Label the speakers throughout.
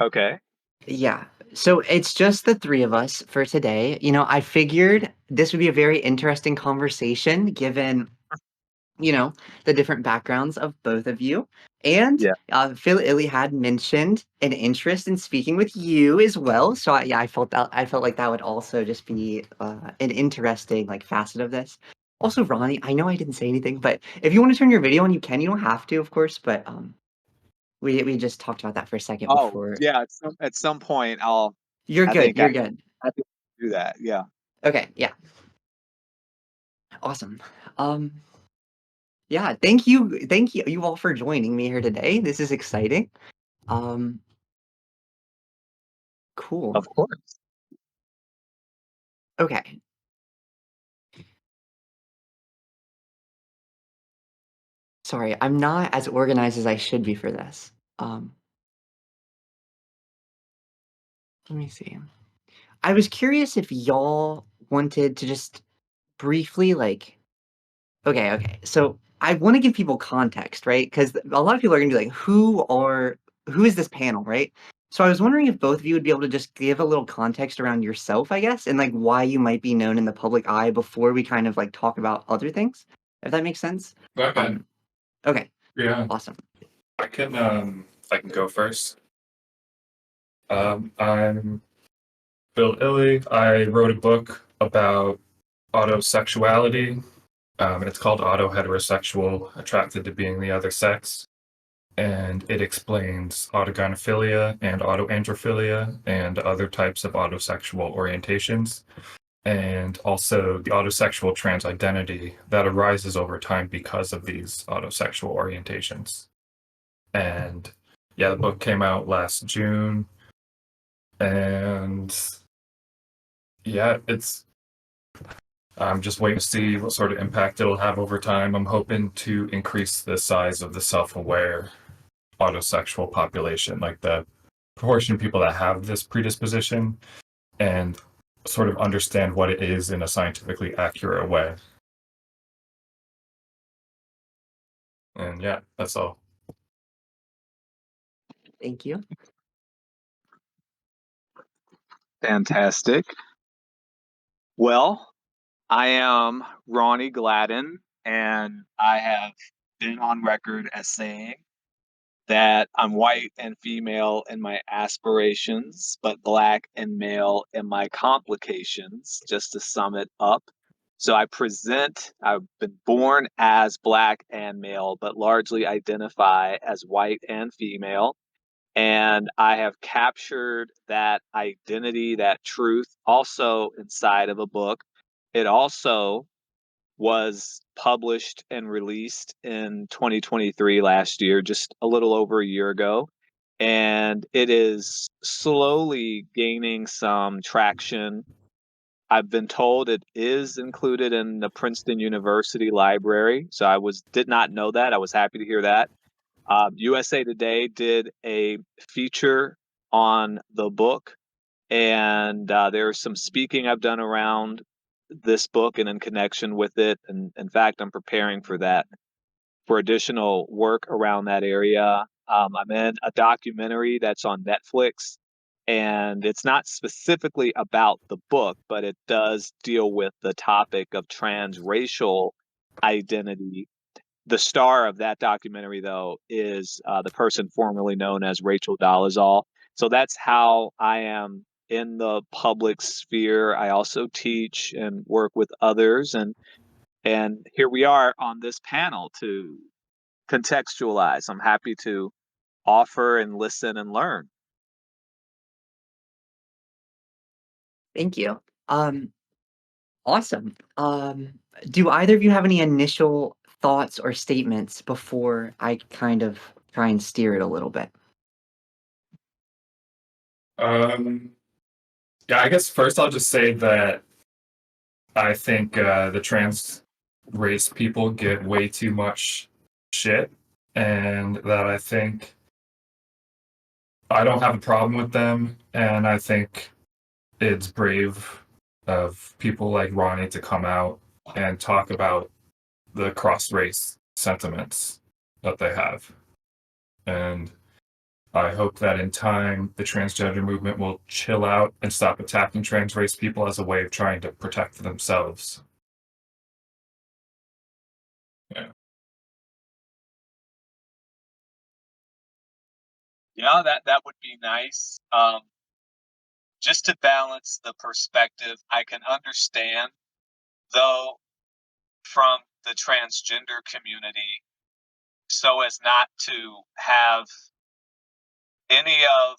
Speaker 1: Okay.
Speaker 2: Yeah. So it's just the three of us for today. I figured this would be a very interesting conversation given, the different backgrounds of both of you. And
Speaker 1: Yeah.
Speaker 2: Phil Illy had mentioned an interest in speaking with you as well. So yeah, I felt like that would also just be an interesting like facet of this. Also, Ronnie, I know I didn't say anything, but if you want to turn your video on, you can. You don't have to, of course, but we just talked about that for a second
Speaker 1: Oh,
Speaker 2: before.
Speaker 1: yeah. At some point, I'll.
Speaker 2: You're
Speaker 1: I
Speaker 2: good.
Speaker 1: think I
Speaker 2: You're good.
Speaker 1: I think do that. Yeah.
Speaker 2: Okay, yeah. Awesome. Um, yeah, thank you you all for joining me here today. This is exciting. Um, cool.
Speaker 1: Of course.
Speaker 2: Okay. Sorry, I'm not as organized as I should be for this. Um, Let me see. I was curious if y'all wanted to just briefly like okay. So I want to give people context, right? Because a lot of people are gonna be like, who is this panel, right? So I was wondering if both of you would be able to just give a little context around yourself, I guess, and like why you might be known in the public eye before we kind of like talk about other things, if that makes sense.
Speaker 3: Okay.
Speaker 2: Um, okay,
Speaker 3: Yeah.
Speaker 2: awesome.
Speaker 3: I can go first. I'm Bill Illy. I wrote a book about autosexuality. It's called Autoheterosexual, Attracted to Being the Other Sex. And it explains autogynephilia and autoandrophilia and other types of autosexual orientations, and also the autosexual trans identity that arises over time because of these autosexual orientations. And yeah, the book came out last June, and yeah, I'm just waiting to see what sort of impact it'll have over time. I'm hoping to increase the size of the self-aware autosexual population, like the proportion of people that have this predisposition, and sort of understand what it is in a scientifically accurate way. And yeah, that's all.
Speaker 2: Thank you.
Speaker 1: Fantastic. Well, I am Ronnie Gladden, and I have been on record as saying that I'm white and female in my aspirations, but black and male in my complications, just to sum it up. So I've been born as black and male, but largely identify as white and female. And I have captured that identity, that truth, also inside of a book. It also was published and released in 2023 last year, just a little over a year ago. And it is slowly gaining some traction. I've been told it is included in the Princeton University library. So did not know that. I was happy to hear that. USA Today did a feature on the book, and there's some speaking I've done around this book and in connection with it. And in fact, I'm preparing for that, for additional work around that area. I'm in a documentary that's on Netflix, and it's not specifically about the book, but it does deal with the topic of transracial identity. The star of that documentary, though, is the person formerly known as Rachel Dolezal. So that's how I am in the public sphere. I also teach and work with others, and here we are on this panel to contextualize. I'm happy to offer and listen and learn.
Speaker 2: Thank you. Awesome. Do either of you have any initial thoughts or statements before I kind of try and steer it a little bit?
Speaker 3: Um, yeah, I guess first I'll just say that I think the trans race people get way too much shit, and that I think I don't have a problem with them, and I think it's brave of people like Ronnie to come out and talk about the cross race sentiments that they have. And I hope that in time the transgender movement will chill out and stop attacking trans race people as a way of trying to protect themselves. Yeah.
Speaker 1: Yeah, that would be nice. Just to balance the perspective, I can understand though from the transgender community so as not to have any of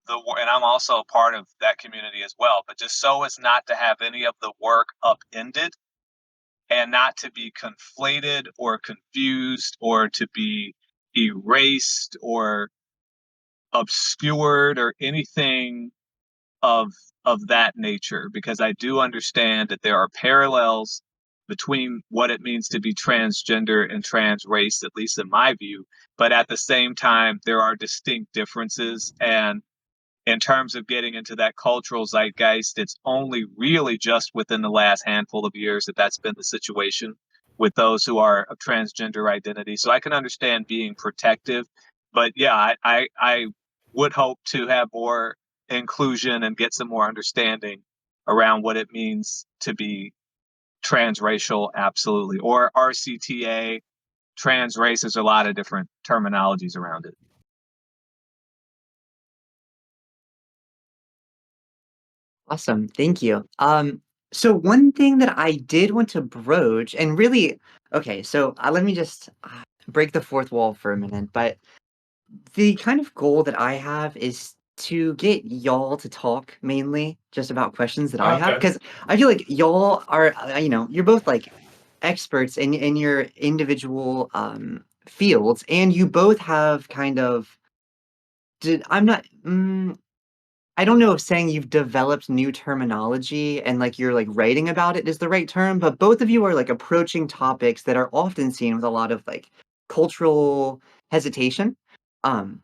Speaker 1: and I'm also a part of that community as well, but just so as not to have any of the work upended and not to be conflated or confused or to be erased or obscured or anything of that nature, because I do understand that there are parallels between what it means to be transgender and trans race, at least in my view, but at the same time there are distinct differences. And in terms of getting into that cultural zeitgeist, it's only really just within the last handful of years that that's been the situation with those who are of transgender identity. So I can understand being protective, but yeah, I would hope to have more inclusion and get some more understanding around what it means to be transracial, absolutely, or RCTA, trans race. There's a lot of different terminologies around it.
Speaker 2: Awesome, thank you. So one thing that I did want to broach, and really, okay, so let me just break the fourth wall for a minute. But the kind of goal that I have is to get y'all to talk mainly just about questions that I have,
Speaker 3: Okay.
Speaker 2: because I feel like y'all are, you're both like experts in your individual fields, and you both have kind of. I'm not. I don't know if saying you've developed new terminology and, like, you're, like, writing about it is the right term, but both of you are, like, approaching topics that are often seen with a lot of, like, cultural hesitation. Um,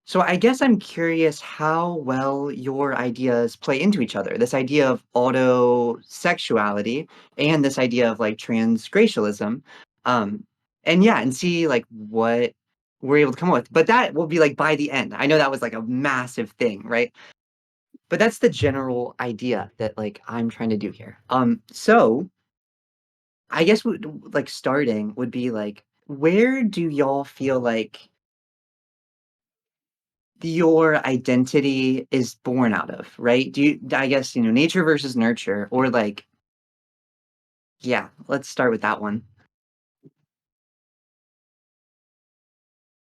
Speaker 2: so I guess I'm curious how well your ideas play into each other. This idea of autosexuality and this idea of, like, transgracialism. Um, and yeah, and see, like, what we're able to come up with. But that will be, like, by the end. I know that was, like, a massive thing, right? But that's the general idea that, like, I'm trying to do here. So I guess like starting would be like, where do y'all feel like your identity is born out of, right? I guess, nature versus nurture, or like, yeah, let's start with that one.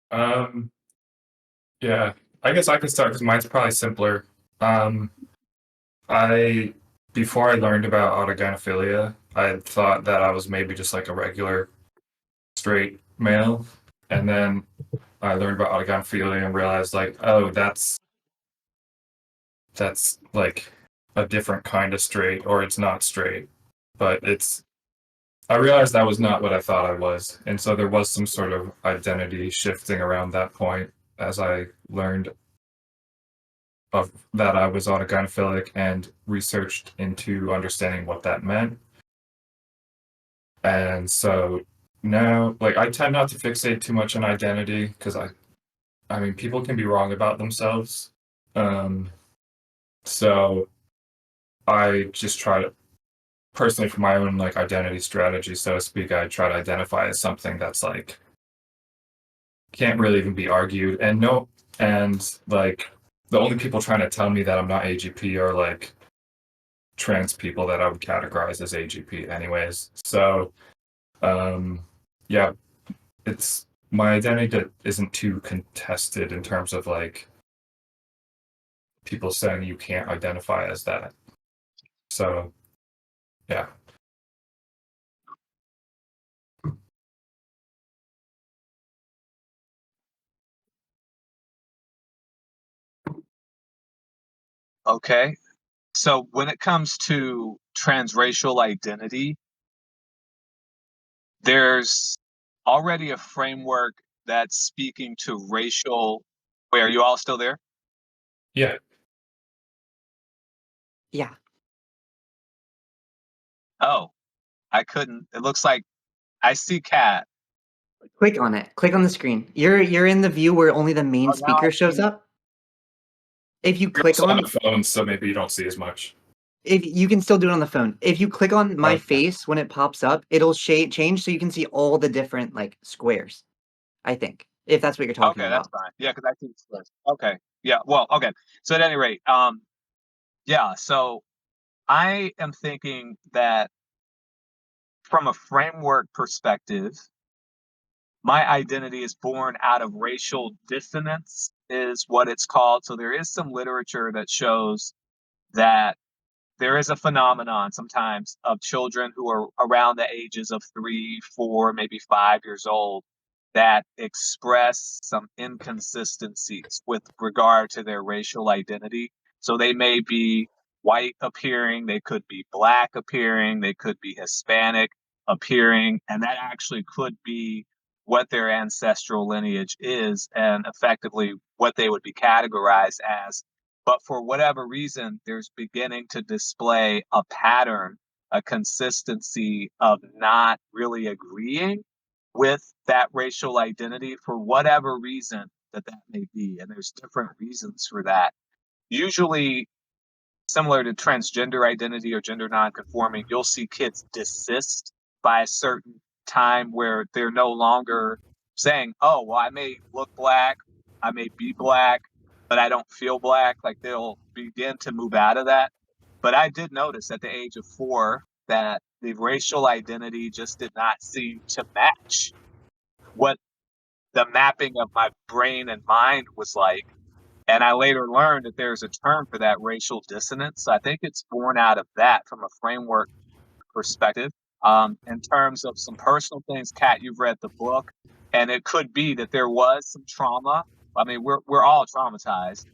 Speaker 3: Um, yeah, I guess I can start because mine's probably simpler. Um, I before I learned about autogynephilia, I thought that I was maybe just like a regular straight male, and then I learned about autogynephilia and realized like, oh, that's like a different kind of straight, or it's not straight, but it's. I realized that was not what I thought I was, and so there was some sort of identity shifting around that point as I learned of that I was autogynephilic and researched into understanding what that meant. And so now, like, I tend not to fixate too much on identity because I mean, people can be wrong about themselves. Um, so I just try to, personally, for my own like identity strategy, so to speak, I try to identify as something that's like can't really even be argued, and no, and like the only people trying to tell me that I'm not AGP are like trans people that I would categorize as AGP anyways. So um yeah, it's my identity that isn't too contested in terms of like people saying you can't identify as that. So yeah.
Speaker 1: Okay. So when it comes to transracial identity, there's already a framework that's speaking to racial. Wait, are you all still there?
Speaker 3: Yeah.
Speaker 2: Yeah.
Speaker 1: Oh, I couldn't. It looks like I see Cat.
Speaker 2: Click on it. Click on the screen. You're in the view where only the main
Speaker 1: Oh, now I
Speaker 2: speaker shows
Speaker 1: see.
Speaker 2: up. If you
Speaker 3: You're
Speaker 2: click
Speaker 3: also on
Speaker 2: on,
Speaker 3: the phone, so maybe you don't see as much.
Speaker 2: if you can still do it on the phone. If you click on my
Speaker 3: Okay.
Speaker 2: face when it pops up, it'll change so you can see all the different like squares. I think if that's what you're talking
Speaker 1: Okay, that's
Speaker 2: about.
Speaker 1: fine. Yeah, because I see the splits. Okay. Yeah. Well, okay. So at any rate, yeah. So I am thinking that from a framework perspective, my identity is born out of racial dissonance, is what it's called. So there is some literature that shows that there is a phenomenon sometimes of children who are around the ages of 3, 4, maybe 5 years old that express some inconsistencies with regard to their racial identity. So they may be white appearing, they could be black appearing, they could be Hispanic appearing, and that actually could be what their ancestral lineage is and effectively what they would be categorized as. But for whatever reason, there's beginning to display a pattern, a consistency of not really agreeing with that racial identity for whatever reason that may be. And there's different reasons for that. Usually, similar to transgender identity or gender nonconforming, you'll see kids desist by a certain time where they're no longer saying, "Oh, well, I may look black, I may be black, but I don't feel black." Like they'll begin to move out of that. But I did notice at the age of 4 that the racial identity just did not seem to match what the mapping of my brain and mind was like. And I later learned that there's a term for that, racial dissonance. So I think it's born out of that from a framework perspective. In terms of some personal things, Kat, you've read the book, and it could be that there was some trauma. I mean, we're all traumatized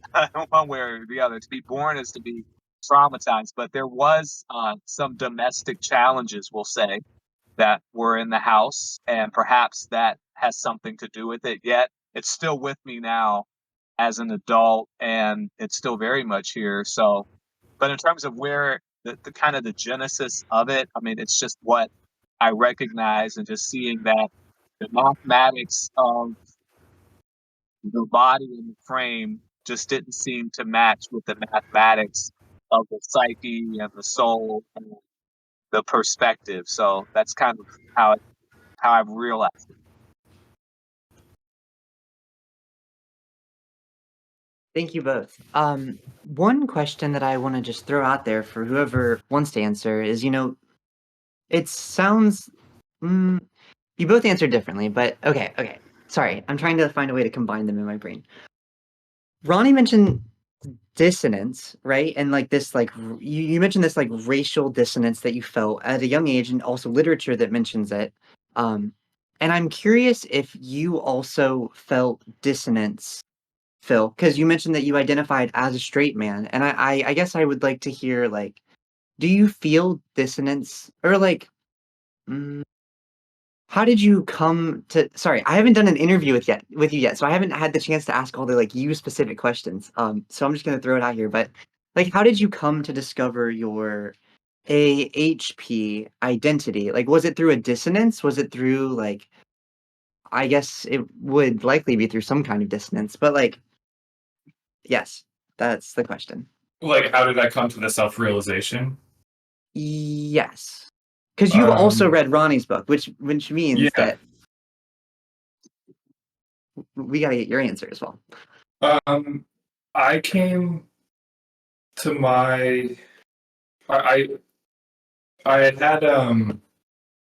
Speaker 1: one way or the other. To be born is to be traumatized, but there was some domestic challenges, we'll say, that were in the house, and perhaps that has something to do with it. Yet it's still with me now as an adult, and it's still very much here. So, but in terms of where the kind of the genesis of it, I mean, it's just what I recognize, and just seeing that the mathematics of the body and the frame just didn't seem to match with the mathematics of the psyche and the soul and the perspective. So that's kind of how I've realized it.
Speaker 2: Thank you both. One question that I want to just throw out there for whoever wants to answer is, it sounds, mm, you both answered differently, but okay. Sorry, I'm trying to find a way to combine them in my brain. Ronnie mentioned dissonance, right? And like this, like you mentioned this like racial dissonance that you felt at a young age, and also literature that mentions it. Um, and I'm curious if you also felt dissonance, Phil, because you mentioned that you identified as a straight man, and I guess I would like to hear like, do you feel dissonance or like, mm, how did you come to? Sorry, I haven't done an interview with you yet, so I haven't had the chance to ask all the like you specific questions. So I'm just gonna throw it out here, but like, how did you come to discover your AHP identity? Like, was it through a dissonance? Was it through like? I guess it would likely be through some kind of dissonance, but like, yes, that's the question.
Speaker 3: Like, how did I come to the self-realization?
Speaker 2: Yes, because you've also
Speaker 3: Um,
Speaker 2: read Ronnie's book, which means
Speaker 3: yeah.
Speaker 2: that we got to get your answer as well.
Speaker 3: Um, I came to my I I had had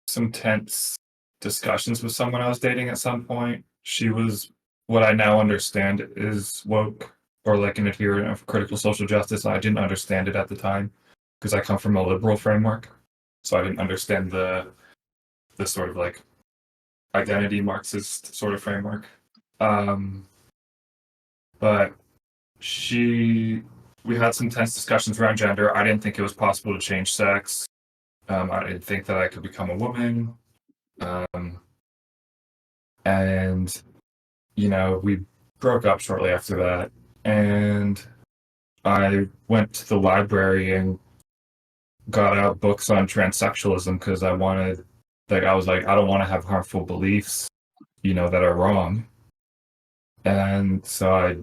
Speaker 3: some tense discussions with someone I was dating at some point. She was what I now understand is woke or like an adherent of critical social justice. I didn't understand it at the time because I come from a liberal framework, so I didn't understand the sort of like identity Marxist sort of framework. Um, but she we had some tense discussions around gender. I didn't think it was possible to change sex. I didn't think that I could become a woman. Um, and we broke up shortly after that. And I went to the library and got out books on transsexualism because I wanted, like, I was like, I don't want to have harmful beliefs. that are wrong. And so I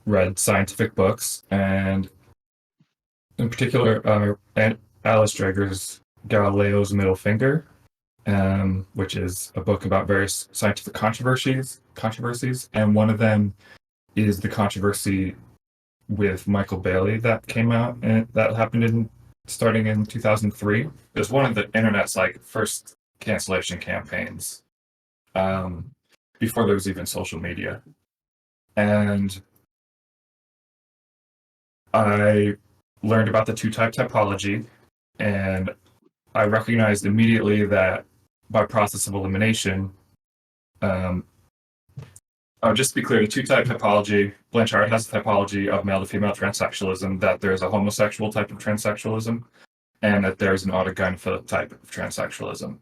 Speaker 3: read scientific books, and in particular, Alice Dreger's Galileo's Middle Finger, which is a book about various scientific controversies, and one of them is the controversy with Michael Bailey that came out, and that happened starting in 2003. It was one of the internet's like first cancellation campaigns, um, before there was even social media. And I learned about the two-type typology, and I recognized immediately that by process of elimination, um, just to be clear, the two-type typology, Blanchard has a typology of male to female transsexualism, that there's a homosexual type of transsexualism, and that there's an autogynephilic type of transsexualism.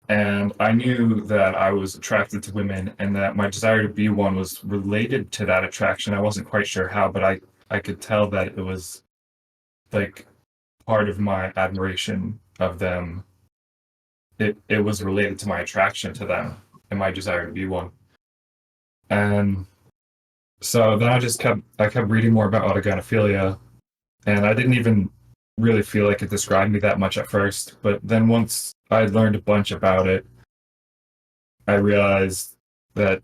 Speaker 3: And I knew that I was attracted to women and that my desire to be one was related to that attraction. I wasn't quite sure how, but I could tell that it was like part of my admiration of them. It was related to my attraction to them and my desire to be one. And so then I kept reading more about autogynephilia, and I didn't even really feel like it described me that much at first. But then once I learned a bunch about it, I realized that,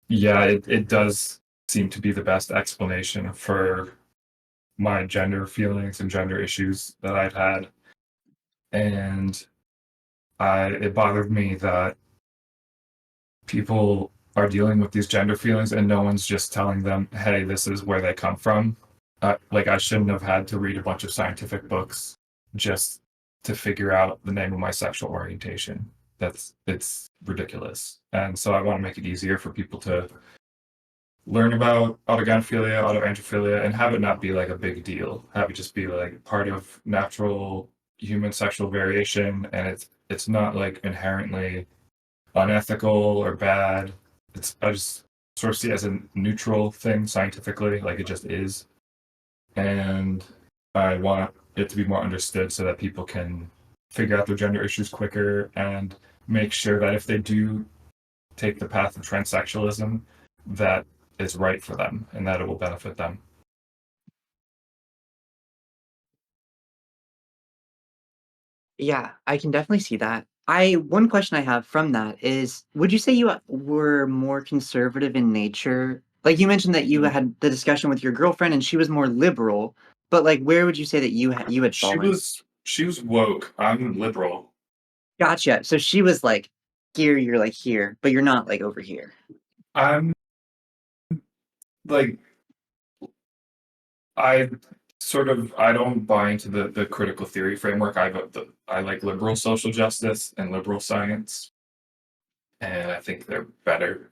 Speaker 3: yeah, it does seem to be the best explanation for my gender feelings and gender issues that I've had. And it bothered me that people are dealing with these gender feelings and no one's just telling them, hey, this is where they come from. Like, I shouldn't have had to read a bunch of scientific books just to figure out the name of my sexual orientation. It's ridiculous. And so I want to make it easier for people to learn about autogynephilia, autoandrophilia, and have it not be like a big deal. Have it just be like part of natural human sexual variation, and it's not like inherently unethical or bad. I just sort of see it as a neutral thing scientifically, like it just is. And I want it to be more understood so that people can figure out their gender issues quicker and make sure that if they do take the path of transsexualism, that is right for them and that it will benefit them.
Speaker 2: Yeah, I can definitely see that. One question I have from that is, would you say you were more conservative in nature? Like you mentioned that you had the discussion with your girlfriend and she was more liberal, but like where would you say that you had fallen?
Speaker 3: She was woke. I'm liberal.
Speaker 2: Gotcha. So she was like here, you're like here, but you're not like over here.
Speaker 3: I'm like I I don't buy into the critical theory framework. I like liberal social justice and liberal science, and I think they're better.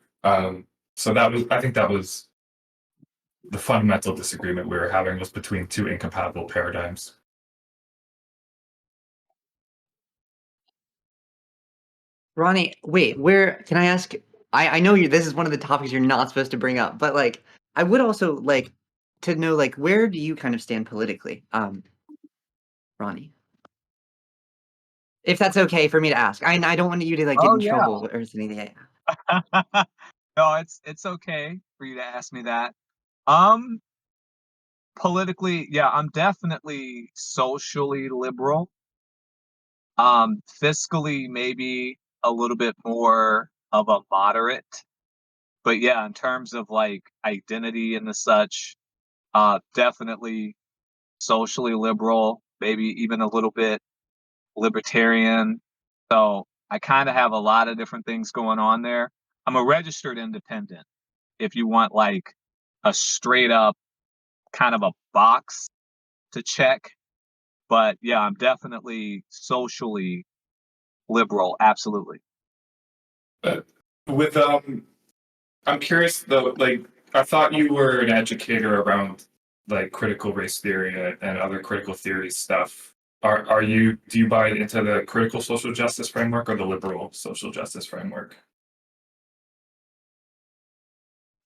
Speaker 3: So I think that was the fundamental disagreement we were having, was between two incompatible paradigms.
Speaker 2: Ronnie, wait, where can I ask? I know you. This is one of the topics you're not supposed to bring up, but like, I would also like to know like where do you kind of stand politically, Ronnie? If that's okay for me to ask. I don't want you to like get
Speaker 1: Oh
Speaker 2: in
Speaker 1: yeah.
Speaker 2: trouble or anything.
Speaker 1: No, it's okay for you to ask me that. Um, Politically, yeah, I'm definitely socially liberal. Fiscally, maybe a little bit more of a moderate. But yeah, in terms of like identity and the such, definitely socially liberal, maybe even a little bit libertarian. So I kind of have a lot of different things going on there. I'm a registered independent, if you want like a straight up kind of a box to check. But yeah, I'm definitely socially liberal. Absolutely.
Speaker 3: Uh, with I'm curious though. Like, I thought you were an educator around like critical race theory and other critical theory stuff. Are you? Do you buy into the critical social justice framework or the liberal social justice framework?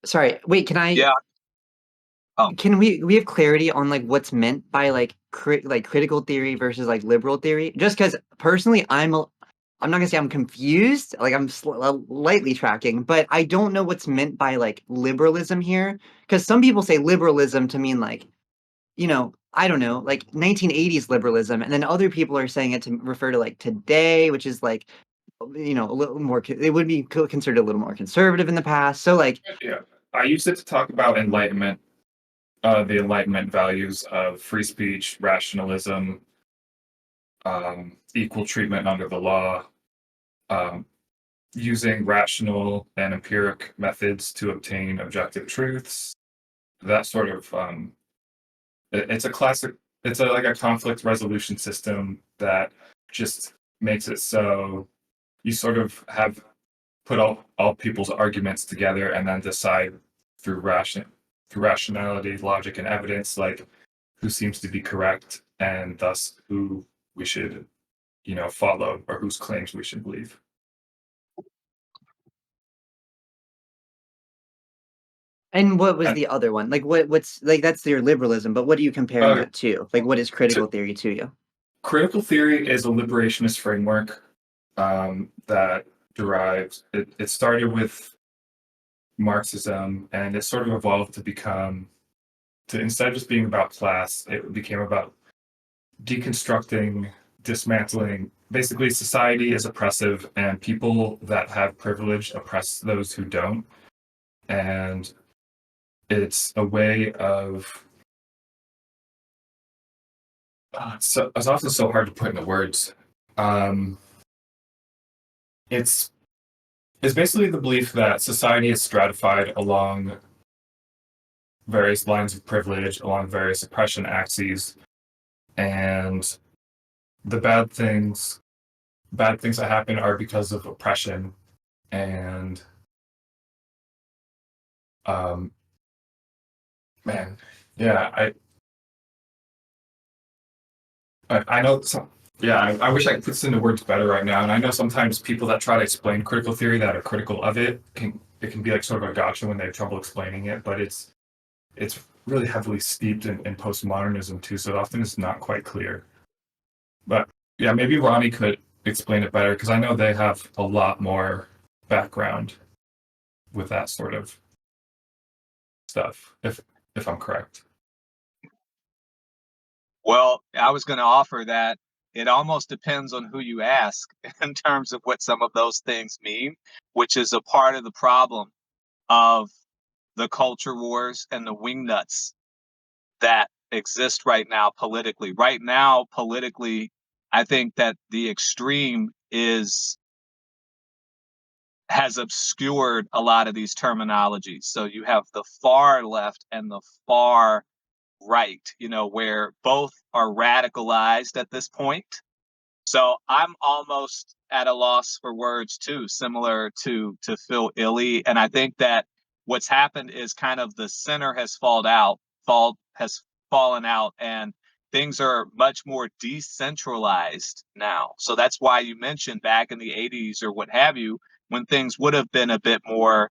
Speaker 2: Sorry, wait, can I
Speaker 1: Yeah. Oh,
Speaker 2: can we have clarity on like what's meant by like critical theory versus like liberal theory? Just because personally I'm not gonna say I'm confused, like I'm lightly tracking, but I don't know what's meant by like liberalism here. Because some people say liberalism to mean like, I don't know, like 1980s liberalism, and then other people are saying it to refer to like today, which is like, a little more. It would be considered a little more conservative in the past. So like,
Speaker 3: Yeah, I use it to talk about enlightenment, the enlightenment values of free speech, rationalism, equal treatment under the law, um, using rational and empiric methods to obtain objective truths. That sort of it's a classic. It's like a conflict resolution system that just makes it so you sort of have put all people's arguments together and then decide through rationality, logic, and evidence, like who seems to be correct and thus who we should, follow or whose claims we should believe.
Speaker 2: and what was
Speaker 3: And
Speaker 2: the other one? Like, what's like that's your liberalism, but what are you comparing
Speaker 3: uh,
Speaker 2: that to? Like, what is critical
Speaker 3: to,
Speaker 2: theory to you?
Speaker 3: critical theory is a liberationist framework that derives. It started with Marxism and it sort of evolved to become to instead of just being about class, it became about deconstructing, dismantling. Basically, society is oppressive, and people that have privilege oppress those who don't. And it's a way of. It's often so hard to put into words. Um, it's it's basically the belief that society is stratified along various lines of privilege, along various oppression axes, and the bad things that happen are because of oppression and um man, yeah, I know some. Yeah, I wish I could put this into words better right now. And I know sometimes people that try to explain critical theory that are critical of it can be like sort of a gotcha when they have trouble explaining it, but it's really heavily steeped in postmodernism too, so it often is not quite clear. But yeah, maybe Ronnie could explain it better because I know they have a lot more background with that sort of stuff, if I'm correct.
Speaker 1: Well, I was going to offer that it almost depends on who you ask in terms of what some of those things mean, which is a part of the problem of the culture wars and the wingnuts that exist right now politically. Right now, politically, I think that the extreme is has obscured a lot of these terminologies. So you have the far left and the far right, where both are radicalized at this point. So I'm almost at a loss for words too, similar to Phil Illy. And I think that what's happened is kind of the center has fallen out, and things are much more decentralized now. So that's why you mentioned back in the 80s or what have you, when things would have been a bit more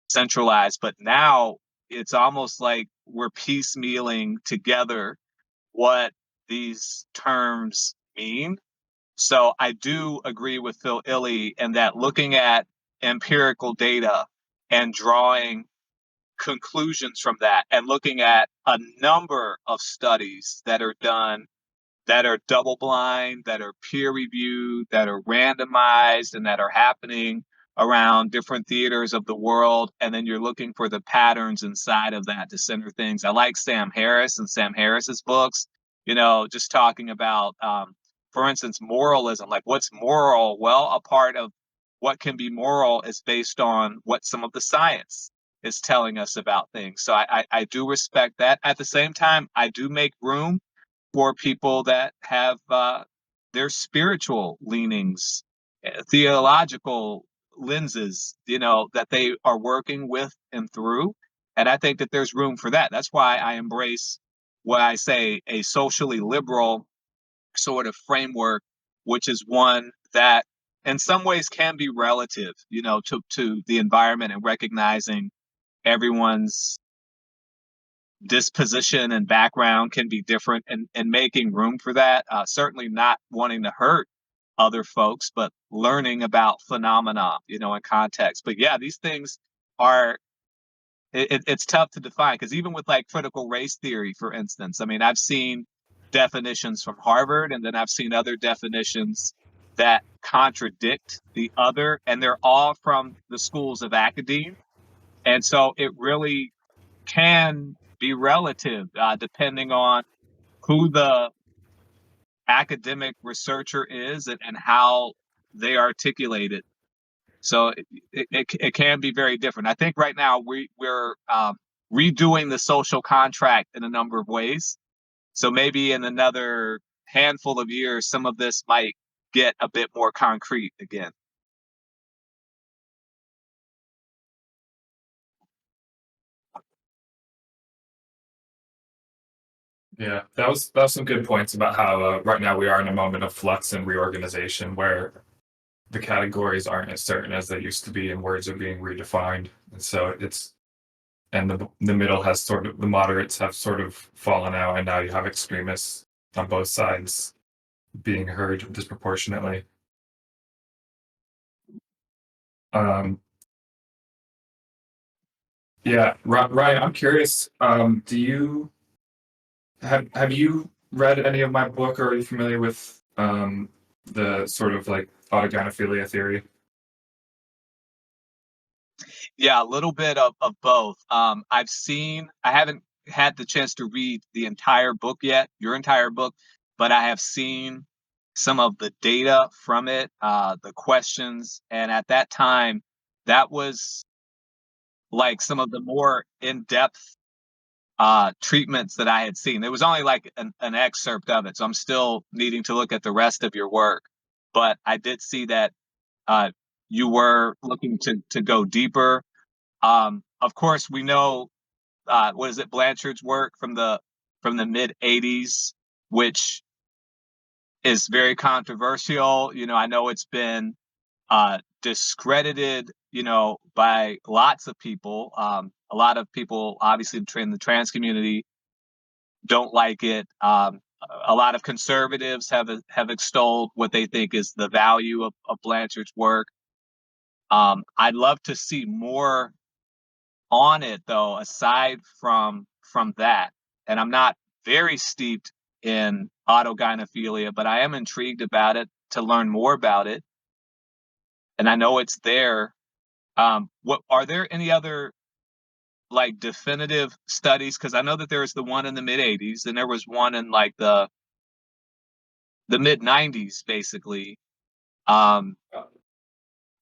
Speaker 1: centralized. But now it's almost like we're piecemealing together what these terms mean. So I do agree with Phil Illy in that looking at empirical data and drawing conclusions from that and looking at a number of studies that are done that are double blind, that are peer reviewed, that are randomized, and that are happening around different theaters of the world. And then you're looking for the patterns inside of that to center things. I like Sam Harris and Sam Harris's books, just talking about, for instance, moralism. Like, what's moral? Well, a part of what can be moral is based on what some of the science is telling us about things. So I do respect that. At the same time, I do make room for people that have their spiritual leanings, theological lenses, that they are working with and through. And I think that there's room for that. That's why I embrace what I say a socially liberal sort of framework, which is one that in some ways can be relative, to the environment and recognizing everyone's disposition and background can be different and making room for that. Certainly not wanting to hurt other folks, but learning about phenomena, in context. But yeah, these things are it's tough to define because even with like critical race theory, for instance, I mean, I've seen definitions from Harvard, and then I've seen other definitions that contradict the other, and they're all from the schools of academia. And so it really can be relative, depending on who the academic researcher is and how they articulate it. So it can be very different. I think right now we're redoing the social contract in a number of ways. So maybe in another handful of years, some of this might get a bit more concrete again.
Speaker 3: Yeah, that was some good points about how right now we are in a moment of flux and reorganization where the categories aren't as certain as they used to be and words are being redefined. And so it's and the middle has sort of the moderates have sort of fallen out, and now you have extremists on both sides being heard disproportionately. Um, yeah, Ryan, I'm curious. Do you have you read any of my book, or are you familiar with the sort of like autogynephilia theory?
Speaker 1: Yeah, a little bit of both. I haven't had the chance to read the entire book yet, your entire book, but I have seen some of the data from it, the questions, and at that time, that was like some of the more in-depth treatments that I had seen. There was only like an excerpt of it, so I'm still needing to look at the rest of your work. But I did see that uh, you were looking to go deeper. Of course, we know what is it, Blanchard's work from the mid '80s, which is very controversial. I know it's been discredited, by lots of people. A lot of people, obviously, in the trans community, don't like it. A lot of conservatives have extolled what they think is the value of Blanchard's work. I'd love to see more on it though, aside from that. And I'm not very steeped in autogynephilia, but I am intrigued about it to learn more about it. And I know it's there. What are there any other like definitive studies? Because I know that there was the one in the mid '80s, and there was one in like the mid '90s, basically. Um,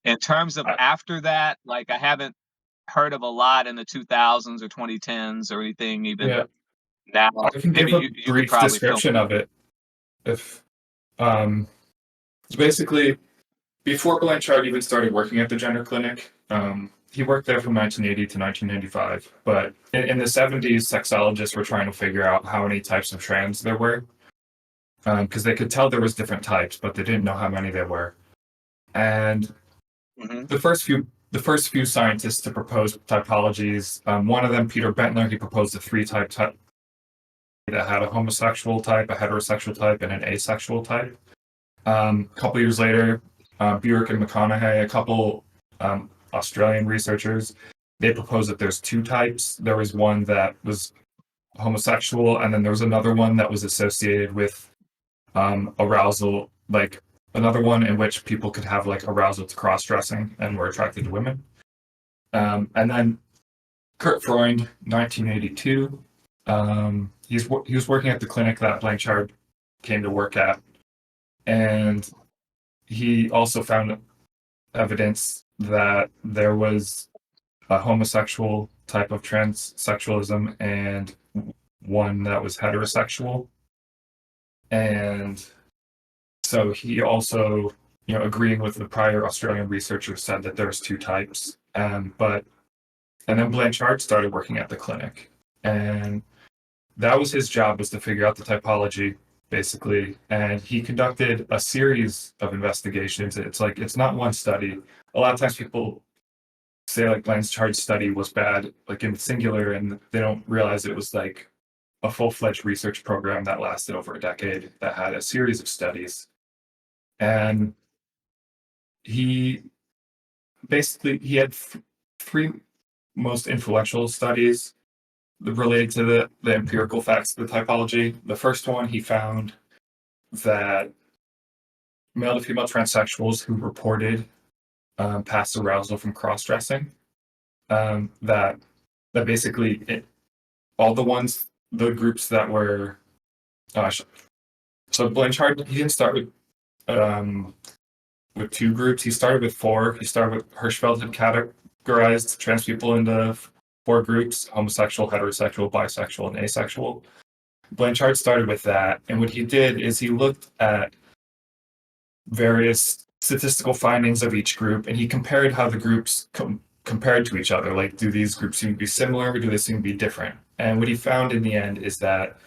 Speaker 1: in terms of
Speaker 3: I,
Speaker 1: after that, like I haven't heard of a lot in the 2000s or 2010s or anything even
Speaker 3: yeah,
Speaker 1: now.
Speaker 3: I can
Speaker 1: Maybe
Speaker 3: give a
Speaker 1: you could
Speaker 3: brief
Speaker 1: probably fill.
Speaker 3: description of it if um, it's basically before Blanchard even started working at the gender clinic. He worked there from 1980 to 1995, but in the 70s, sexologists were trying to figure out how many types of trans there were because they could tell there was different types, but they didn't know how many there were. And
Speaker 1: Hmm.
Speaker 3: the first few scientists to propose typologies, one of them, Peter Bentler, he proposed a three-type type that had a homosexual type, a heterosexual type, and an asexual type. A couple years later, Burke and McConaughey, a couple Australian researchers, they proposed that there's two types. There was one that was homosexual, and then there was another one that was associated with arousal, like another one in which people could have like arousal to cross-dressing and were attracted to women. And then Kurt Freund, 1982, he was working at the clinic that Blanchard came to work at, and he also found evidence that there was a homosexual type of transsexualism and one that was heterosexual. And so he also, agreeing with the prior Australian researchers, said that there's two types. And then Blanchard started working at the clinic, and that was his job, was to figure out the typology basically. And he conducted a series of investigations. It's not one study. A lot of times people say like Blanchard's study was bad, like in singular, and they don't realize it was like a full-fledged research program that lasted over a decade that had a series of studies. And he he had three most influential studies related to the empirical facts of the typology. The first one, he found that male to female transsexuals who reported past arousal from cross-dressing, that basically all the groups that were, gosh, so Blanchard, he didn't start with two groups. He started with four. He started with Hirschfeld had categorized trans people into four groups: homosexual, heterosexual, bisexual, and asexual. Blanchard started with that, and what he did is he looked at various statistical findings of each group, and he compared how the groups compared to each other. Like, do these groups seem to be similar, or do they seem to be different? And what he found in the end is that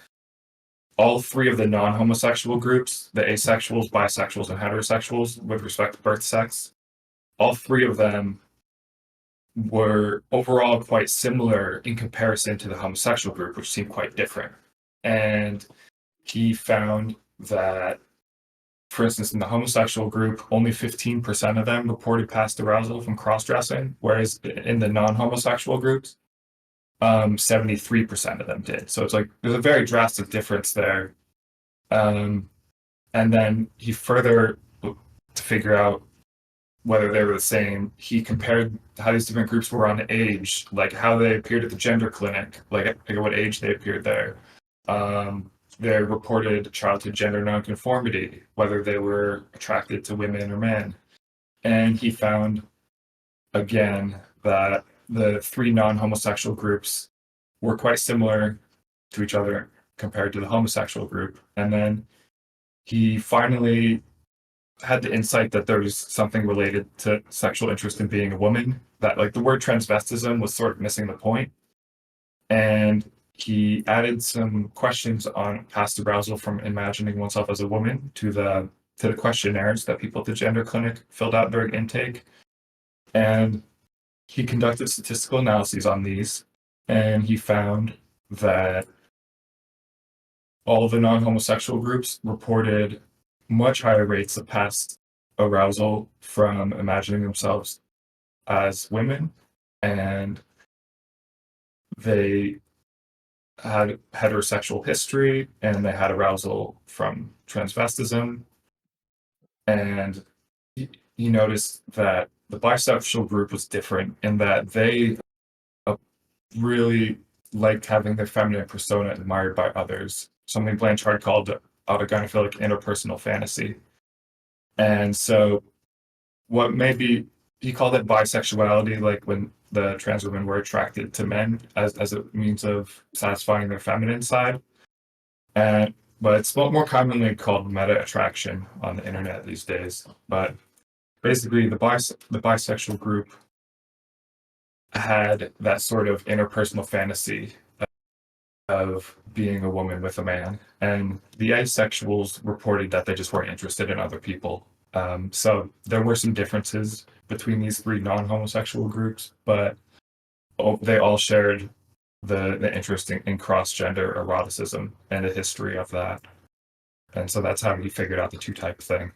Speaker 3: all three of the non-homosexual groups, the asexuals, bisexuals, and heterosexuals, with respect to birth sex, all three of them were overall quite similar in comparison to the homosexual group, which seemed quite different. And he found that, for instance, in the homosexual group, only 15% of them reported past arousal from cross-dressing, whereas in the non-homosexual groups, 73% of them did. So it's like there's a very drastic difference there. And then he further, to figure out whether they were the same, he compared how these different groups were on age, like how they appeared at the gender clinic, like at what age they appeared there. Their reported childhood gender nonconformity, whether they were attracted to women or men. And he found, again, that the three non-homosexual groups were quite similar to each other compared to the homosexual group. And then he finally had the insight that there was something related to sexual interest in being a woman, that like the word transvestism was sort of missing the point. And he added some questions on past arousal from imagining oneself as a woman to the questionnaires that people at the gender clinic filled out during intake. And he conducted statistical analyses on these, and he found that all the non-homosexual groups reported much higher rates of past arousal from imagining themselves as women, and they had heterosexual history, and they had arousal from transvestism. And he noticed that the bisexual group was different in that they really liked having their feminine persona admired by others, something Blanchard called autogynephilic interpersonal fantasy. And so, what maybe he called it bisexuality, like when the trans women were attracted to men as a means of satisfying their feminine side. And but it's more commonly called meta attraction on the internet these days. But basically, the bisexual group had that sort of interpersonal fantasy of being a woman with a man, and the asexuals reported that they just weren't interested in other people. So there were some differences between these three non-homosexual groups, but they all shared the interest in cross-gender eroticism and the history of that. And so that's how he figured out the two-type thing.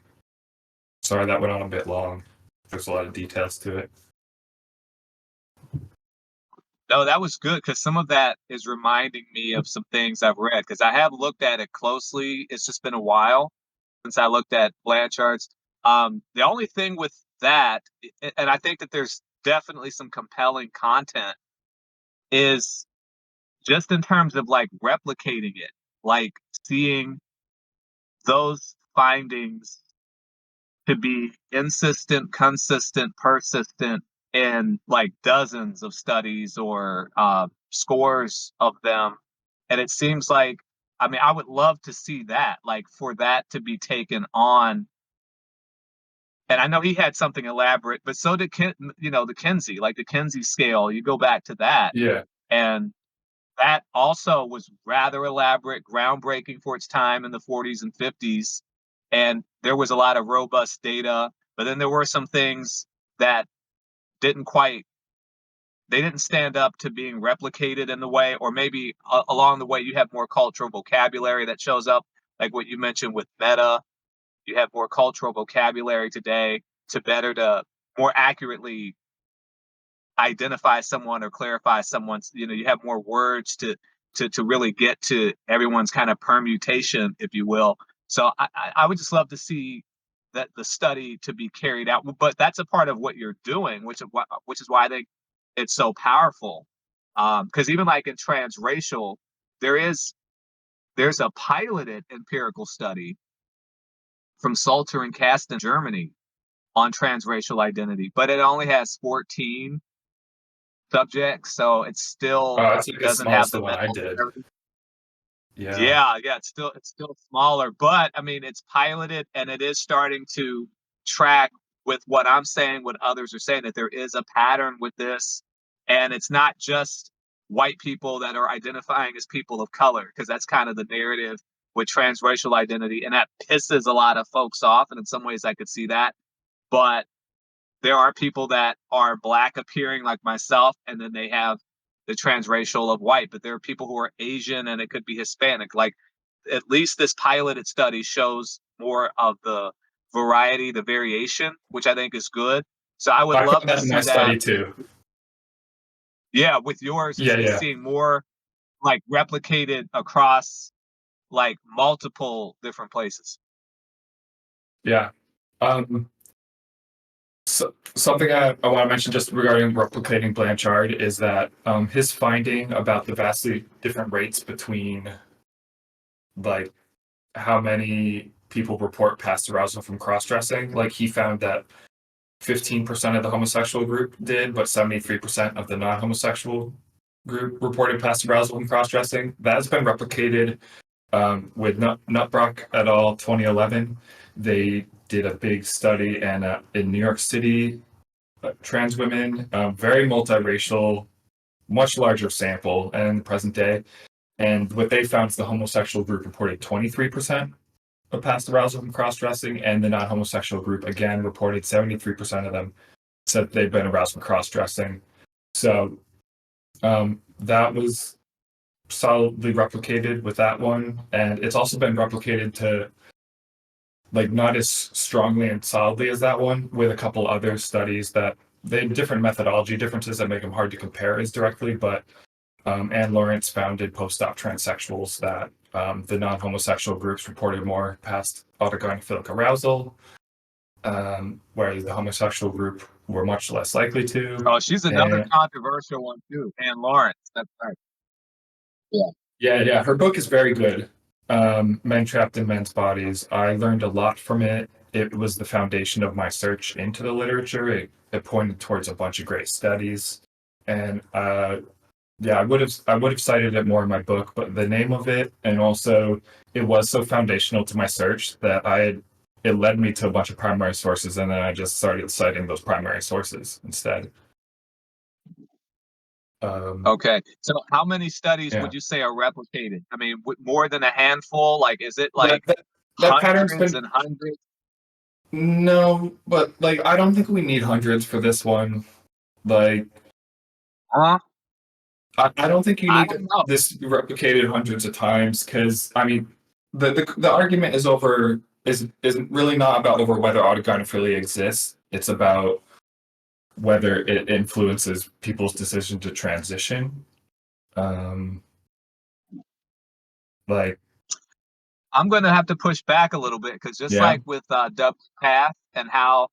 Speaker 3: Sorry, that went on a bit long. There's a lot of details to it.
Speaker 1: No, that was good because some of that is reminding me of some things I've read because I have looked at it closely. It's just been a while since I looked at Blanchard's. The only thing with that, and I think that there's definitely some compelling content, is just in terms of like replicating it, like seeing those findings to be insistent, consistent, persistent in like dozens of studies or scores of them. And it seems like, I mean, I would love to see that, like for that to be taken on. And I know he had something elaborate, but so did the Kinsey, like the Kinsey scale. You go back to that,
Speaker 3: Yeah.
Speaker 1: and that also was rather elaborate, groundbreaking for its time in the 40s and 50s. And there was a lot of robust data, but then there were some things that didn't quite, they didn't stand up to being replicated in the way, or maybe along the way you have more cultural vocabulary that shows up, like what you mentioned with meta. You have more cultural vocabulary today to more accurately identify someone or clarify someone's, you have more words to really get to everyone's kind of permutation, if you will. So I would just love to see that the study to be carried out, but that's a part of what you're doing, which is why I think it's so powerful. Because even like in transracial, there is there's a piloted empirical study from Salter and Kasten, Germany, on transracial identity, but it only has 14 subjects, so it still
Speaker 3: Oh, it's like as
Speaker 1: doesn't
Speaker 3: small
Speaker 1: have
Speaker 3: as the
Speaker 1: the
Speaker 3: one I
Speaker 1: mental
Speaker 3: did.
Speaker 1: clarity.
Speaker 3: Yeah.
Speaker 1: Yeah, it's still smaller, but I mean it's piloted and it is starting to track with what I'm saying, what others are saying, that there is a pattern with this, and it's not just white people that are identifying as people of color, because that's kind of the narrative with transracial identity, and that pisses a lot of folks off, and in some ways I could see that. But there are people that are black appearing like myself, and then they have the transracial of white, but there are people who are Asian and it could be Hispanic. Like, at least this piloted study shows more of the variety, the variation, which I think is good. So I would
Speaker 3: I
Speaker 1: love
Speaker 3: found
Speaker 1: to
Speaker 3: that in my
Speaker 1: see that.
Speaker 3: study too.
Speaker 1: Yeah, with yours
Speaker 3: Yeah,
Speaker 1: is
Speaker 3: yeah,
Speaker 1: seeing more like replicated across like multiple different places.
Speaker 3: yeah. Um, so, something I want to mention just regarding replicating Blanchard is that his finding about the vastly different rates between like how many people report past arousal from cross-dressing, like he found that 15% of the homosexual group did, but 73% of the non-homosexual group reported past arousal from cross-dressing. That has been replicated with Nutbrock et al. 2011. They did a big study and in New York City, trans women, very multiracial, much larger sample, and in the present day. And what they found is the homosexual group reported 23% of past arousal from cross-dressing, and the non-homosexual group again reported 73% of them said they've been aroused from cross-dressing. So that was solidly replicated with that one, and it's also been replicated to like not as strongly and solidly as that one with a couple other studies that they have different methodology differences that make them hard to compare as directly, but Anne Lawrence founded post-op transsexuals that the non-homosexual groups reported more past autogynephilic arousal, whereas the homosexual group were much less likely to.
Speaker 1: Oh, she's another
Speaker 3: And
Speaker 1: controversial one too, Anne Lawrence. That's right. Yeah.
Speaker 3: yeah, yeah, her book is very good. Men Trapped in Men's Bodies. I learned a lot from it. It was the foundation of my search into the literature. It pointed towards a bunch of great studies, and yeah, I would have cited it more in my book, but the name of it and also it was so foundational to my search that it led me to a bunch of primary sources, and then I just started citing those primary sources instead. Um,
Speaker 1: Okay. So how many studies
Speaker 3: yeah,
Speaker 1: would you say are replicated? I mean, more than a handful? Like, is it
Speaker 3: that,
Speaker 1: like
Speaker 3: that that pattern's
Speaker 1: hundreds
Speaker 3: been
Speaker 1: and hundreds?
Speaker 3: no, but like I don't think we need hundreds for this one. Like
Speaker 1: Huh?
Speaker 3: I don't think you
Speaker 1: I
Speaker 3: need
Speaker 1: don't know.
Speaker 3: this replicated hundreds of times because I mean the argument is really not about over whether autogynephilia exists. It's about whether it influences people's decision to transition. Um, like
Speaker 1: I'm going to have to push back a little bit because just
Speaker 3: yeah,
Speaker 1: like with Dub Path and how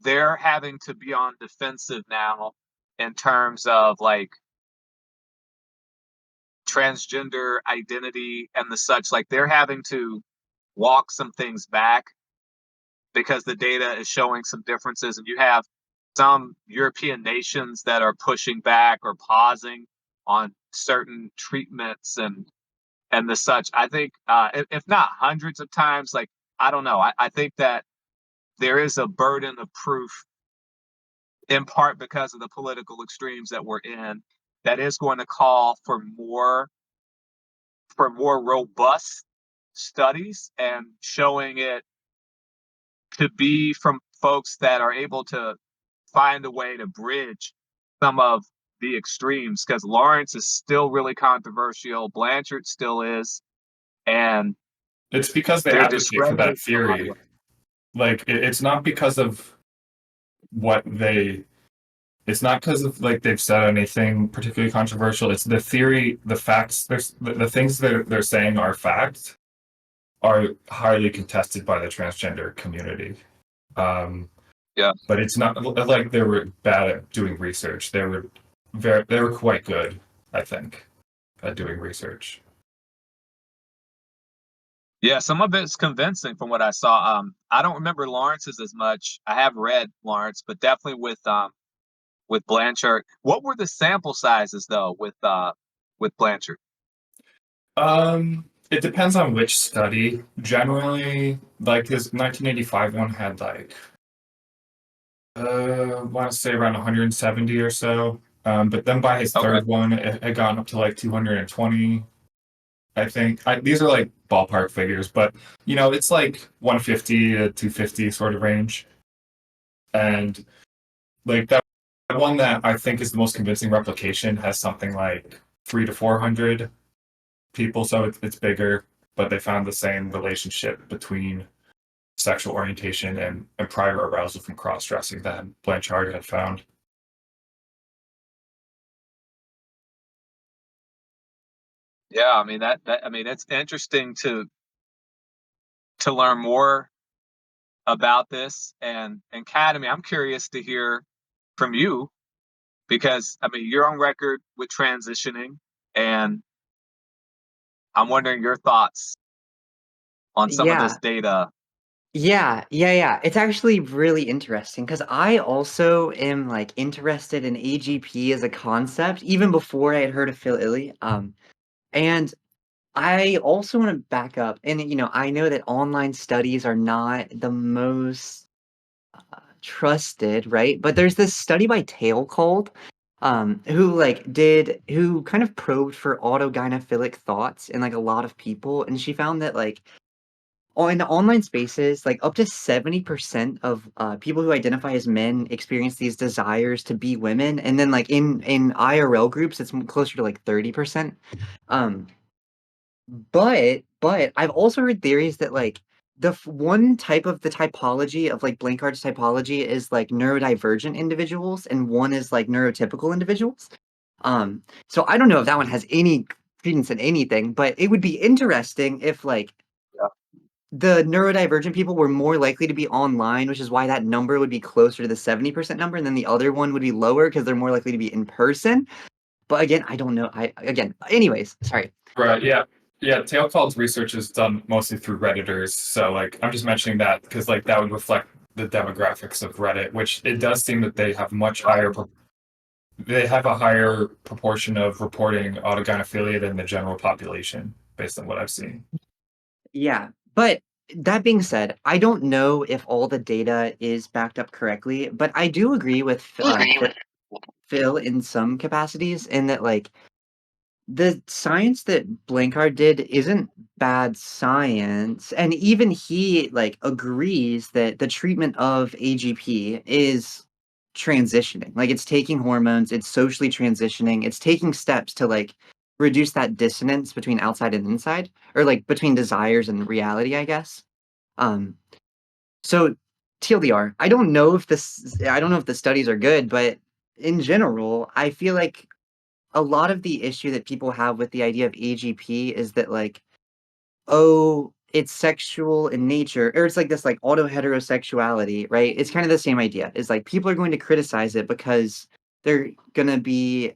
Speaker 1: they're having to be on defensive now in terms of like transgender identity and the such, like they're having to walk some things back because the data is showing some differences, and you have some European nations that are pushing back or pausing on certain treatments and the such. I think if not hundreds of times, like I don't know. I think that there is a burden of proof in part because of the political extremes that we're in that is going to call for more robust studies and showing it to be from folks that are able to find a way to bridge some of the extremes, because Lawrence is still really controversial, Blanchard still is, and
Speaker 3: It's because they
Speaker 1: They're
Speaker 3: advocate for that
Speaker 1: discrediting a lot of
Speaker 3: theory.
Speaker 1: what.
Speaker 3: Like it's not because of what they it's not because of like they've said anything particularly controversial. It's the theory, the facts. The things that they're saying are facts are highly contested by the transgender community. Um,
Speaker 1: Yeah.
Speaker 3: but it's not like they were bad at doing research. They were quite good, I think, at doing research.
Speaker 1: Yeah, some of it's convincing from what I saw. I don't remember Lawrence's as much. I have read Lawrence, but definitely with Blanchard. What were the sample sizes though with Blanchard?
Speaker 3: It depends on which study. Generally, like his 1985 one had like I want to say around 170 or so. But then by his
Speaker 1: Okay.
Speaker 3: third one, it had gone up to like 220. I think these are like ballpark figures, but it's like 150 to 250 sort of range. And like that one that I think is the most convincing replication has something like 300 to 400 people, so it's bigger, but they found the same relationship between sexual orientation and prior arousal from cross dressing that Blanchard had found.
Speaker 1: Yeah, I mean it's interesting to learn more about this and Kat, I mean, I'm curious to hear from you because I mean you're on record with transitioning and I'm wondering your thoughts on some of this
Speaker 2: Yeah.
Speaker 1: data.
Speaker 2: Yeah. It's actually really interesting because I also am like interested in AGP as a concept, even before I had heard of Phil Illy. And I also want to back up, and I know that online studies are not the most trusted, right? But there's this study by Tail called, who kind of probed for autogynephilic thoughts in like a lot of people, and she found that like in online spaces, like up to 70% of people who identify as men experience these desires to be women, and then like in IRL groups, it's closer to like 30%. Um, but I've also heard theories that like one type of the typology of like Blanchard's typology is like neurodivergent individuals, and one is like neurotypical individuals. So I don't know if that one has any credence in anything, but it would be interesting if like
Speaker 1: Yeah.
Speaker 2: the neurodivergent people were more likely to be online, which is why that number would be closer to the 70% number, and then the other one would be lower because they're more likely to be in person. But again, I don't know. Anyways, sorry.
Speaker 3: Right. Yeah. Yeah. Tail Call's research is done mostly through Redditors. So, like, I'm just mentioning that because, like, that would reflect the demographics of Reddit, which it does seem that they have they have a higher proportion of reporting autogynephilia than the general population, based on what I've seen.
Speaker 2: Yeah, but that being said, I don't know if all the data is backed up correctly, but I do agree with Phil in some capacities in that, like, the science that Blanchard did isn't bad science, and even he, like, agrees that the treatment of AGP is transitioning. Like, it's taking hormones, it's socially transitioning, it's taking steps to, like, reduce that dissonance between outside and inside, or, like, between desires and reality, I guess. Um, so TLDR, I don't know if the studies are good, but in general, I feel like a lot of the issue that people have with the idea of AGP is that like, oh, it's sexual in nature, or it's like this like auto heterosexuality, right? It's kind of the same idea. Is like people are going to criticize it because they're gonna be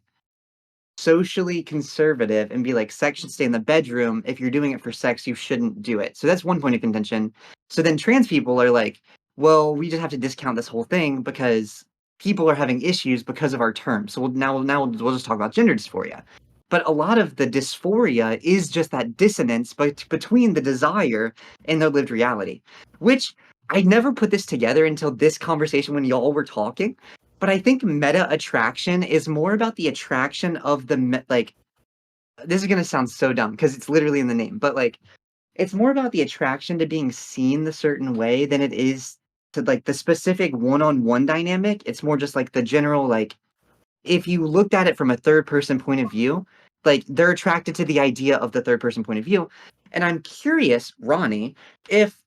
Speaker 2: socially conservative and be like, sex should stay in the bedroom. If you're doing it for sex, you shouldn't do it. So that's one point of contention. So then trans people are like, well, we just have to discount this whole thing because people are having issues because of our terms. So we'll just talk about gender dysphoria. But a lot of the dysphoria is just that dissonance between the desire and the lived reality, which I never put this together until this conversation when y'all were talking. But I think meta attraction is more about the attraction of like, this is gonna sound so dumb because it's literally in the name, but like it's more about the attraction to being seen the certain way than it is to like the specific one-on-one dynamic. It's more just like the general, like, if you looked at it from a third person point of view, like they're attracted to the idea of the third person point of view. And I'm curious, Ronnie, if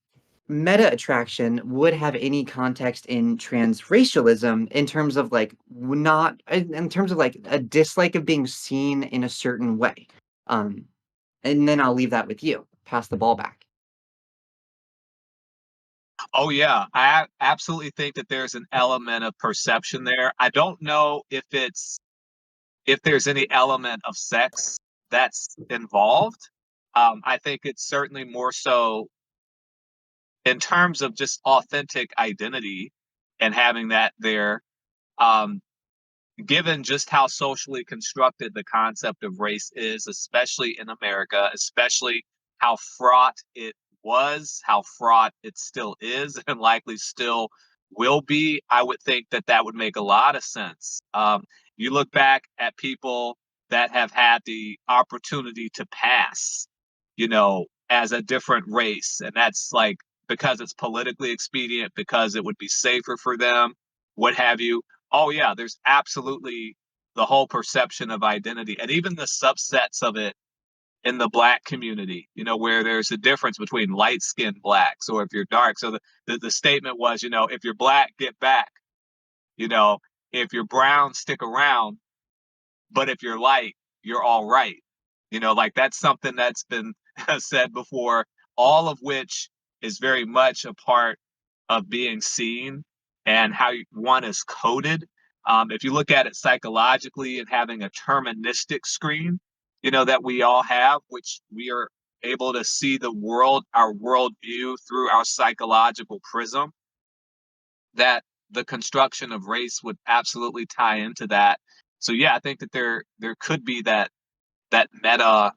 Speaker 2: meta attraction would have any context in transracialism in terms of like not in terms of like a dislike of being seen in a certain way. Um, and then I'll leave that with you. Pass the ball back.
Speaker 1: Oh yeah, I absolutely think that there's an element of perception there. I don't know if there's any element of sex that's involved. I think it's certainly more so in terms of just authentic identity and having that there. Um, Given just how socially constructed the concept of race is, especially in America, especially how fraught it was, how fraught it still is, and likely still will be, I would think that that would make a lot of sense. You look back at people that have had the opportunity to pass, as a different race, and that's like because it's politically expedient, because it would be safer for them, what have you. Oh yeah, there's absolutely the whole perception of identity and even the subsets of it in the black community, where there's a difference between light skinned blacks or if you're dark. So the statement was, if you're black, get back, you know, if you're brown, stick around, but if you're light, you're all right. Like that's something that's been said before, all of which is very much a part of being seen and how one is coded. If you look at it psychologically and having a terministic screen, that we all have, which we are able to see the world, our worldview through our psychological prism, that the construction of race would absolutely tie into that. So yeah, I think that there could be that meta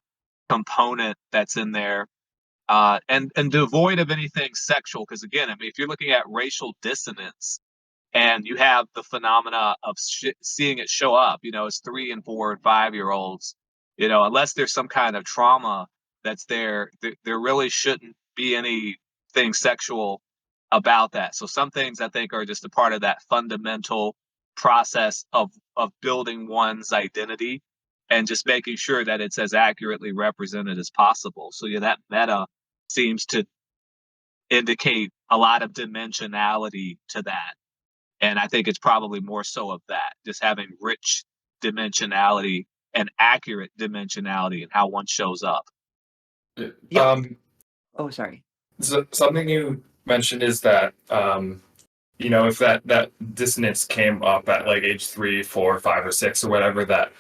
Speaker 1: component that's in there, and devoid of anything sexual. Because again, I mean, if you're looking at racial dissonance, and you have the phenomena of seeing it show up, as 3 and 4 and 5 year olds, unless there's some kind of trauma that's there, there really shouldn't be anything sexual about that. So some things I think are just a part of that fundamental process of building one's identity and just making sure that it's as accurately represented as possible. So yeah, that meta seems to indicate a lot of dimensionality to that. And I think it's probably more so of that, just having rich dimensionality and accurate dimensionality in how one shows up.
Speaker 2: Yeah. Oh, sorry.
Speaker 3: So something you mentioned is that if that dissonance came up at like age 3, 4, 5, or 6 or whatever, that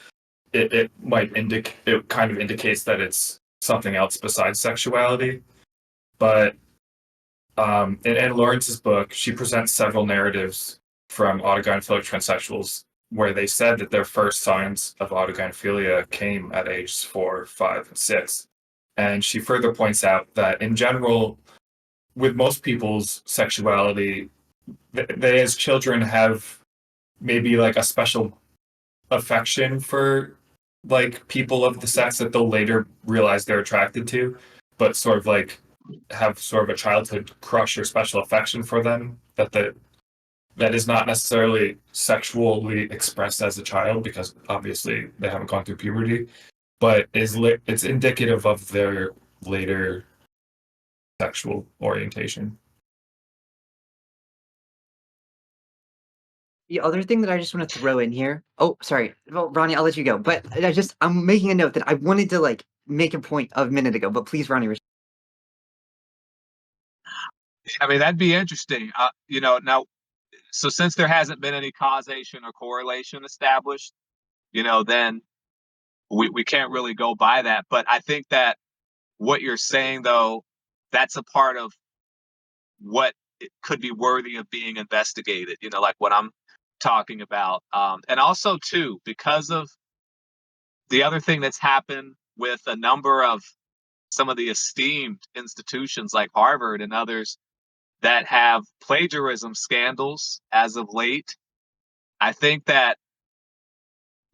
Speaker 3: it might indicate, it kind of indicates that it's something else besides sexuality. But in Lawrence's book, she presents several narratives from autogynephilic transsexuals where they said that their first signs of autogynephilia came at ages 4, 5, and 6. And she further points out that in general, with most people's sexuality, they as children have maybe like a special affection for like people of the sex that they'll later realize they're attracted to, but sort of like have sort of a childhood crush or special affection for them that is not necessarily sexually expressed as a child because obviously they haven't gone through puberty, but it's indicative of their later sexual orientation.
Speaker 2: The other thing that I just want to throw in here. Oh, sorry. Well, Ronnie, I'll let you go. But I'm making a note that I wanted to like make a point a minute ago. But please, Ronnie.
Speaker 1: I mean, that'd be interesting. Now, so since there hasn't been any causation or correlation established, then we can't really go by that. But I think that what you're saying, though, that's a part of what it could be worthy of being investigated, like what I'm talking about. And also, too, because of the other thing that's happened with a number of some of the esteemed institutions like Harvard and others that have plagiarism scandals as of late, I think that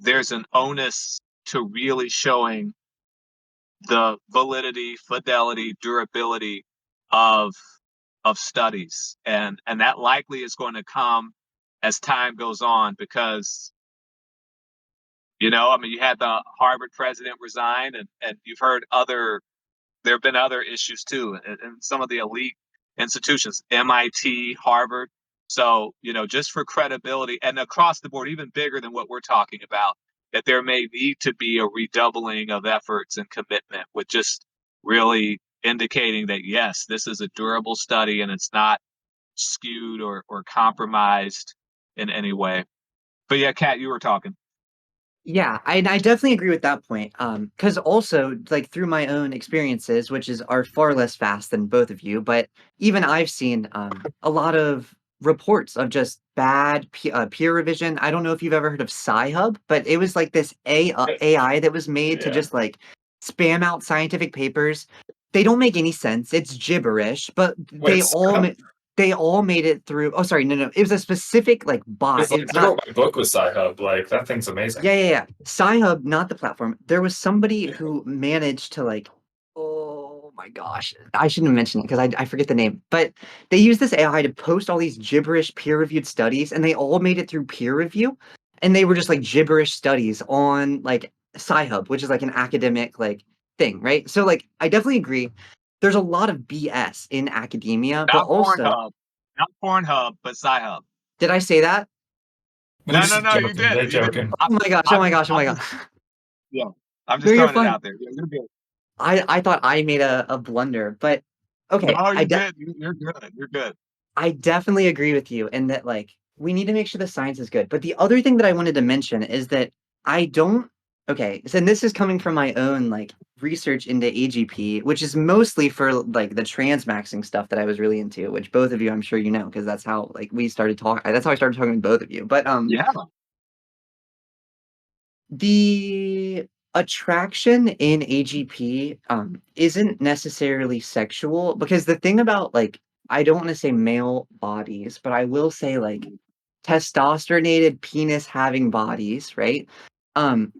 Speaker 1: there's an onus to really showing the validity, fidelity, durability of studies, and that likely is going to come as time goes on because I mean, you had the Harvard president resign, and you've heard there have been other issues too, in some of the elite institutions, MIT, Harvard. So, just for credibility and across the board, even bigger than what we're talking about, that there may need to be a redoubling of efforts and commitment with just really indicating that, yes, this is a durable study and it's not skewed or compromised in any way. But yeah, Kat, you were talking.
Speaker 2: Yeah, I definitely agree with that point. Because also, like through my own experiences, which are far less fast than both of you, but even I've seen a lot of reports of just bad peer revision. I don't know if you've ever heard of Sci-Hub, but it was like this AI that was made to
Speaker 3: Yeah.
Speaker 2: just like spam out scientific papers. They don't make any sense. It's gibberish, but
Speaker 3: Wait,
Speaker 2: they all made it through. Oh, sorry, no. It was a specific like bot.
Speaker 3: because like
Speaker 2: It's
Speaker 3: I
Speaker 2: not.
Speaker 3: wrote my book with Sci-Hub. Like that thing's amazing.
Speaker 2: Yeah. Sci-Hub, not the platform. There was somebody who managed to like, oh my gosh, I shouldn't mention it because I forget the name. But they used this AI to post all these gibberish peer-reviewed studies, and they all made it through peer review, and they were just like gibberish studies on like Sci-Hub, which is like an academic like thing, right? So like, I definitely agree. There's a lot of BS in academia, but
Speaker 1: Not
Speaker 2: also,
Speaker 1: Pornhub, not Pornhub, but Sci-Hub.
Speaker 2: did I say that?
Speaker 3: We're
Speaker 1: No,
Speaker 3: just
Speaker 1: you
Speaker 3: joking.
Speaker 1: did.
Speaker 3: They're
Speaker 1: You did.
Speaker 3: joking.
Speaker 2: Oh my gosh, oh
Speaker 1: I'm
Speaker 2: my
Speaker 1: just,
Speaker 2: gosh, oh
Speaker 1: I'm
Speaker 2: my
Speaker 1: just,
Speaker 2: gosh.
Speaker 1: yeah. I'm
Speaker 2: No,
Speaker 1: just
Speaker 2: you're
Speaker 1: throwing it
Speaker 2: fine.
Speaker 1: out there. You're good.
Speaker 2: I thought I made a blunder, but okay,
Speaker 1: No, you did. You're good. You're good.
Speaker 2: I definitely agree with you in that like we need to make sure the science is good. But the other thing that I wanted to mention is that I don't okay, so and this is coming from my own like research into AGP, which is mostly for like the transmaxing stuff that I was really into, which both of you I'm sure you know because that's how like we started talking that's how I started talking to both of you. But
Speaker 1: Yeah.
Speaker 2: the attraction in AGP, isn't necessarily sexual because the thing about, like I don't wanna say male bodies, but I will say, like, testosteronated penis-having bodies, right? Um,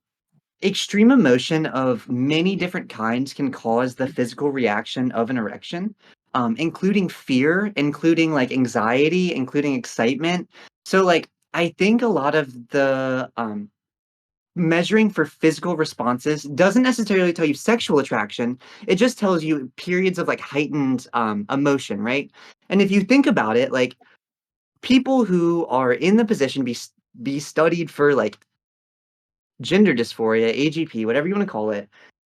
Speaker 2: extreme emotion of many different kinds can cause the physical reaction of an erection, including fear, including, like, anxiety, including excitement. So, like, I think a lot of the, measuring for physical responses doesn't necessarily tell you sexual attraction. It just tells you periods of like heightened emotion, right? And if you think about it, like people who are in the position be studied for like gender dysphoria, AGP, whatever you want to call it,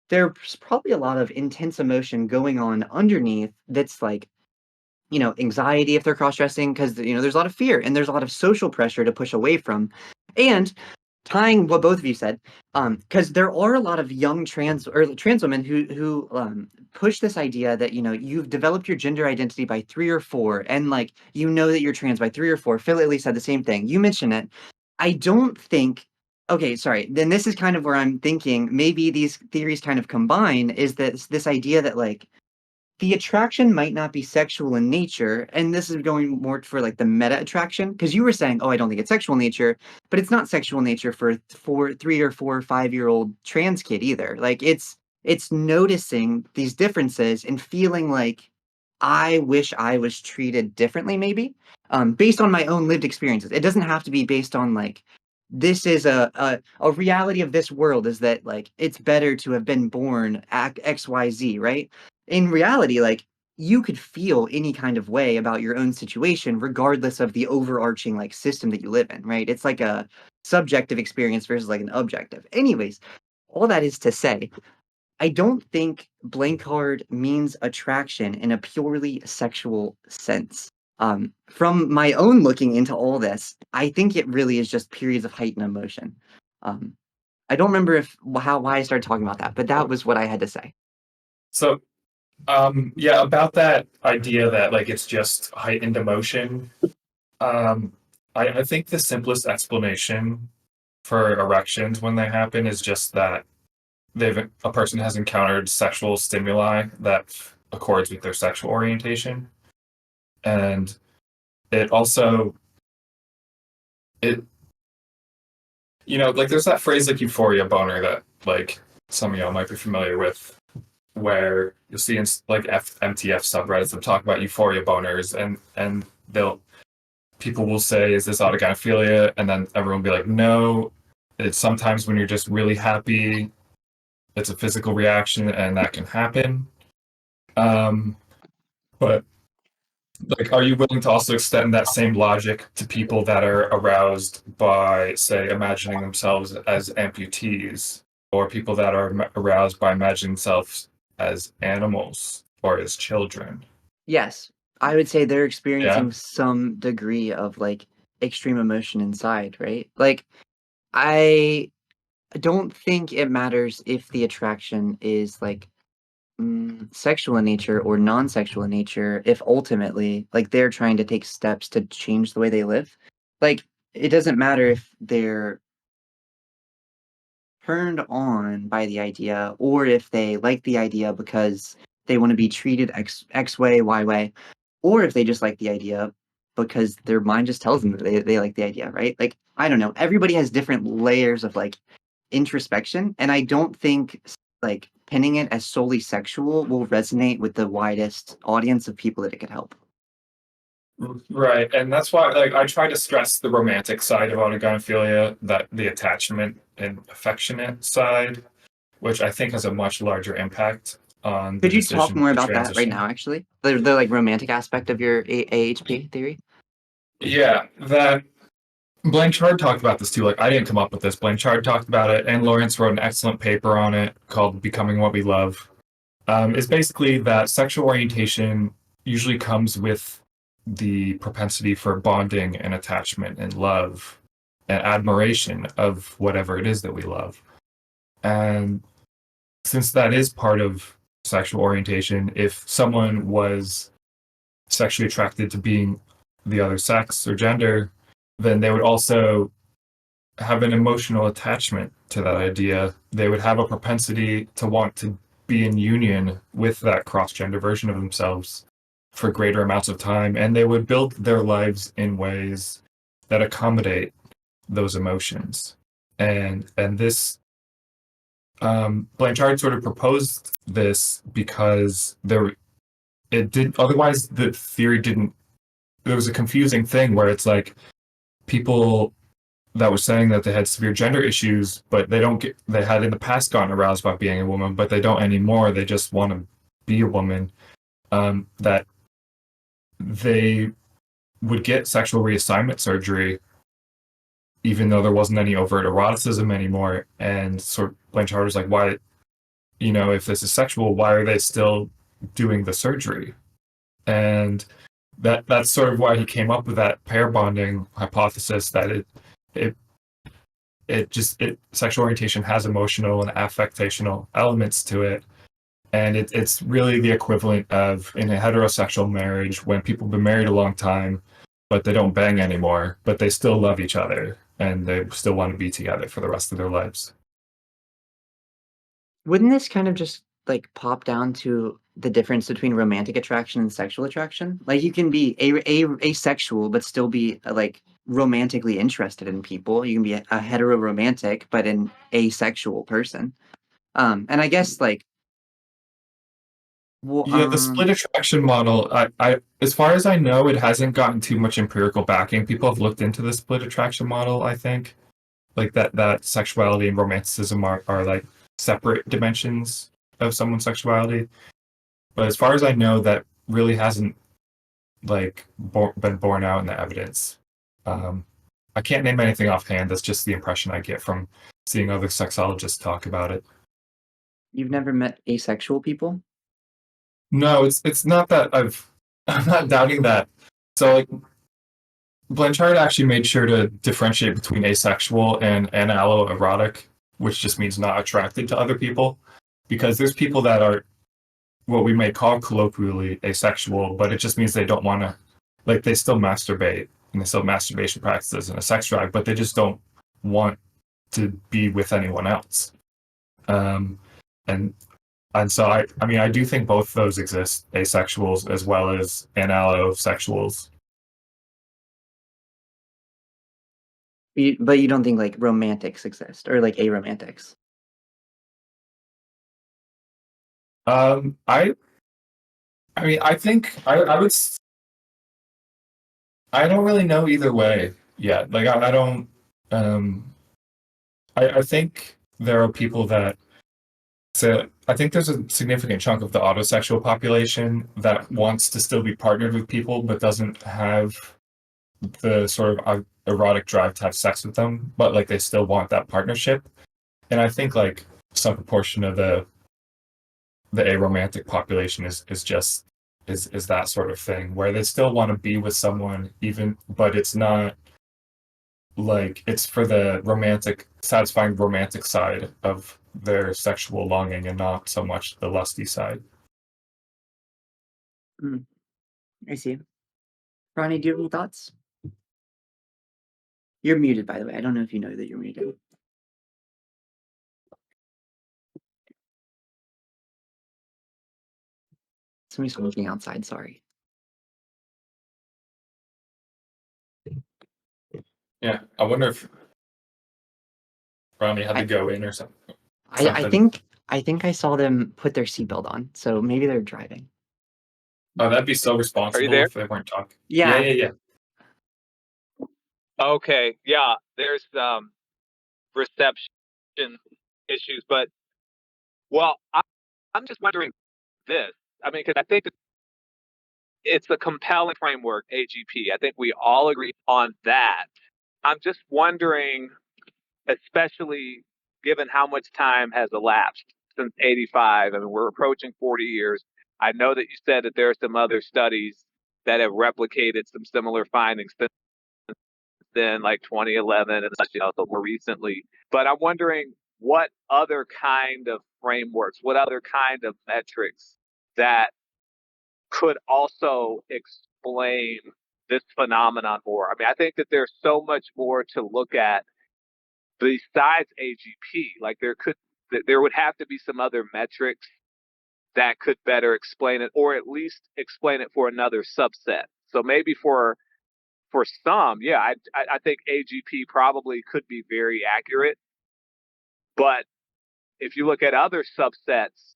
Speaker 2: there's probably a lot of intense emotion going on underneath that's like anxiety if they're cross-dressing because there's a lot of fear and there's a lot of social pressure to push away from. And tying what both of you said, because there are a lot of young trans women who push this idea that you've developed your gender identity by 3 or 4, and like that you're trans by 3 or 4. Phil at least said the same thing. You mentioned it. I don't think. Okay, sorry. Then this is kind of where I'm thinking maybe these theories kind of combine. Is that this idea that like the attraction might not be sexual in nature, and this is going more for like the meta attraction because you were saying, "Oh, I don't think it's sexual in nature," but it's not sexual in nature for 3 or 4 or 5 year old trans kid either. Like it's noticing these differences and feeling like I wish I was treated differently, maybe based on my own lived experiences. It doesn't have to be based on like this is a reality of this world is that like it's better to have been born at XYZ, right? In reality, like you could feel any kind of way about your own situation, regardless of the overarching like system that you live in, right? It's like a subjective experience versus like an objective. Anyways, all that is to say, I don't think Blankard means attraction in a purely sexual sense. From my own looking into all this, I think it really is just periods of heightened emotion. Um, I don't remember if how why I started talking about that, but that was what I had to say.
Speaker 3: So yeah, about that idea that like it's just heightened emotion. Um, I think the simplest explanation for erections when they happen is just that a person has encountered sexual stimuli that accords with their sexual orientation, and it also it like there's that phrase like euphoria boner that like some of y'all might be familiar with, where you'll see in like MTF subreddits that talk about euphoria boners, and they'll people will say, "Is this autogynephilia?" And then everyone will be like, "No." It's sometimes when you're just really happy, it's a physical reaction, and that can happen. Um, but like, are you willing to also extend that same logic to people that are aroused by, say, imagining themselves as amputees, or people that are aroused by imagining themselves as animals or as children?
Speaker 2: Yes, I would say they're
Speaker 3: Yeah.
Speaker 2: experiencing some degree of like extreme emotion inside, right? Like, I don't think it matters if the attraction is like sexual in nature or non-sexual in nature, if ultimately like they're trying to take steps to change the way they live. Like, it doesn't matter if they're turned on by the idea or if they like the idea because they want to be treated X way, Y way, or if they just like the idea because their mind just tells them that they like the idea, right? Like, I don't know. Everybody has different layers of like introspection, and I don't think like pinning it as solely sexual will resonate with the widest audience of people that it could help.
Speaker 3: Right, and that's why, like, I try to stress the romantic side of autogynephilia, that the attachment and affectionate side, which I think has a much larger impact on the
Speaker 2: Could you talk
Speaker 3: decision
Speaker 2: more
Speaker 3: to
Speaker 2: about that right
Speaker 3: transition.
Speaker 2: now, actually? The like romantic aspect of your AHP theory?
Speaker 3: Yeah, that Blanchard talked about this too. Like, I didn't come up with this. Blanchard talked about it, and Lawrence wrote an excellent paper on it called "Becoming What We Love." It's basically that sexual orientation usually comes with the propensity for bonding and attachment and love and admiration of whatever it is that we love. And since that is part of sexual orientation, if someone was sexually attracted to being the other sex or gender, then they would also have an emotional attachment to that idea. They would have a propensity to want to be in union with that cross gender version of themselves for greater amounts of time, and they would build their lives in ways that accommodate those emotions. And this Blanchard sort of proposed this because there it did otherwise the theory didn't there was a confusing thing where it's like people that was saying that they had severe gender issues, but they had in the past gotten aroused by being a woman, but they don't anymore. They just want to be a woman. That they would get sexual reassignment surgery, even though there wasn't any overt eroticism anymore. And sort of Blanchard was like, why, if this is sexual, why are they still doing the surgery? And that's sort of why he came up with that pair bonding hypothesis that it sexual orientation has emotional and affectational elements to it, and it's really the equivalent of in a heterosexual marriage when people have been married a long time but they don't bang anymore, but they still love each other and they still want to be together for the rest of their lives.
Speaker 2: Wouldn't this kind of just like pop down to the difference between romantic attraction and sexual attraction? Like, you can be asexual but still be like romantically interested in people. You can be a hetero romantic but an asexual person. And I guess like well,
Speaker 3: Yeah, the split attraction model, as far as I know, it hasn't gotten too much empirical backing. People have looked into the split attraction model, I think. Like that sexuality and romanticism are like separate dimensions of someone's sexuality. But as far as I know, that really hasn't like been borne out in the evidence. Um, I can't name anything offhand. That's just the impression I get from seeing other sexologists talk about it.
Speaker 2: you've never met asexual people?
Speaker 3: No, it's not that I'm not doubting that. So like Blanchard actually made sure to differentiate between asexual and analoerotic, which just means not attracted to other people, because there's people that are what we may call colloquially asexual, but it just means they don't want to, like, they still masturbate and they still have masturbation practices and a sex drive, but they just don't want to be with anyone else. Um, and and so I mean I do think both those exist, asexuals as well as analosexuals.
Speaker 2: But you don't think like romantics exist or like aromantics?
Speaker 3: Um, I I mean I think I would I don't really know either way yet. Like I don't um I think there are people that so I think there's a significant chunk of the autosexual population that wants to still be partnered with people but doesn't have the sort of erotic drive to have sex with them, but like they still want that partnership. And I think like some proportion of the aromantic population is just is that sort of thing where they still want to be with someone even, but it's not like it's for the romantic satisfying romantic side of their sexual longing and not so much the lusty side.
Speaker 2: Mm, I see. Ronnie, do you have any thoughts? You're muted, by the way. I don't know if you know that you're muted. Somebody's looking outside. Sorry.
Speaker 3: Yeah, I wonder if Ronnie had to
Speaker 2: I,
Speaker 3: go in or something.
Speaker 2: I think I saw them put their seatbelt on, so maybe they're driving.
Speaker 3: Oh, that'd be so
Speaker 1: Are you
Speaker 3: responsible
Speaker 1: there?
Speaker 3: if they weren't talking. Yeah,
Speaker 2: Yeah.
Speaker 3: yeah, yeah.
Speaker 1: Okay, yeah, there's reception issues, but well, I'm just wondering this. I mean, because I think it's a compelling framework, AGP. I think we all agree on that. I'm just wondering, especially given how much time has elapsed since 85. I mean, we're approaching 40 years. I know that you said that there are some other studies that have replicated some similar findings since then, like 2011 and such, so more recently. But I'm wondering what other kind of frameworks, what other kind of metrics that could also explain this phenomenon more. I mean, I think that there's so much more to look at besides AGP. Like there would have to be some other metrics that could better explain it, or at least explain it for another subset. So maybe for some, yeah, I think AGP probably could be very accurate, but if you look at other subsets,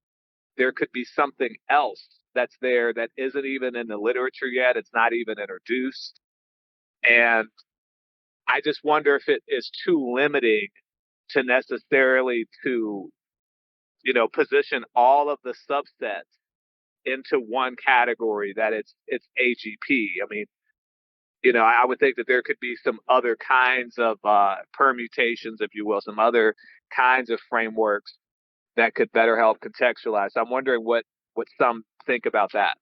Speaker 1: there could be something else that's there that isn't even in the literature yet. It's not even introduced. And I just wonder if it is too limiting to necessarily to, position all of the subsets into one category that it's AGP. I mean, I would think that there could be some other kinds of permutations, if you will, some other kinds of frameworks that could better help contextualize. I'm wondering what some think about that.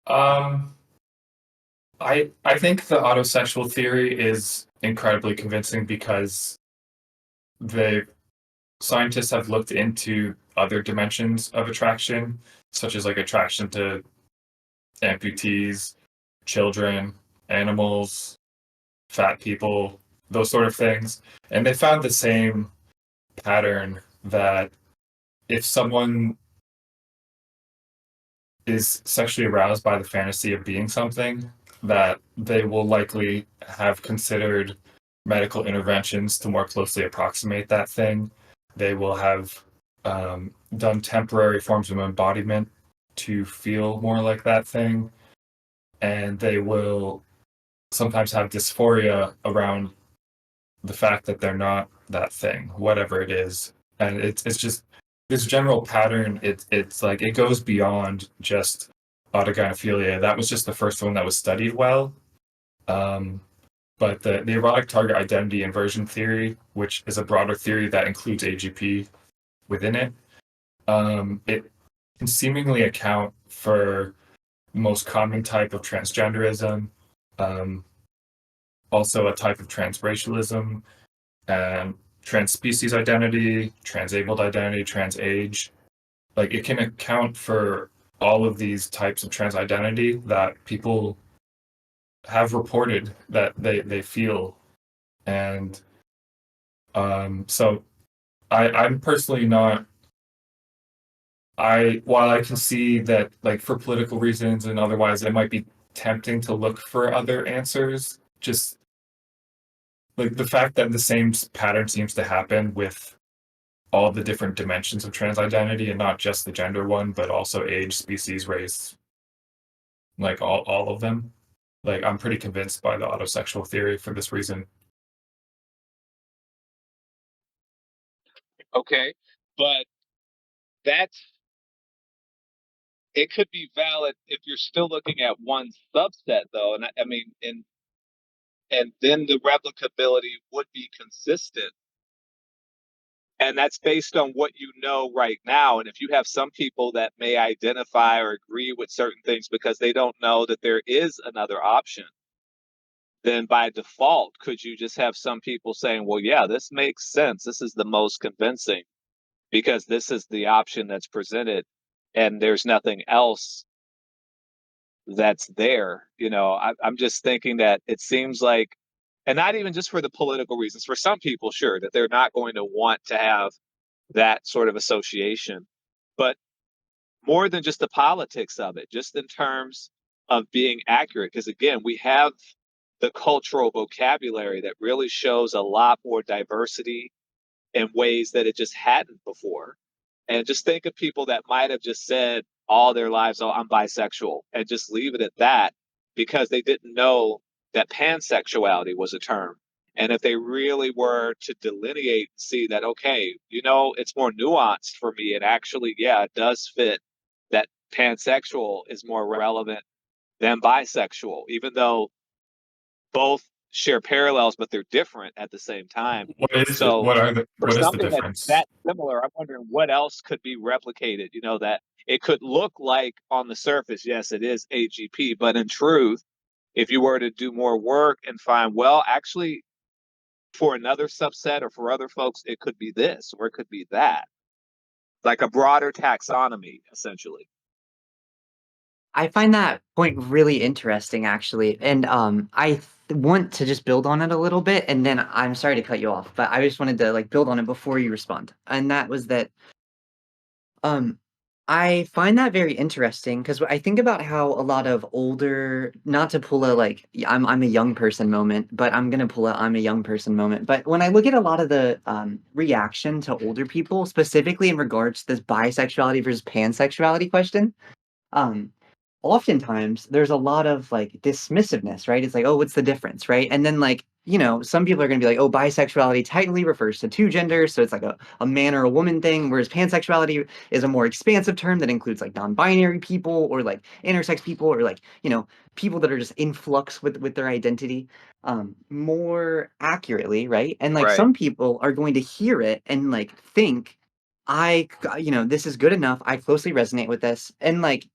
Speaker 3: Um, I think the autosexual theory is incredibly convincing because the scientists have looked into other dimensions of attraction, such as like attraction to amputees, children, animals, fat people, those sort of things. And they found the same pattern that if someone is sexually aroused by the fantasy of being something, that they will likely have considered medical interventions to more closely approximate that thing. They will have done temporary forms of embodiment to feel more like that thing. And they will sometimes have dysphoria around the fact that they're not that thing, whatever it is. And it's just this general pattern. It's like it goes beyond just autogynephilia. That was just the first one that was studied well. Um, but the erotic target identity inversion theory, which is a broader theory that includes AGP within it, it can seemingly account for the most common type of transgenderism, um, also a type of transracialism, and trans species identity, transabled identity, trans age. Like it can account for all of these types of trans identity that people have reported that they feel. And so I'm personally not while I can see that like for political reasons and otherwise it might be tempting to look for other answers, just like the fact that the same pattern seems to happen with all the different dimensions of trans identity and not just the gender one, but also age, species, race, like all of them. Like I'm pretty convinced by the autosexual theory for this reason.
Speaker 1: Okay. But that's it could be valid if you're still looking at one subset though. And I mean, and then the replicability would be consistent. And that's based on what you know right now. And if you have some people that may identify or agree with certain things because they don't know that there is another option, then by default, could you just have some people saying, well, yeah, this makes sense. This is the most convincing because this is the option that's presented and there's nothing else that's there. I'm just thinking that it seems like, and not even just for the political reasons, for some people, sure, that they're not going to want to have that sort of association, but more than just the politics of it, just in terms of being accurate. Because again, we have the cultural vocabulary that really shows a lot more diversity in ways that it just hadn't before. And just think of people that might have just said all their lives, oh, I'm bisexual, and just leave it at that because they didn't know that pansexuality was a term. And if they really were to delineate, see that, okay, it's more nuanced for me. And actually, yeah, it does fit that pansexual is more relevant than bisexual, even though both share parallels, but they're different at the same time. So for
Speaker 3: what is the
Speaker 1: something that's
Speaker 3: difference?
Speaker 1: that similar, I'm wondering what else could be replicated, that it could look like on the surface, yes, it is AGP, but in truth, if you were to do more work and find, well, actually, for another subset or for other folks, it could be this or it could be that, like a broader taxonomy, essentially.
Speaker 2: I find that point really interesting, actually, and want to just build on it a little bit, and then I'm sorry to cut you off, but I just wanted to like build on it before you respond, and that was that um, I find that very interesting because I think about how a lot of older, not to pull a like I'm a young person moment, but I'm gonna pull a I'm a young person moment. But when I look at a lot of the reaction to older people, specifically in regards to this bisexuality versus pansexuality question, um, oftentimes there's a lot of like dismissiveness, right? It's like, oh, what's the difference, right? And then like, some people are going to be like, oh, bisexuality technically refers to two genders, so it's like a man or a woman thing, whereas pansexuality is a more expansive term that includes like non-binary people or like intersex people or like, people that are just in flux with their identity more accurately, right? And like
Speaker 1: Right.
Speaker 2: some people are going to hear it and like think this is good enough. I closely resonate with this. And like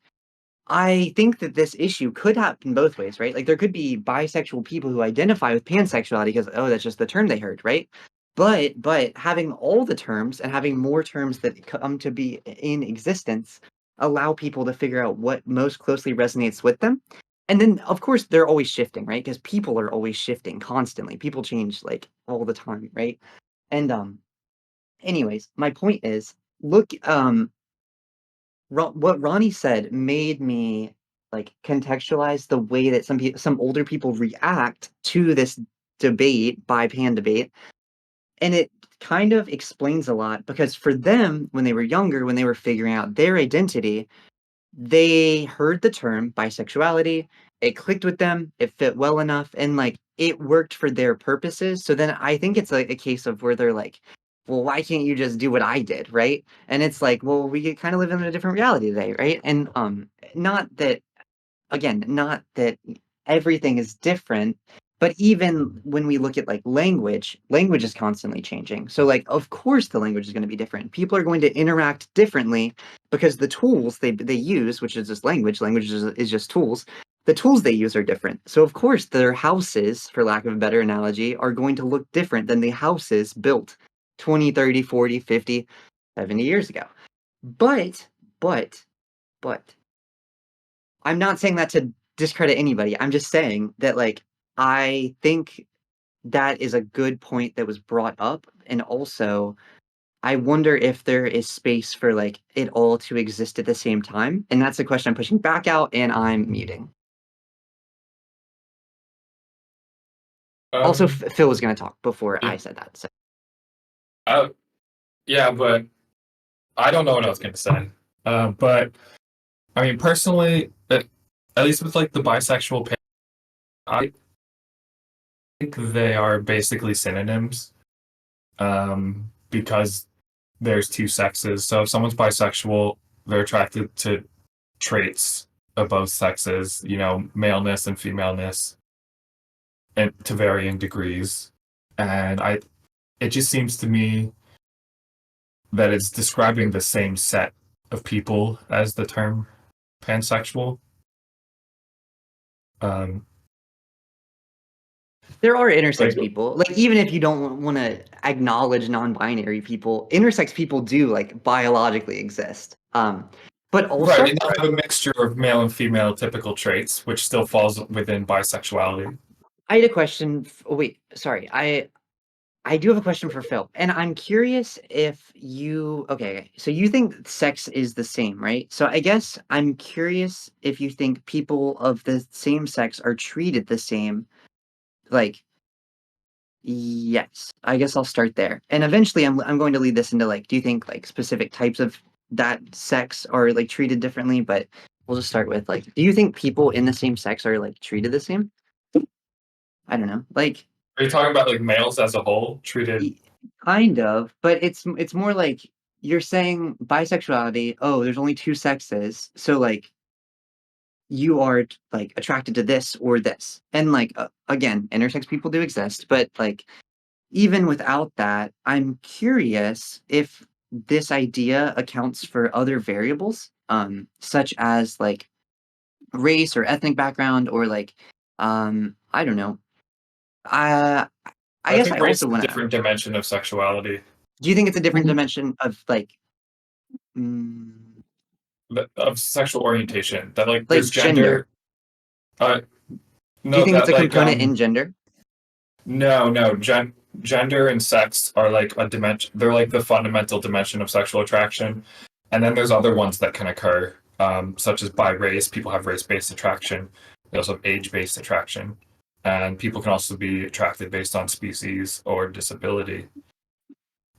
Speaker 2: I think that this issue could happen both ways, right? Like there could be bisexual people who identify with pansexuality because oh, that's just the term they heard, right? But having all the terms and having more terms that come to be in existence allow people to figure out what most closely resonates with them. And then of course they're always shifting, right? Because people are always shifting constantly. People change like all the time, right? And anyways, my point is look what Ronnie said made me like contextualize the way that some older people react to this debate by pan debate, and it kind of explains a lot because for them when they were younger, when they were figuring out their identity, they heard the term bisexuality, it clicked with them, it fit well enough, and like it worked for their purposes. So then I think it's like a case of where they're like, well, why can't you just do what I did, right? And it's like, well, we kind of live in a different reality today, right? And not that again, not that everything is different, but even when we look at like language is constantly changing. So like of course the language is going to be different. People are going to interact differently because the tools they use, which is just language is just tools. The tools they use are different. So of course their houses, for lack of a better analogy, are going to look different than the houses built 20, 30, 40, 50, 70 years ago. But but but I'm not saying that to discredit anybody. I'm just saying that, like, I think that is a good point that was brought up. And also, I wonder if there is space for, like, it all to exist at the same time. And that's the question I'm pushing back out, and I'm muting. Also,
Speaker 3: Um,
Speaker 2: Phil was going to talk before
Speaker 3: yeah,
Speaker 2: I said that. So
Speaker 3: uh, yeah, but I don't know what I was going to say. But I mean, personally, at least with like the bisexual, I think they are basically synonyms. Because there's two sexes. So if someone's bisexual, they're attracted to traits of both sexes, maleness and femaleness, and to varying degrees. And it just seems to me that it's describing the same set of people as the term pansexual. Um,
Speaker 2: There are intersex
Speaker 3: like
Speaker 2: people. Like, even if you don't want to acknowledge non-binary people, intersex people do like biologically exist. But
Speaker 3: right,
Speaker 2: also,
Speaker 3: and they have a mixture of male and female typical traits, which still falls within bisexuality.
Speaker 2: I had a question. Oh, wait, sorry. I do have a question for Phil, and I'm curious if you okay, so you think sex is the same, right? So I guess I'm curious if you think people of the same sex are treated the same. Like, yes, I guess I'll start there. And eventually I'm going to lead this into like, do you think like specific types of that sex are like treated differently? But we'll just start with like, do you think people in the same sex are like treated the same? I don't know. Like,
Speaker 3: Are you talking about like males as a whole treated?
Speaker 2: Y- kind of, but it's more like you're saying bisexuality, oh, there's only two sexes, so like you are like attracted to this or this. And like again, intersex people do exist, but like even without that, I'm curious if this idea accounts for other variables, such as like race or ethnic background or like I don't know. Uh I
Speaker 3: I
Speaker 2: guess
Speaker 3: think
Speaker 2: I
Speaker 3: race
Speaker 2: also
Speaker 3: is a
Speaker 2: want to.
Speaker 3: different dimension of sexuality,
Speaker 2: Do you think it's a different dimension of mm,
Speaker 3: of sexual orientation. That like
Speaker 2: like
Speaker 3: there's
Speaker 2: gender?
Speaker 3: gender. Uh,
Speaker 2: Do you
Speaker 3: no,
Speaker 2: think it's
Speaker 3: that
Speaker 2: a
Speaker 3: like
Speaker 2: component in gender?
Speaker 3: no, gender and sex are like a dimension. They're like the fundamental dimension of sexual attraction, and then there's other ones that can occur, such as by race. People have race-based attraction. They also have age-based attraction, and people can also be attracted based on species or disability.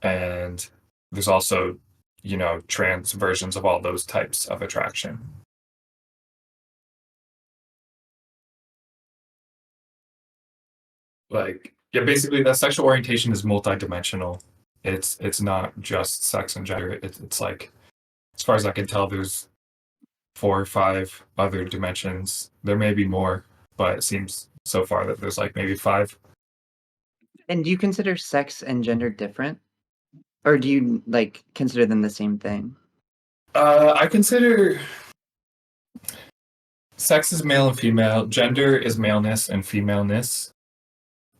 Speaker 3: And there's also, trans versions of all those types of attraction. Like, yeah, basically, that sexual orientation is multidimensional. It's not just sex and gender. It's like, as far as I can tell, there's 4 or 5 other dimensions. There may be more, but it seems so far that there's like maybe 5.
Speaker 2: And do you consider sex and gender different, or do you like consider them the same thing?
Speaker 3: I consider sex is male and female. Gender is maleness and femaleness.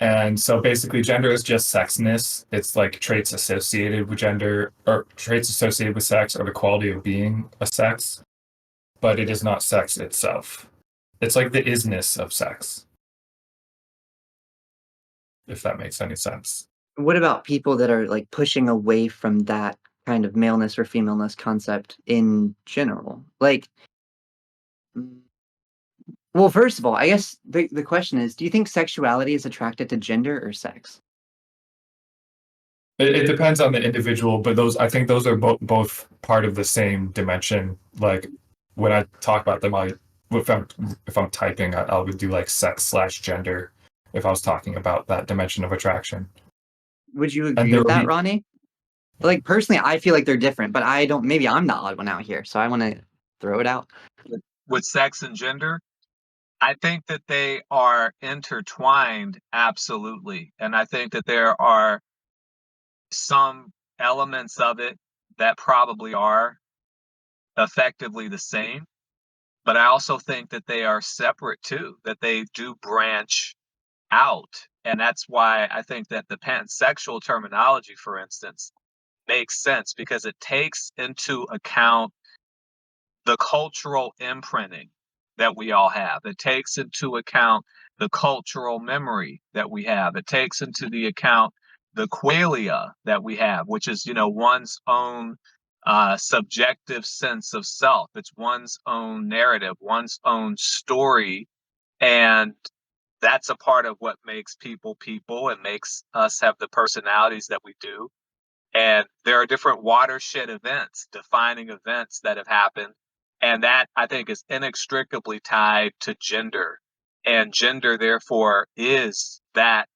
Speaker 3: And so basically, gender is just sexness. It's like traits associated with gender or traits associated with sex or the quality of being a sex, but it is not sex itself. It's like the isness of sex, if that makes any sense.
Speaker 2: What about people that are like pushing away from that kind of maleness or femaleness concept in general? Like, mm, well, first of all, I guess the question is, do you think sexuality is attracted to gender or sex?
Speaker 3: It depends on the individual, but I think those are both part of the same dimension. Like when I talk about them, if I'm typing, I would do like sex/gender if I was talking about that dimension of attraction.
Speaker 2: Would you
Speaker 3: And
Speaker 2: agree
Speaker 3: there
Speaker 2: with
Speaker 3: will
Speaker 2: that,
Speaker 3: be
Speaker 2: Ronnie? Like personally, I feel like they're different, but I don't. Maybe I'm the odd one out here, so I want to throw it out.
Speaker 1: With sex and gender, I think that they are intertwined, absolutely. And I think that there are some elements of it that probably are effectively the same. But I also think that they are separate too, that they do branch out. And that's why I think that the pansexual terminology, for instance, makes sense because it takes into account the cultural imprinting that we all have. It takes into account the cultural memory that we have. It takes into the account the qualia that we have, which is, one's own subjective sense of self. It's one's own narrative, one's own story. And that's a part of what makes people people and makes us have the personalities that we do. And there are different watershed events, defining events that have happened. And that I think is inextricably tied to gender. And gender, therefore, is that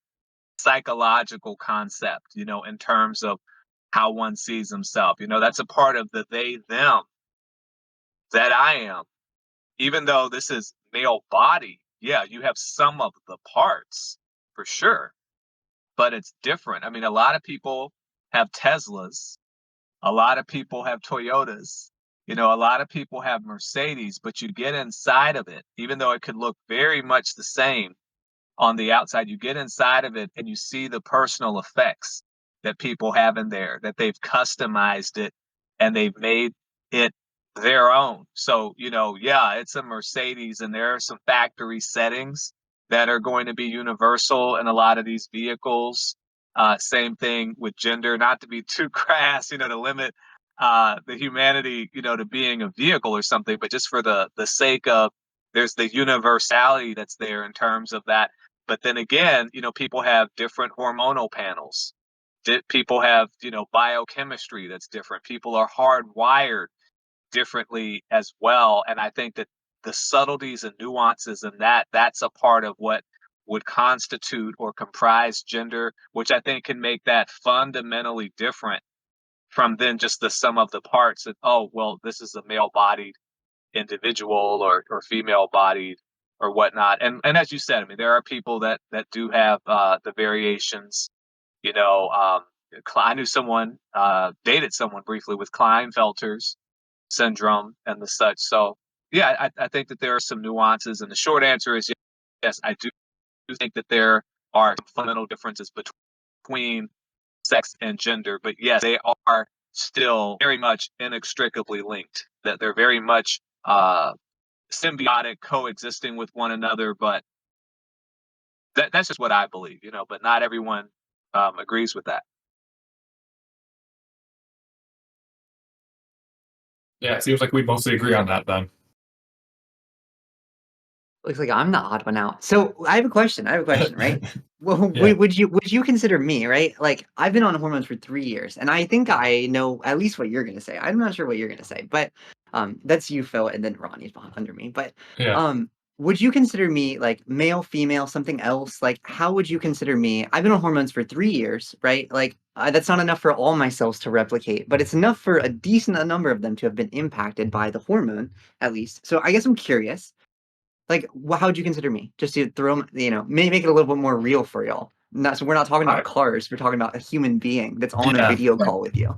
Speaker 1: psychological concept, in terms of how one sees himself. That's a part of the they, them that I am. Even though this is male body, yeah, you have some of the parts for sure, but it's different. I mean, a lot of people have Teslas, a lot of people have Toyotas, a lot of people have Mercedes, but you get inside of it, even though it could look very much the same on the outside, you get inside of it and you see the personal effects that people have in there, that they've customized it and they've made it their own. So, yeah, it's a Mercedes and there are some factory settings that are going to be universal in a lot of these vehicles. Same thing with gender, not to be too crass, to limit the humanity, to being a vehicle or something, but just for the sake of there's the universality that's there in terms of that. But then again, people have different hormonal panels. People have, biochemistry that's different. People are hardwired differently as well. And I think that the subtleties and nuances in that's a part of what would constitute or comprise gender, which I think can make that fundamentally different from then just the sum of the parts that, oh, well, this is a male bodied individual or female bodied or whatnot. And as you said, I mean, there are people that do have the variations. You know, um, I knew someone dated someone briefly with Klinefelter's syndrome and the such. So yeah, I think that there are some nuances, and the short answer is yes, I do think that there are fundamental differences between sex and gender, but yes, they are still very much inextricably linked. That they're very much symbiotic, coexisting with one another. But that's just what I believe, But not everyone agrees with that.
Speaker 3: Yeah, it seems like we mostly agree on that then.
Speaker 2: Looks like I'm the odd one out. So I have a question. Right? Well,
Speaker 3: Yeah.
Speaker 2: would you consider me, right? Like I've been on hormones for 3 years, and I think I know at least what you're gonna say. I'm not sure what you're gonna say, but that's you, Phil, and then Ronnie's under me. But
Speaker 3: Yeah.
Speaker 2: would you consider me like male, female, something else? Like how would you consider me? I've been on hormones for 3 years, right? Like that's not enough for all my cells to replicate, but it's enough for a decent number of them to have been impacted by the hormone, at least. So I guess I'm curious. Like, how would you consider me? Just to throw, make it a little bit more real for y'all. Not, so we're not talking about
Speaker 3: I
Speaker 2: cars. We're talking about a human being that's on a
Speaker 3: yeah.
Speaker 2: video call with you.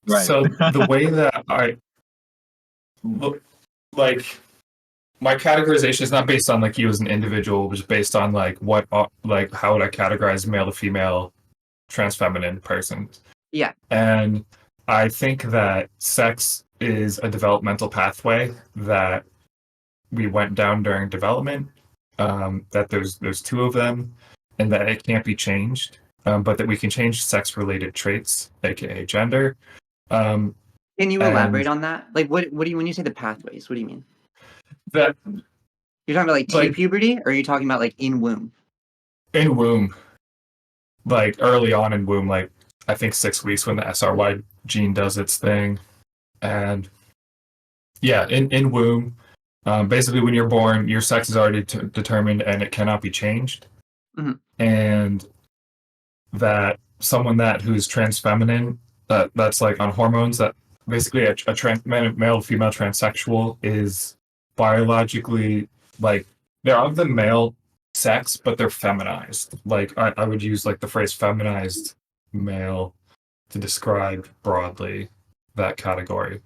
Speaker 1: Right.
Speaker 3: So the way that I look, like my categorization is not based on like you as an individual, but just based on like what like how would I categorize male to female, trans feminine person.
Speaker 2: Yeah.
Speaker 3: And I think that sex is a developmental pathway that we went down during development. That there's two of them, and that it can't be changed. But that we can change sex-related traits, aka gender. Um,
Speaker 2: Can you elaborate
Speaker 3: and
Speaker 2: on that? Like, what do you when you say the pathways? What do you mean?
Speaker 3: that
Speaker 2: You're talking about like
Speaker 3: like
Speaker 2: T-puberty, or are you talking about like in womb?
Speaker 3: in womb, like early on in womb, like I think 6 weeks when the SRY gene does its thing, and yeah, in womb. Basically, when you're born, your sex is already determined and it cannot be changed.
Speaker 2: Mhm.
Speaker 3: And that someone who's trans feminine, that's like on hormones, that basically a male female transsexual is biologically like they're of the male sex, but they're feminized. Like I would use like the phrase feminized male to describe broadly that category.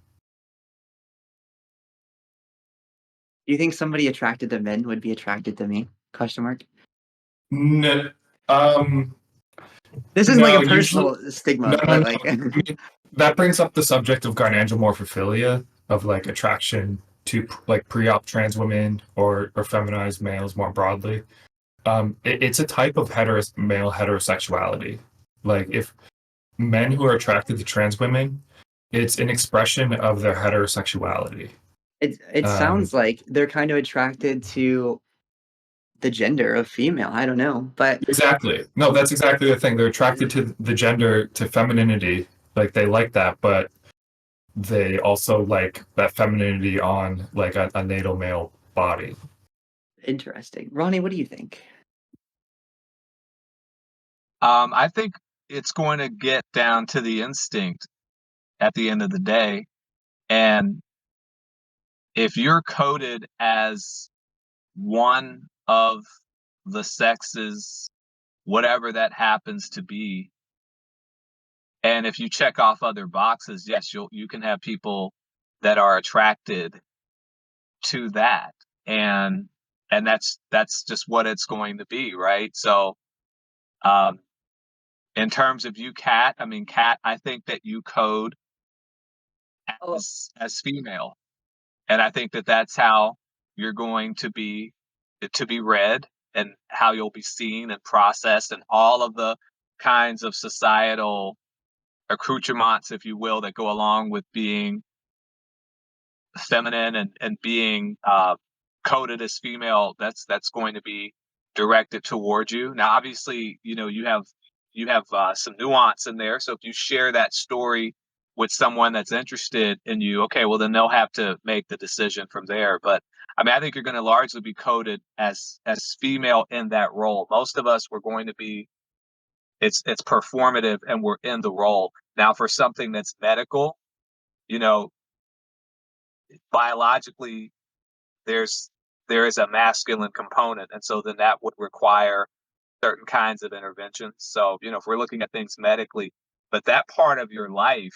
Speaker 2: Do you think somebody attracted to men would be attracted to me? Question mark.
Speaker 3: No, um,
Speaker 2: This isn't like
Speaker 3: no,
Speaker 2: a
Speaker 3: usually
Speaker 2: personal
Speaker 3: no,
Speaker 2: stigma,
Speaker 3: no,
Speaker 2: but
Speaker 3: no.
Speaker 2: like,
Speaker 3: I mean, that brings up the subject of gynecomasculinophilia, of like attraction to like pre-op trans women or feminized males more broadly. It's a type of male heterosexuality. Like if men who are attracted to trans women, it's an expression of their heterosexuality.
Speaker 2: it
Speaker 3: Um,
Speaker 2: sounds like they're kind of attracted to the gender of female. I don't know, but
Speaker 3: exactly. No, that's exactly the thing. They're attracted to the gender, to femininity. Like they like that, but they also like that femininity on like a natal male body.
Speaker 2: interesting. Ronnie, what do you think?
Speaker 1: I think it's going to get down to the instinct at the end of the day. And if you're coded as one of the sexes, whatever that happens to be, and if you check off other boxes, yes, you can have people that are attracted to that. And that's just what it's going to be, right? So um in terms of you, Kat, I mean, Kat, I think that you code
Speaker 2: Oh,
Speaker 1: as female. And I think that that's how you're going to be read, and how you'll be seen and processed, and all of the kinds of societal accoutrements, if you will, that go along with being feminine and being coded as female. That's going to be directed towards you. Now, obviously, you have some nuance in there. So if you share that story with someone that's interested in you, okay, well then they'll have to make the decision from there. But I mean, I think you're going to largely be coded as female in that role. Most of us, we're going to be, it's performative, and we're in the role. Now, for something that's medical, you know, biologically, there's there is a masculine component, and so then that would require certain kinds of interventions. So, if we're looking at things medically, but that part of your life,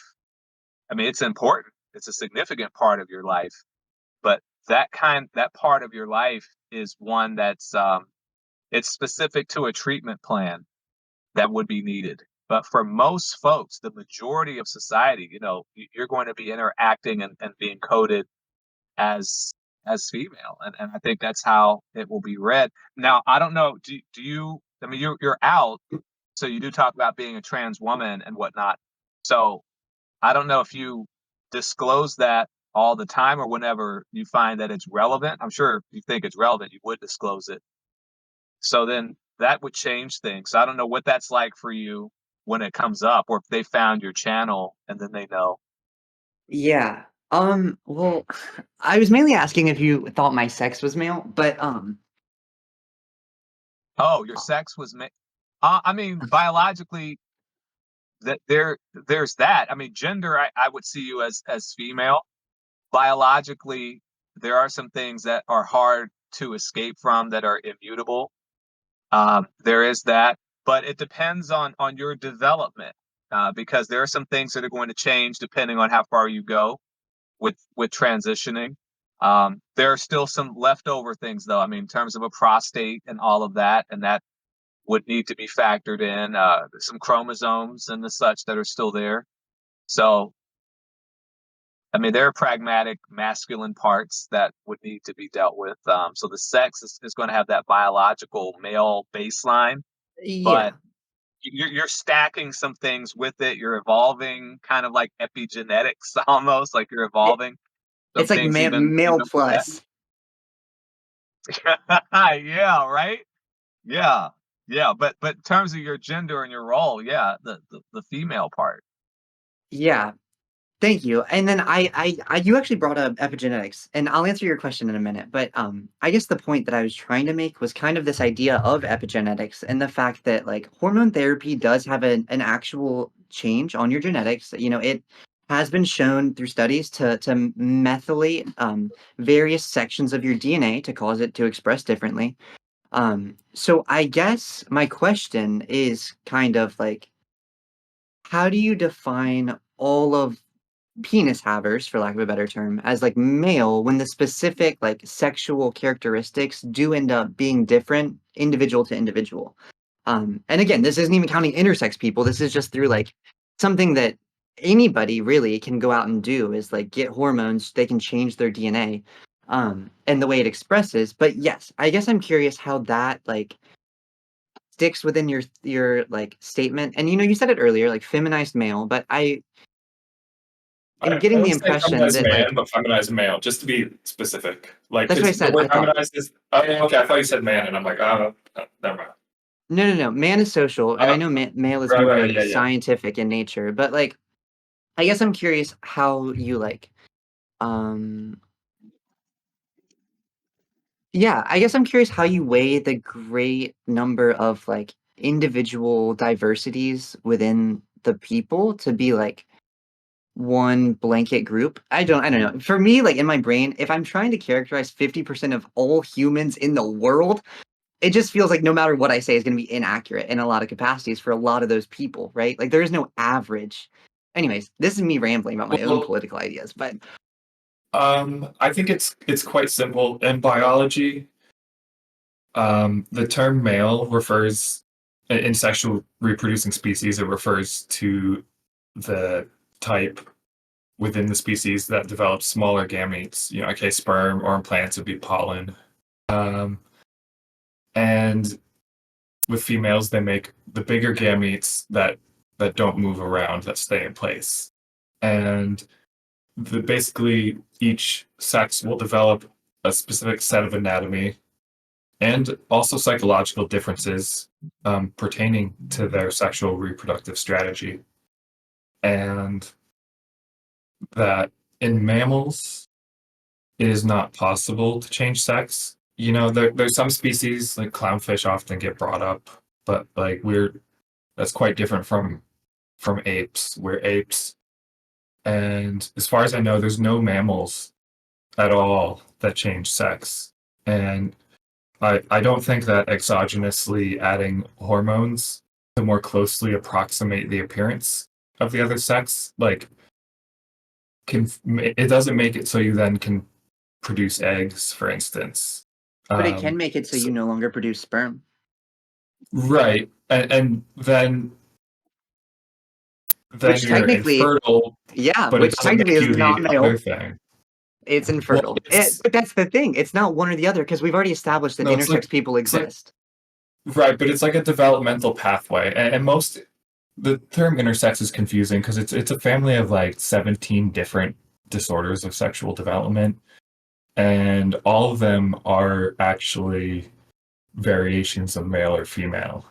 Speaker 1: I mean, it's important. It's a significant part of your life, but that part of your life is one that's it's specific to a treatment plan that would be needed. But for most folks, the majority of society, you're going to be interacting and being coded as female, and I think that's how it will be read. Now, I don't know, do you, I mean, you're out, so you do talk about being a trans woman and whatnot. So I don't know if you disclose that all the time, or whenever you find that it's relevant. I'm sure if you think it's relevant, you would disclose it. So then that would change things. I don't know what that's like for you when it comes up, or if they found your channel and then they know.
Speaker 2: yeah. Well, I was mainly asking if you thought my sex was male, but
Speaker 1: Oh, your
Speaker 2: uh,
Speaker 1: sex was I mean, biologically, that there's that. I mean, gender, I would see you as female. Biologically, there are some things that are hard to escape from, that are immutable. There is that, but it depends on your development, because there are some things that are going to change depending on how far you go with transitioning. There are still some leftover things, though. I mean, in terms of a prostate and all of that, and that would need to be factored in. Some chromosomes and the such that are still there. So, I mean, there are pragmatic masculine parts that would need to be dealt with. So the sex is going to have that biological male baseline, but
Speaker 2: yeah.
Speaker 1: you're stacking some things with it. You're evolving, kind of like epigenetics, almost like you're
Speaker 2: It,
Speaker 1: evolving some
Speaker 2: it's like
Speaker 1: things
Speaker 2: male
Speaker 1: even with that.
Speaker 2: plus.
Speaker 1: Yeah, right. Yeah, yeah. But in terms of your gender and your role, yeah, the female part.
Speaker 2: Yeah. Thank you. And then you actually brought up epigenetics, and I'll answer your question in a minute. But I guess the point that I was trying to make was kind of this idea of epigenetics and the fact that like hormone therapy does have an actual change on your genetics. It has been shown through studies to methylate various sections of your DNA to cause it to express differently. So I guess my question is kind of like, how do you define all of penis havers, for lack of a better term, as like male when the specific like sexual characteristics do end up being different individual to individual? And again, this isn't even counting intersex people. This is just through like something that anybody really can go out and do is like get hormones. They can change their DNA, and the way it expresses. But yes, I guess I'm curious how that like sticks within your like statement. And you said it earlier, like feminized male, but I am
Speaker 3: I
Speaker 2: getting the
Speaker 3: would say
Speaker 2: impression
Speaker 3: feminized
Speaker 2: that
Speaker 3: man,
Speaker 2: like
Speaker 3: but feminized male, just to be specific. Like,
Speaker 2: that's what I
Speaker 3: because the
Speaker 2: said,
Speaker 3: word
Speaker 2: I thought.
Speaker 3: feminized is. Oh, yeah, okay. I thought you said man, and I'm like, oh, never mind.
Speaker 2: No, no, no. Man is social, and I
Speaker 3: Oh,
Speaker 2: know male is
Speaker 3: right,
Speaker 2: more
Speaker 3: right,
Speaker 2: like
Speaker 3: yeah, yeah.
Speaker 2: scientific in nature, but like I guess I'm curious how you like um yeah, I guess I'm curious how you weigh the great number of like individual diversities within the people to be like one blanket group. I don't know. For me, like in my brain, if I'm trying to characterize 50% of all humans in the world, it just feels like no matter what I say is going to be inaccurate in a lot of capacities for a lot of those people, right? Like there is no average. Anyways, this is me rambling about my own
Speaker 3: Well,
Speaker 2: political ideas, but
Speaker 3: I think it's quite simple. In biology, the term male refers in sexual reproducing species. It refers to the type within the species that develops smaller gametes. You know, okay, sperm, or in plants would be pollen. Um, and with females, they make the bigger gametes that don't move around, that stay in place. And basically, each sex will develop a specific set of anatomy and also psychological differences pertaining to their sexual reproductive strategy. And that in mammals, it is not possible to change sex. You know, there's some species like clownfish often get brought up, but like that's quite different from apes. We're apes, and as far as I know, there's no mammals at all that change sex. And I don't think that exogenously adding hormones to more closely approximate the appearance of the other sex, like, can it doesn't make it so you then can produce eggs, for instance.
Speaker 2: but it can
Speaker 3: Um,
Speaker 2: make it so
Speaker 3: so,
Speaker 2: you no longer produce sperm.
Speaker 3: right, and then
Speaker 2: Which
Speaker 3: you're
Speaker 2: technically,
Speaker 3: infertile,
Speaker 2: yeah,
Speaker 3: but it
Speaker 2: which
Speaker 3: doesn't
Speaker 2: technically
Speaker 3: make
Speaker 2: is
Speaker 3: you
Speaker 2: not
Speaker 3: the
Speaker 2: male.
Speaker 3: other thing.
Speaker 2: It's
Speaker 3: Well,
Speaker 2: infertile.
Speaker 3: it's
Speaker 2: But that's the thing. It's not one or the other because we've already established that
Speaker 3: no,
Speaker 2: intersex people
Speaker 3: it's like
Speaker 2: exist.
Speaker 3: right, but it's like a developmental pathway, and most the term intersex is confusing because it's a family of like 17 different disorders of sexual development, and all of them are actually variations of male or female.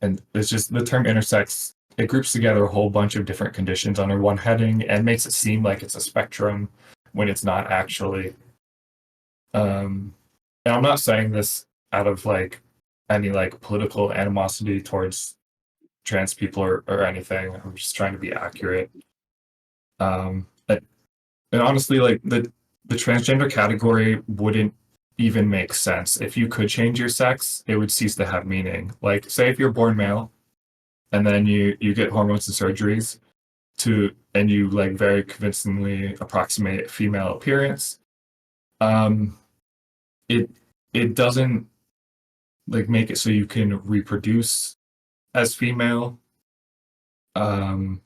Speaker 3: And it's just the term intersex, it groups together a whole bunch of different conditions under one heading and makes it seem like it's a spectrum when it's not actually. And I'm not saying this out of like any like political animosity towards trans people or anything. I'm just trying to be accurate. And honestly, like the transgender category wouldn't even make sense. If you could change your sex, it would cease to have meaning. Like, say if you're born male and then you get hormones and surgeries and you like very convincingly approximate female appearance, um, it it doesn't like make it so you can reproduce as female. Um,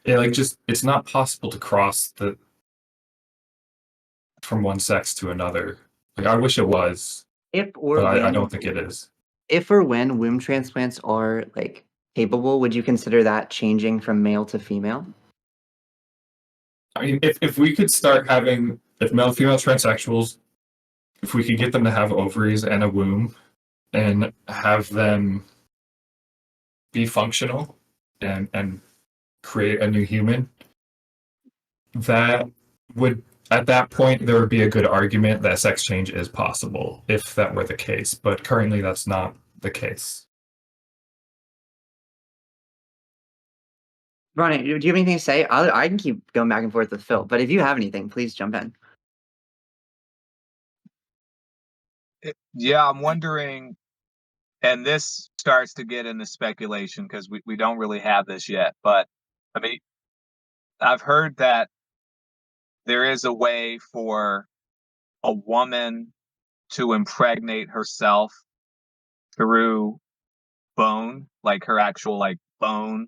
Speaker 3: it's not possible to cross the from one sex to another. Like I wish it was,
Speaker 2: If or
Speaker 3: but I
Speaker 2: when
Speaker 3: don't think it is.
Speaker 2: if or when womb transplants are like capable, would you consider that changing from male to female?
Speaker 3: I mean, if we could start having if male female transsexuals, if we could get them to have ovaries and a womb and have them be functional and create a new human, that would at that point there would be a good argument that sex change is possible if that were the case. But currently that's not the case.
Speaker 2: Ronnie, do you have anything to say? I can keep going back and forth with Phil, but if you have anything, please jump in.
Speaker 1: Yeah, I'm wondering, and this starts to get into speculation because we don't really have this yet. But I mean, I've heard that there is a way for a woman to impregnate herself through bone, like her actual like bone,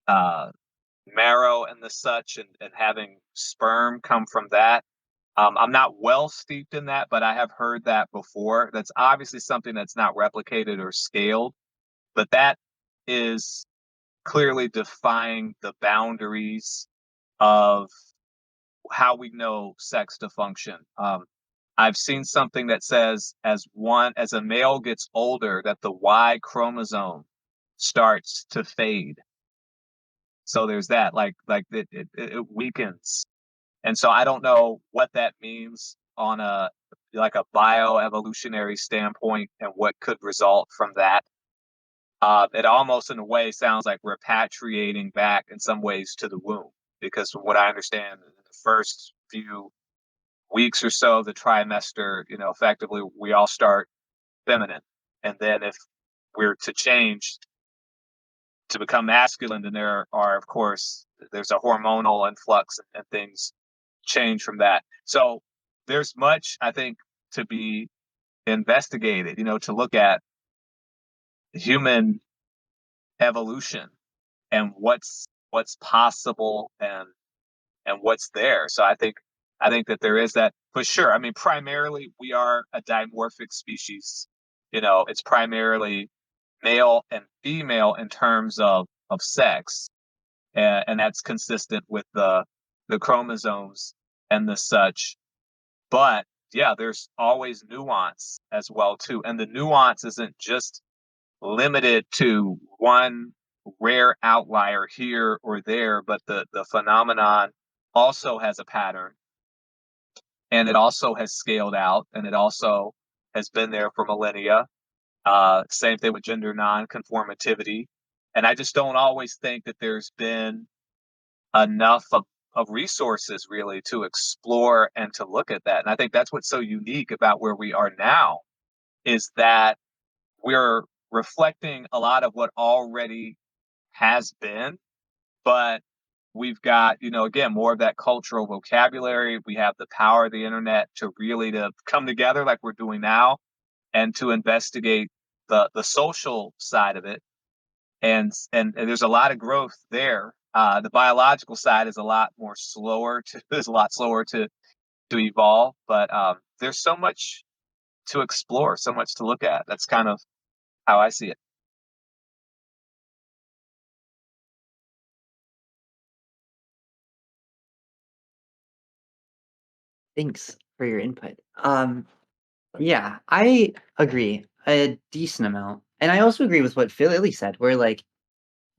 Speaker 1: uh, marrow and the such, and having sperm come from that. I'm not well steeped in that, but I have heard that before. That's obviously something that's not replicated or scaled, but that is clearly defying the boundaries of how we know sex to function. I've seen something that says as a male gets older, that the Y chromosome starts to fade. So there's that, like it weakens, and so I don't know what that means on a like a bioevolutionary standpoint and what could result from that. it almost in a way sounds like repatriating back in some ways to the womb, because from what I understand, in the first few weeks or so of the trimester, effectively we all start feminine, and then if we're to change to become masculine, then there are, of course, there's a hormonal influx and things change from that. So there's much, I think, to be investigated, to look at human evolution and what's possible and what's there. So I think that there is that for sure. I mean, primarily we are a dimorphic species. It's primarily male and female in terms of sex, and that's consistent with the chromosomes and the such. But yeah, there's always nuance as well too, and the nuance isn't just limited to one rare outlier here or there, but the phenomenon also has a pattern, and it also has scaled out, and it also has been there for millennia. Same thing with gender non-conformativity. And I just don't always think that there's been enough of resources really to explore and to look at that. And I think that's what's so unique about where we are now is that we're reflecting a lot of what already has been, but we've got, again, more of that cultural vocabulary. We have the power of the internet to really to come together like we're doing now and to investigate the social side of it. And there's a lot of growth there. The biological side is a lot more slower to is a lot slower to evolve, but there's so much to explore, so much to look at. That's kind of how I see it.
Speaker 2: Thanks for your input. Yeah, I agree a decent amount. And I also agree with what Philly said, where like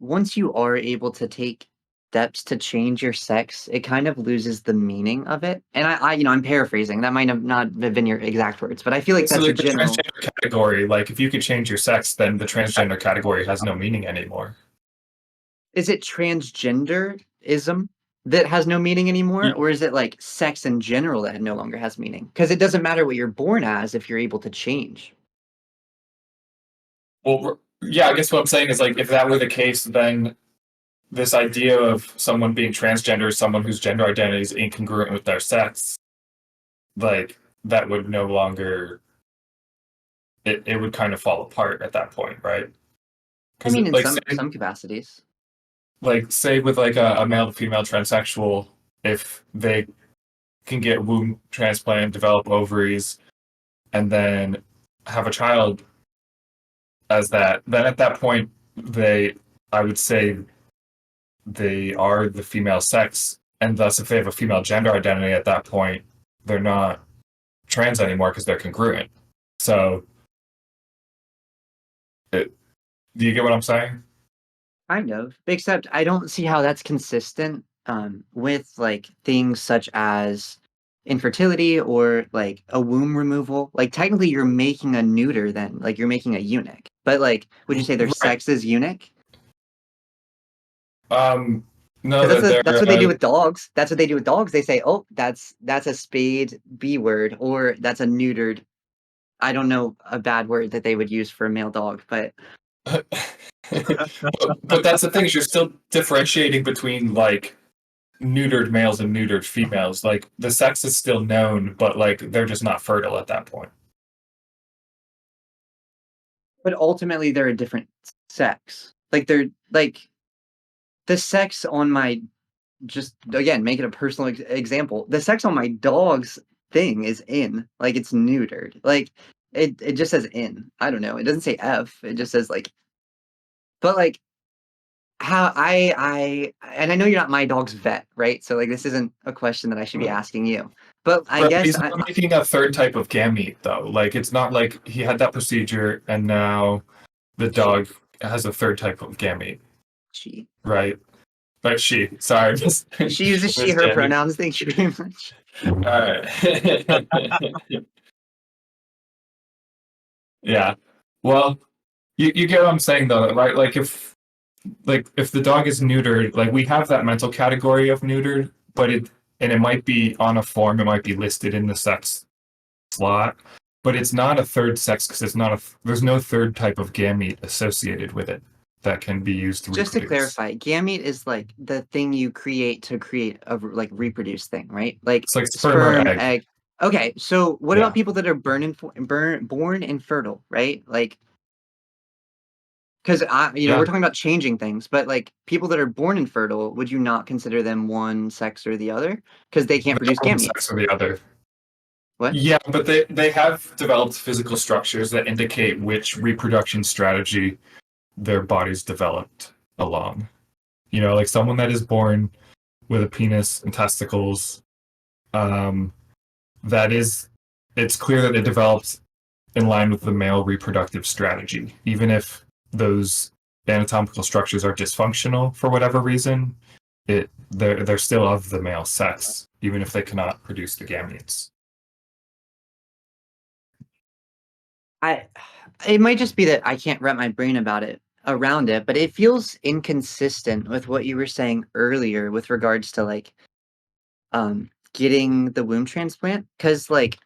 Speaker 2: once you are able to take steps to change your sex, it kind of loses the meaning of it. And I'm paraphrasing. That might have not have been your exact words, but I feel like
Speaker 3: So
Speaker 2: that's a
Speaker 3: like the
Speaker 2: general.
Speaker 3: transgender category, like if you could change your sex, then the transgender category has no meaning anymore.
Speaker 2: Is it transgenderism that has no meaning anymore, or is it like sex in general that no longer has meaning? Because it doesn't matter what you're born as if you're able to change.
Speaker 3: Well, yeah, I guess what I'm saying is like if that were the case, then this idea of someone being transgender, someone whose gender identity is incongruent with their sex, like that would no longer it would kind of fall apart at that point, right?
Speaker 2: I
Speaker 3: Because
Speaker 2: mean, in
Speaker 3: like
Speaker 2: some capacities.
Speaker 3: say with like a male to female transsexual, if they can get womb transplant, develop ovaries, and then have a child as that, then at that point I would say they are the female sex, and thus if they have a female gender identity at that point, they're not trans anymore because they're congruent. So, it, do you get what I'm saying?
Speaker 2: Kind of, except I don't see how that's consistent with like things such as infertility or like a womb removal. Like technically, you're making a neuter then, like you're making a eunuch. But like, would you say their
Speaker 3: Right.
Speaker 2: sex is eunuch?
Speaker 3: No,
Speaker 2: Because
Speaker 3: that
Speaker 2: that's
Speaker 3: they're
Speaker 2: what they do with dogs. That's what they do with dogs. They say, oh, that's a spayed B word, or that's a neutered. I don't know a bad word that they would use for a male dog, but
Speaker 3: but that's the thing is you're still differentiating between like neutered males and neutered females. Like the sex is still known, but like they're just not fertile at that point.
Speaker 2: ultimately they're a different sex. Like they're like the sex on my just again make it a personal example. The sex on my dog's thing is in, like it's neutered. Like it just says in. I don't know. It doesn't say F. It just says like. But like how and I know you're not my dog's vet, right? So like this isn't a question that I should be asking you. But I
Speaker 3: Right,
Speaker 2: guess
Speaker 3: he's not making a third type of gamete though. Like it's not like he had that procedure and now the
Speaker 2: she
Speaker 3: dog has a third type of gamete,
Speaker 2: she
Speaker 3: right? But sorry,
Speaker 2: she uses she her
Speaker 3: misgender.
Speaker 2: pronouns. Thank you very much.
Speaker 3: All right. Yeah. Well, You get what I'm saying though, right? Like if the dog is neutered, like we have that mental category of neutered, but it might be on a form, it might be listed in the sex slot, but it's not a third sex because it's not there's no third type of gamete associated with it that can be used to
Speaker 2: Just to
Speaker 3: reproduce.
Speaker 2: clarify, gamete is like the thing you create to create a like reproduce thing, right? Like
Speaker 3: It's like sperm or
Speaker 2: sperm,
Speaker 3: egg.
Speaker 2: egg. Okay, so what
Speaker 3: Yeah.
Speaker 2: about people that are born infertile, right? Like, because we're
Speaker 3: Yeah.
Speaker 2: talking about changing things, but like people that are born infertile, would you not consider them one sex or the other? Because they can't produce
Speaker 3: One sex
Speaker 2: gametes.
Speaker 3: or the other.
Speaker 2: What?
Speaker 3: Yeah, but they have developed physical structures that indicate which reproduction strategy their bodies developed along. Like someone that is born with a penis and testicles, um, that is, it's clear that it developed in line with the male reproductive strategy, even if those anatomical structures are dysfunctional for whatever reason. They're still of the male sex, even if they cannot produce the gametes.
Speaker 2: I it might just be that I can't wrap my brain around it, but it feels inconsistent with what you were saying earlier with regards to like getting the womb transplant. Because like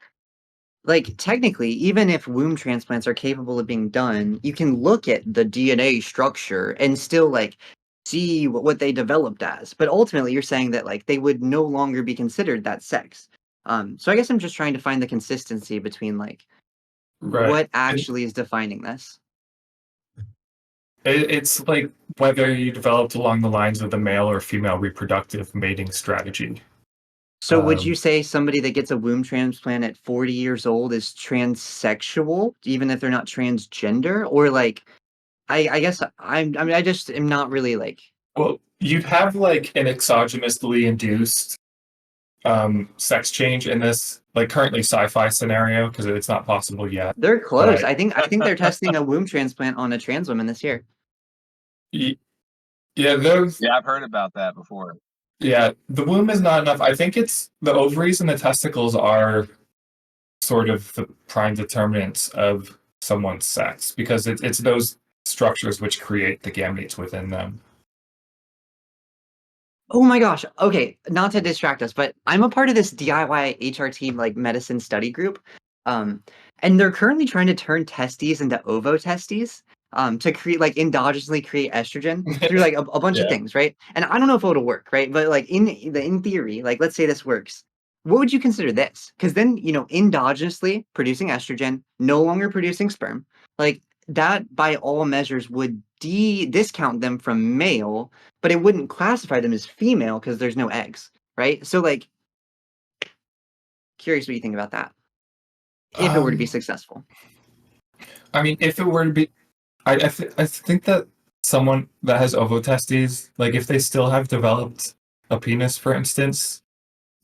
Speaker 2: technically, even if womb transplants are capable of being done, you can look at the DNA structure and still like see what they developed as. But ultimately, you're saying that like they would no longer be considered that sex. So I guess I'm just trying to find the consistency between like
Speaker 3: Right.
Speaker 2: what actually is defining this.
Speaker 3: It's like whether you developed along the lines of the male or female reproductive mating strategy.
Speaker 2: So would you
Speaker 3: Um,
Speaker 2: say somebody that gets a womb transplant at 40 years old is transsexual, even if they're not transgender? Or like I guess I mean I just am not really like
Speaker 3: well, you'd have like an exogenously induced sex change in this like currently sci-fi scenario because it's not possible yet.
Speaker 2: they're close.
Speaker 3: But
Speaker 2: I think they're testing a womb transplant on a trans woman this year.
Speaker 3: y- yeah, those
Speaker 1: Yeah, I've heard about that before.
Speaker 3: yeah, the womb is not enough. I think it's the ovaries and the testicles are sort of the prime determinants of someone's sex because it's those structures which create the gametes within them.
Speaker 2: Oh my gosh. Okay, not to distract us, but I'm a part of this DIY HRT like medicine study group. Um, and they're currently trying to turn testes into ovotestes, to create like endogenously create estrogen through like a bunch of
Speaker 3: Yeah.
Speaker 2: things, right? And I don't know if it'll work, right? But like in theory, like let's say this works. What would you consider this? Because then, endogenously producing estrogen, no longer producing sperm, like that by all measures would discount them from male, but it wouldn't classify them as female because there's no eggs, right? So, like, curious what you think about that if it were to be
Speaker 3: Um,
Speaker 2: successful.
Speaker 3: I mean, if it were to be, I think that someone that has ovotestes, like if they still have developed a penis, for instance,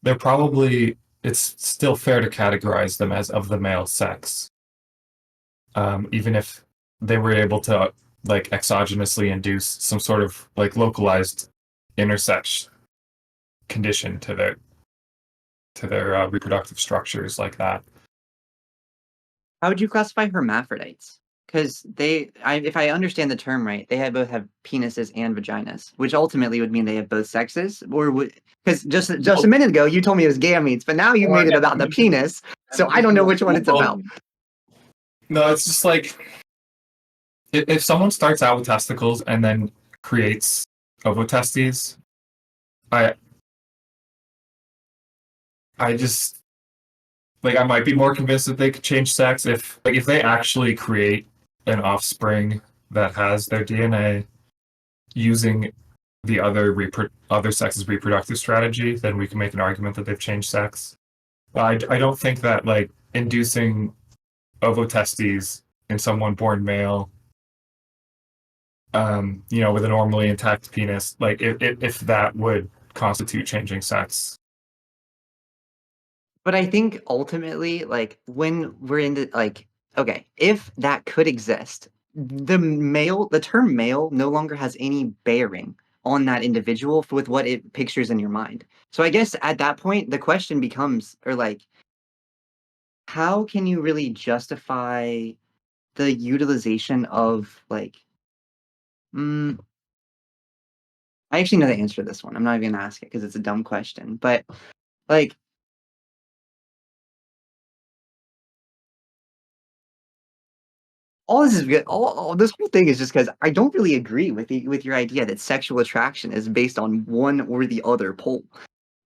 Speaker 3: they're probably it's still fair to categorize them as of the male sex, even if they were able to like exogenously induce some sort of like localized intersex condition to their reproductive structures like that.
Speaker 2: How would you classify hermaphrodites? Because if I understand the term right, both have penises and vaginas, which ultimately would mean they have both sexes, or would because just a
Speaker 3: Well,
Speaker 2: minute ago you told me it was gametes, but now you
Speaker 1: Or
Speaker 2: made it about the penis, so I don't know which one it's
Speaker 3: well,
Speaker 2: about.
Speaker 3: no, it's just like if someone starts out with testicles and then creates ovotestes, I I just like I might be more convinced that they could change sex if they actually create an offspring that has their DNA using the other sex's reproductive strategy, then we can make an argument that they've changed sex. But I don't think that like inducing ovotestes in someone born male, with a normally intact penis, like if that would constitute changing sex.
Speaker 2: But I think ultimately, like when we're in the like, okay, if that could exist, the term male no longer has any bearing on that individual with what it pictures in your mind. So I guess at that point, the question becomes, or like, how can you really justify the utilization of like I actually know the answer to this one. I'm not even gonna ask it because it's a dumb question. But like all this is good. All this whole thing is just because I don't really agree with with your idea that sexual attraction is based on one or the other pole.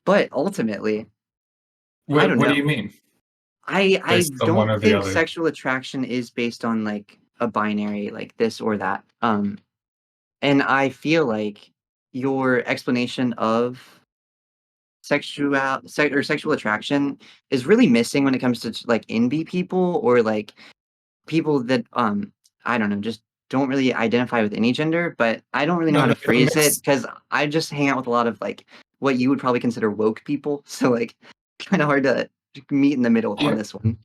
Speaker 2: But ultimately, I don't
Speaker 3: What do
Speaker 2: know.
Speaker 3: you mean?
Speaker 2: I
Speaker 3: Based on one
Speaker 2: don't
Speaker 3: or the
Speaker 2: think
Speaker 3: other?
Speaker 2: sexual attraction is based on like a binary like this or that. And I feel like your explanation of sexual attraction is really missing when it comes to like NB people or like people that I don't know, just don't really identify with any gender, but I don't really know
Speaker 3: No,
Speaker 2: how
Speaker 3: no,
Speaker 2: to
Speaker 3: it
Speaker 2: phrase it
Speaker 3: makes.
Speaker 2: because I just hang out with a lot of like what you would probably consider woke people. So like kind of hard to meet in the middle on
Speaker 3: Yeah,
Speaker 2: this one.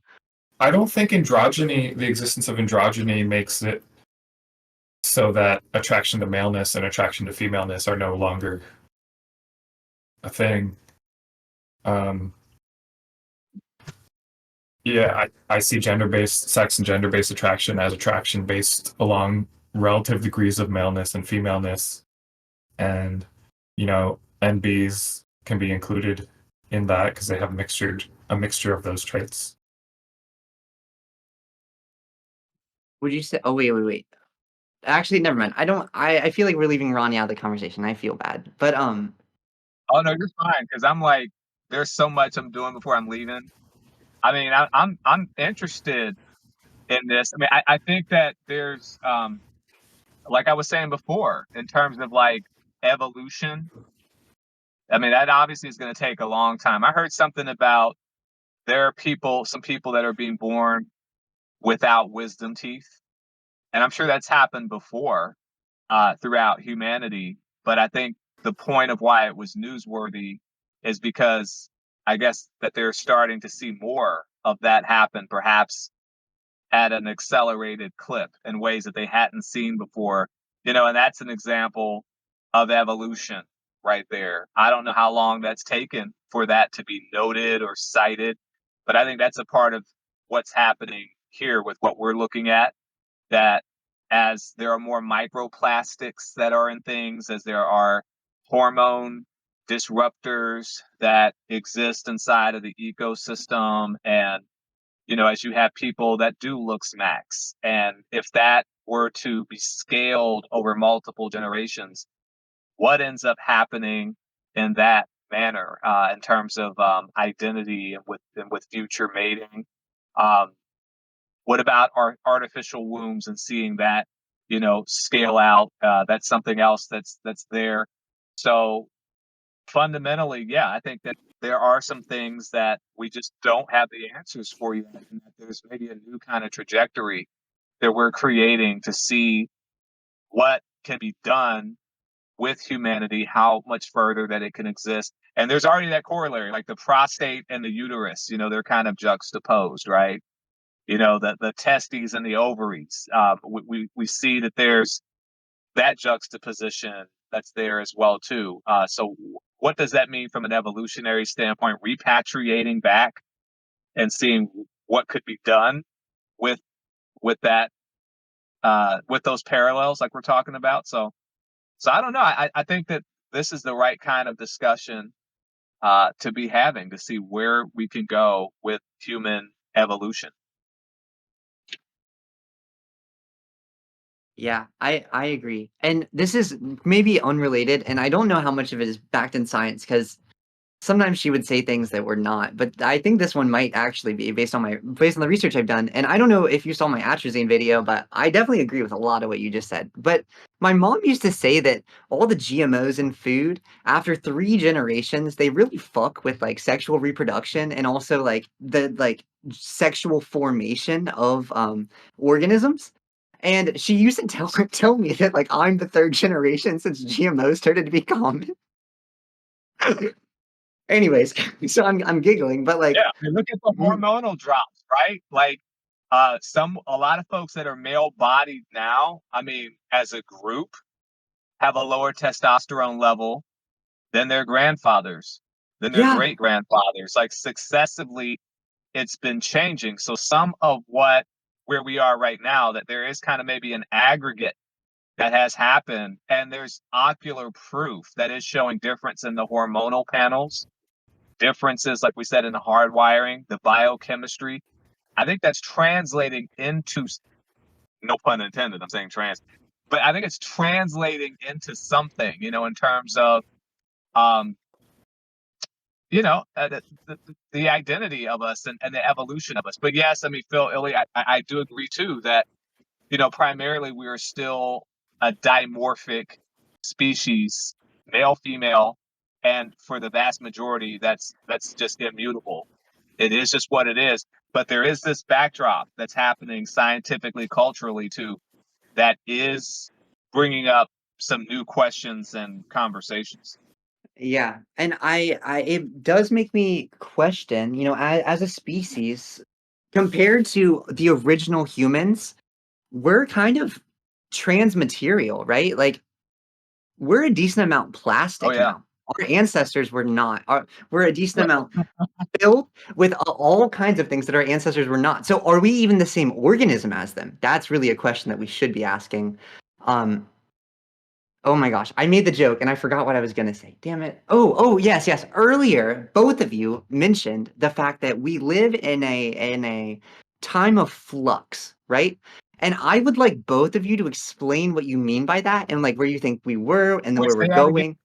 Speaker 3: I don't think androgyny, the existence of androgyny, makes it so that attraction to maleness and attraction to femaleness are no longer a thing. Um, yeah, I see gender-based sex and gender-based attraction as attraction based along relative degrees of maleness and femaleness, and NBs can be included in that because they have a mixture of those traits.
Speaker 2: Would you say? Oh wait. Actually, never mind. I don't. I feel like we're leaving Ronnie out of the conversation. I feel bad, but
Speaker 1: Oh no, you're fine because I'm like, there's so much I'm doing before I'm leaving. I mean, I'm interested in this. I mean, I think that there's like I was saying before, in terms of like evolution. I mean, that obviously is going to take a long time. I heard something about there are some people that are being born without wisdom teeth, and I'm sure that's happened before throughout humanity. But I think the point of why it was newsworthy is because I guess that they're starting to see more of that happen, perhaps at an accelerated clip in ways that they hadn't seen before. And that's an example of evolution right there. I don't know how long that's taken for that to be noted or cited, but I think that's a part of what's happening here with what we're looking at, that as there are more microplastics that are in things, as there are hormone disruptors that exist inside of the ecosystem, and as you have people that do look smacks, and if that were to be scaled over multiple generations, what ends up happening in that manner in terms of identity and with future mating? Um, what about our artificial wombs and seeing that, scale out? That's something else that's there. So fundamentally, yeah, I think that there are some things that we just don't have the answers for yet, and that there's maybe a new kind of trajectory that we're creating to see what can be done with humanity, how much further that it can exist. And there's already that corollary, like the prostate and the uterus, they're kind of juxtaposed, right? The testes and the ovaries. We see that there's that juxtaposition that's there as well too. So what does that mean from an evolutionary standpoint? Repatriating back and seeing what could be done with with that with those parallels like we're talking about. So I don't know. I think that this is the right kind of discussion to be having to see where we can go with human evolution.
Speaker 2: yeah, I agree. And this is maybe unrelated, and I don't know how much of it is backed in science because sometimes she would say things that were not, but I think this one might actually be based on the research I've done. And I don't know if you saw my atrazine video, but I definitely agree with a lot of what you just said. But my mom used to say that all the GMOs in food, after 3 generations, they really fuck with like sexual reproduction and also like the like sexual formation of organisms. And she used to tell me that like I'm the 3rd generation since GMOs started to be common. Anyways, so I'm giggling, but like,
Speaker 1: Yeah, and look at the
Speaker 2: mm,
Speaker 1: hormonal drops, right? Like a lot of folks that are male bodied now, I mean, as a group, have a lower testosterone level than their grandfathers, than their
Speaker 2: yeah,
Speaker 1: great grandfathers. Like successively, it's been changing. So some of what where we are right now, that there is kind of maybe an aggregate that has happened, and there's ocular proof that is showing difference in the hormonal panels, differences, like we said, in the hardwiring, the biochemistry. I think that's translating into, no pun intended, I'm saying trans, but I think it's translating into something, in terms of, um, the identity of us, and the evolution of us. But yes, I mean, Phil, Illy, I do agree too that, primarily we are still a dimorphic species, male, female, and for the vast majority, that's just immutable. It is just what it is. But there is this backdrop that's happening scientifically, culturally too, that is bringing up some new questions and conversations.
Speaker 2: Yeah, and I it does make me question, as a species, compared to the original humans, we're kind of transmaterial, right? Like, we're a decent amount
Speaker 1: Oh
Speaker 2: plastic
Speaker 1: yeah.
Speaker 2: now. Our ancestors were not. We're a decent amount filled with all kinds of things that our ancestors were not. So, are we even the same organism as them? That's really a question that we should be asking. Um, Oh my gosh, I made the joke and I forgot what I was gonna say. Damn it. Oh, yes, yes. Earlier, both of you mentioned the fact that we live in a time of flux, right? And I would like both of you to explain what you mean by that and like where you think we were and then
Speaker 1: Wait,
Speaker 2: where we're
Speaker 1: say that again.
Speaker 2: going.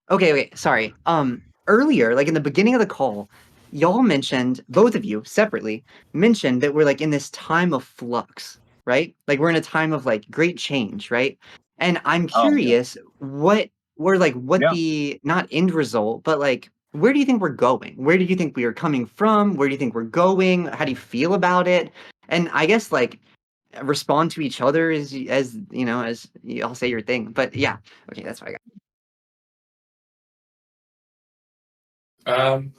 Speaker 2: Okay, sorry. Earlier, like in the beginning of the call, y'all mentioned, both of you separately mentioned that we're like in this time of flux, right? Like we're in a time of like great change, right? And I'm
Speaker 1: Oh yeah.
Speaker 2: curious what
Speaker 1: Yeah.
Speaker 2: the not end result, but like where do you think we're going? Where do you think we are coming from? Where do you think we're going? How do you feel about it? And I guess like respond to each other as y'all say your thing. But yeah, okay, that's what I got.
Speaker 3: Um,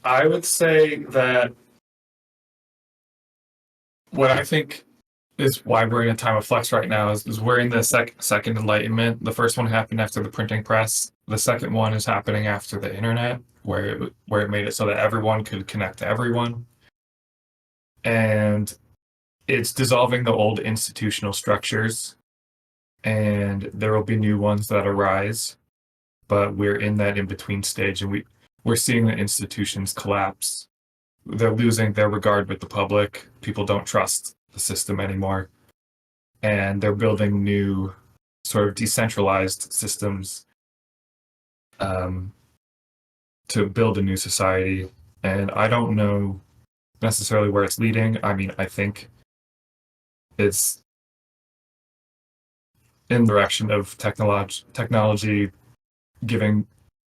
Speaker 3: I would say that what I think is why we're in a time of flux right now is we're in the second enlightenment. The first one happened after the printing press. The second one is happening after the internet, where it made it so that everyone could connect to everyone, and it's dissolving the old institutional structures, and there will be new ones that arise. But we're in that in between stage, and we're seeing the institutions collapse. They're losing their regard with the public. People don't trust the system anymore. And they're building new sort of decentralized systems um, to build a new society. And I don't know necessarily where it's leading. I mean, I think it's in the direction of technology giving.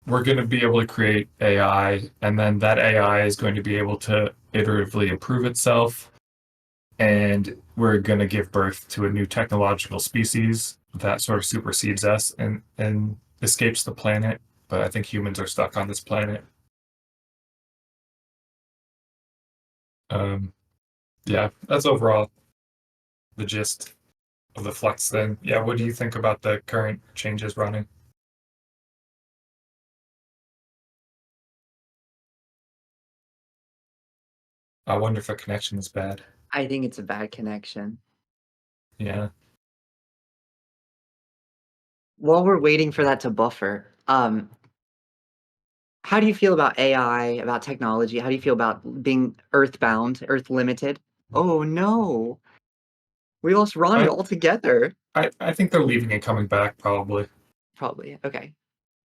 Speaker 3: We're going to be able to create AI, and then that AI is going to be able to iteratively improve itself, and we're going to give birth to a new technological species that sort of supersedes us and escapes the planet. But I think humans are stuck on this planet. Um, yeah, that's overall the gist of the flux thing. Yeah, what do you think about the current changes running? I wonder if the connection is bad.
Speaker 2: I think it's a bad connection.
Speaker 3: Yeah.
Speaker 2: While we're waiting for that to buffer, how do you feel about AI, about technology? How do you feel about being earthbound, earth limited? Oh no, we lost Ronnie
Speaker 3: I,
Speaker 2: altogether.
Speaker 3: I think they're leaving and coming back probably.
Speaker 2: Probably. Okay.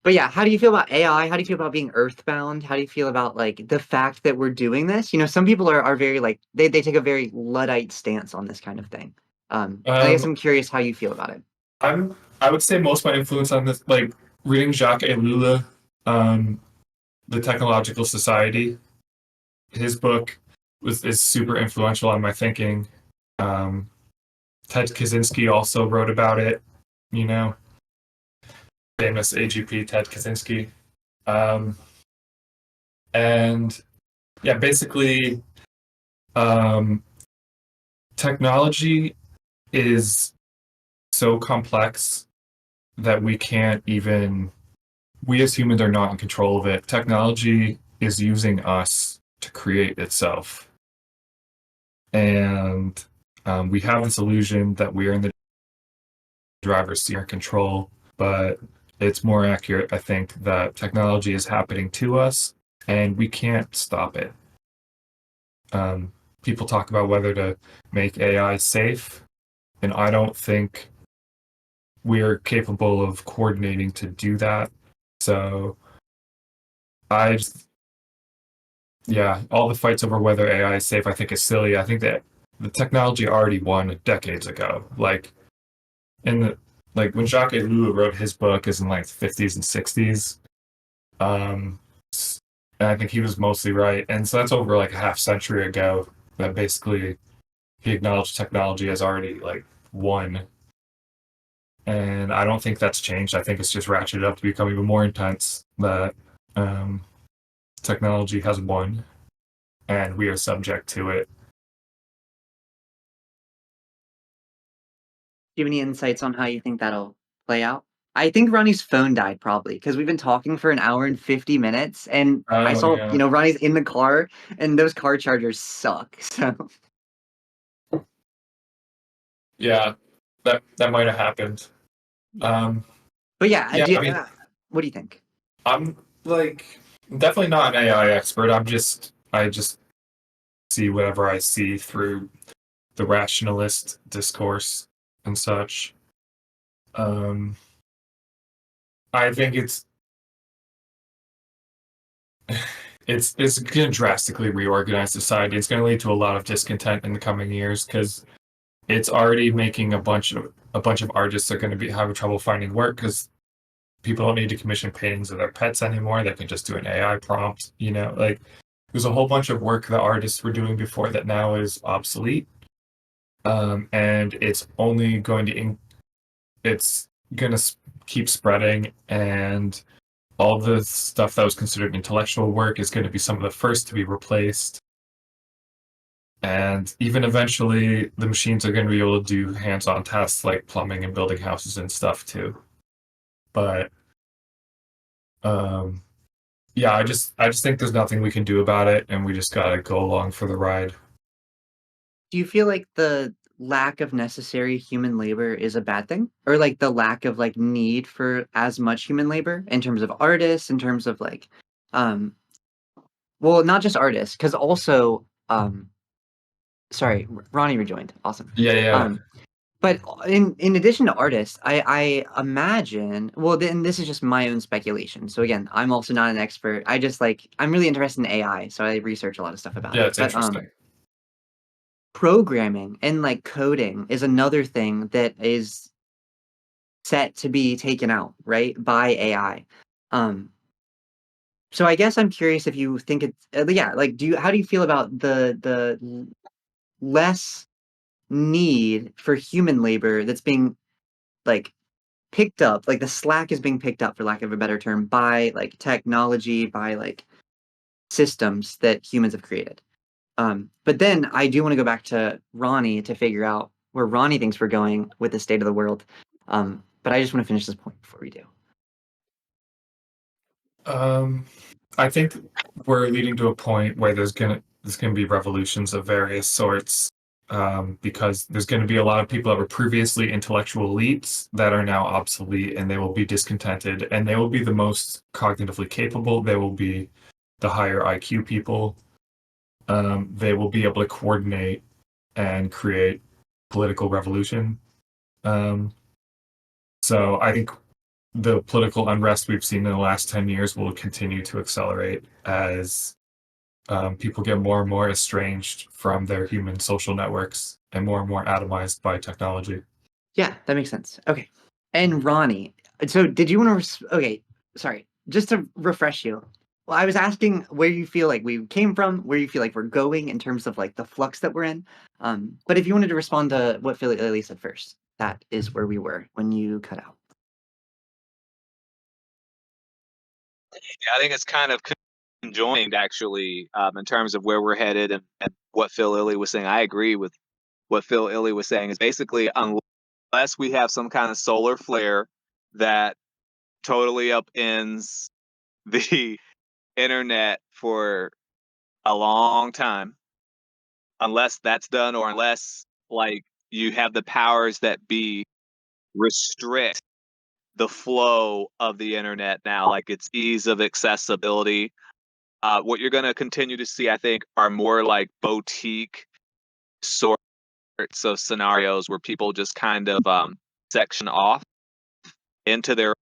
Speaker 2: But yeah, how do you feel about AI? How do you feel about being earthbound? How do you feel about like the fact that we're doing this? Some people are very like they take a very Luddite stance on this kind of thing. And I guess
Speaker 3: Um,
Speaker 2: I'm curious how you feel about it.
Speaker 3: I would say most of my influence on this, like reading Jacques Ellul, um, The Technological Society. His book is super influential on my thinking. Um, Ted Kaczynski also wrote about it. You know, famous AGP Ted Kaczynski. Um, and yeah, basically, um, technology is so complex that we as humans are not in control of it. Technology is using us to create itself. and we have this illusion that we are in the driver's seat or control, but it's more accurate, I think, that technology is happening to us and we can't stop it. People talk about whether to make AI safe, and I don't think we're capable of coordinating to do that. So I just, yeah, all the fights over whether AI is safe, I think is silly. I think that the technology already won decades ago. Like in the like when Jacques Ellul wrote his book is in like the 50s and 60s. Um, and I think he was mostly right. And so that's over like a half century ago that basically he acknowledged technology has already like won. And I don't think that's changed. I think it's just ratcheted up to become even more intense that um, technology has won and we are subject to it.
Speaker 2: Do you have any insights on how you think that'll play out? I think Ronnie's phone died probably because we've been talking for an hour and 50 minutes, and I
Speaker 3: Oh
Speaker 2: saw,
Speaker 3: yeah,
Speaker 2: Ronnie's in the car, and those car chargers suck. So,
Speaker 3: yeah, that might have happened. Um,
Speaker 2: but yeah,
Speaker 3: yeah, I mean,
Speaker 2: what do you think?
Speaker 3: I'm like definitely not an AI expert. I just see whatever I see through the rationalist discourse and such. Um, I think it's going to drastically reorganize society. It's going to lead to a lot of discontent in the coming years because it's already making a bunch of artists are going to be having trouble finding work because people don't need to commission paintings of their pets anymore. They can just do an AI prompt. Like there's a whole bunch of work that artists were doing before that now is obsolete, and it's only going to it's going to keep spreading, and all the stuff that was considered intellectual work is going to be some of the first to be replaced. And even eventually, the machines are going to be able to do hands-on tasks like plumbing and building houses and stuff too. But um, yeah, I just think there's nothing we can do about it, and we just gotta go along for the ride.
Speaker 2: Do you feel like the lack of necessary human labor is a bad thing? Or like the lack of like need for as much human labor in terms of artists, in terms of like, um, well, not just artists, because also, sorry, Ronnie rejoined. Awesome.
Speaker 3: Yeah, yeah,
Speaker 2: Um, but in addition to artists, I imagine, well, then this is just my own speculation. So again, I'm also not an expert. I just like I'm really interested in AI, so I research a lot of stuff about
Speaker 3: yeah.
Speaker 2: it.
Speaker 3: It's
Speaker 2: But
Speaker 3: interesting.
Speaker 2: programming and like coding is another thing that is set to be taken out, right, by AI. Um, so I guess I'm curious if you think it's yeah, like how do you feel about the less need for human labor that's being like picked up, like the slack is being picked up for lack of a better term by like technology, by like systems that humans have created. But then I do want to go back to Ronnie to figure out where Ronnie thinks we're going with the state of the world. But I just want to finish this point before we do.
Speaker 3: Um, I think we're leading to a point where there's gonna be revolutions of various sorts, because there's gonna be a lot of people that were previously intellectual elites that are now obsolete, and they will be discontented, and they will be the most cognitively capable. They will be the higher IQ people. They will be able to coordinate and create political revolution. Um, so I think the political unrest we've seen in the last 10 years will continue to accelerate as people get more and more estranged from their human social networks and more atomized by technology.
Speaker 2: Yeah, that makes sense. Okay. And Ronnie, so did you want to? Okay, sorry. Just to refresh you, well, I was asking where you feel like we came from, where you feel like we're going in terms of like the flux that we're in. But if you wanted to respond to what Philly Lily said first, that is where we were when you cut out.
Speaker 1: Yeah, I think it's kind of conjoined actually, in terms of where we're headed and what Phil Illy was saying. I agree with what Phil Illy was saying. Is basically unless we have some kind of solar flare that totally upends the internet for a long time, unless that's done, or unless like you have the powers that be restrict the flow of the internet now, like its ease of accessibility. What you're going to continue to see, I think, are more like boutique sorts of scenarios where people just kind of section off into their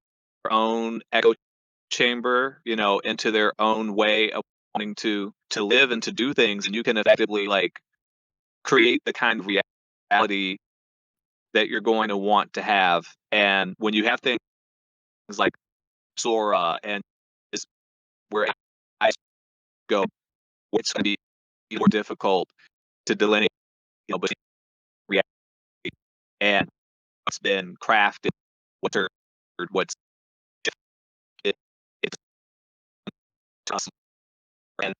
Speaker 1: own echo chamber, into their own way of wanting to live and to do things, and you can effectively like create the kind of reality that you're going to want to have. And when you have things like Sora and is where I go, it's going to be more difficult to delineate, between reality and what's been crafted, what's heard, what's it, it's awesome. And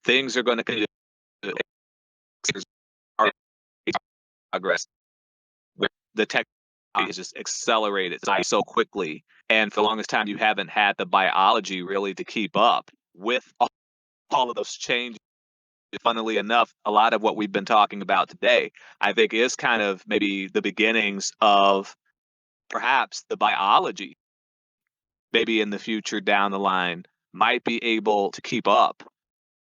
Speaker 1: things are going to continue to progress where the tech has just accelerated so quickly. And for the longest time, you haven't had the biology really to keep up with all of those changes. Funnily enough, a lot of what we've been talking about today, I think, is kind of maybe the beginnings of perhaps the biology, maybe in the future down the line, might be able to keep up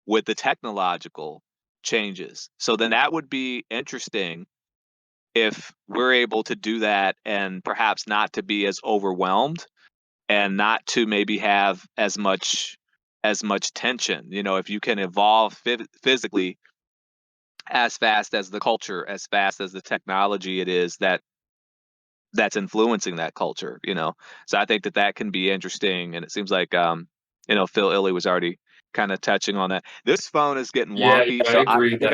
Speaker 1: with the technological changes. So then that would be interesting if we're able to do that and perhaps not to be as overwhelmed and not to maybe have as much tension. If you can evolve physically as fast as the culture, as fast as the technology it is that's influencing that culture. So I think that can be interesting, and it seems like Phil Illy was already kind of touching on that. This phone is getting
Speaker 3: Yeah,
Speaker 1: wonky,
Speaker 3: I
Speaker 1: so I
Speaker 3: agree
Speaker 1: think
Speaker 3: that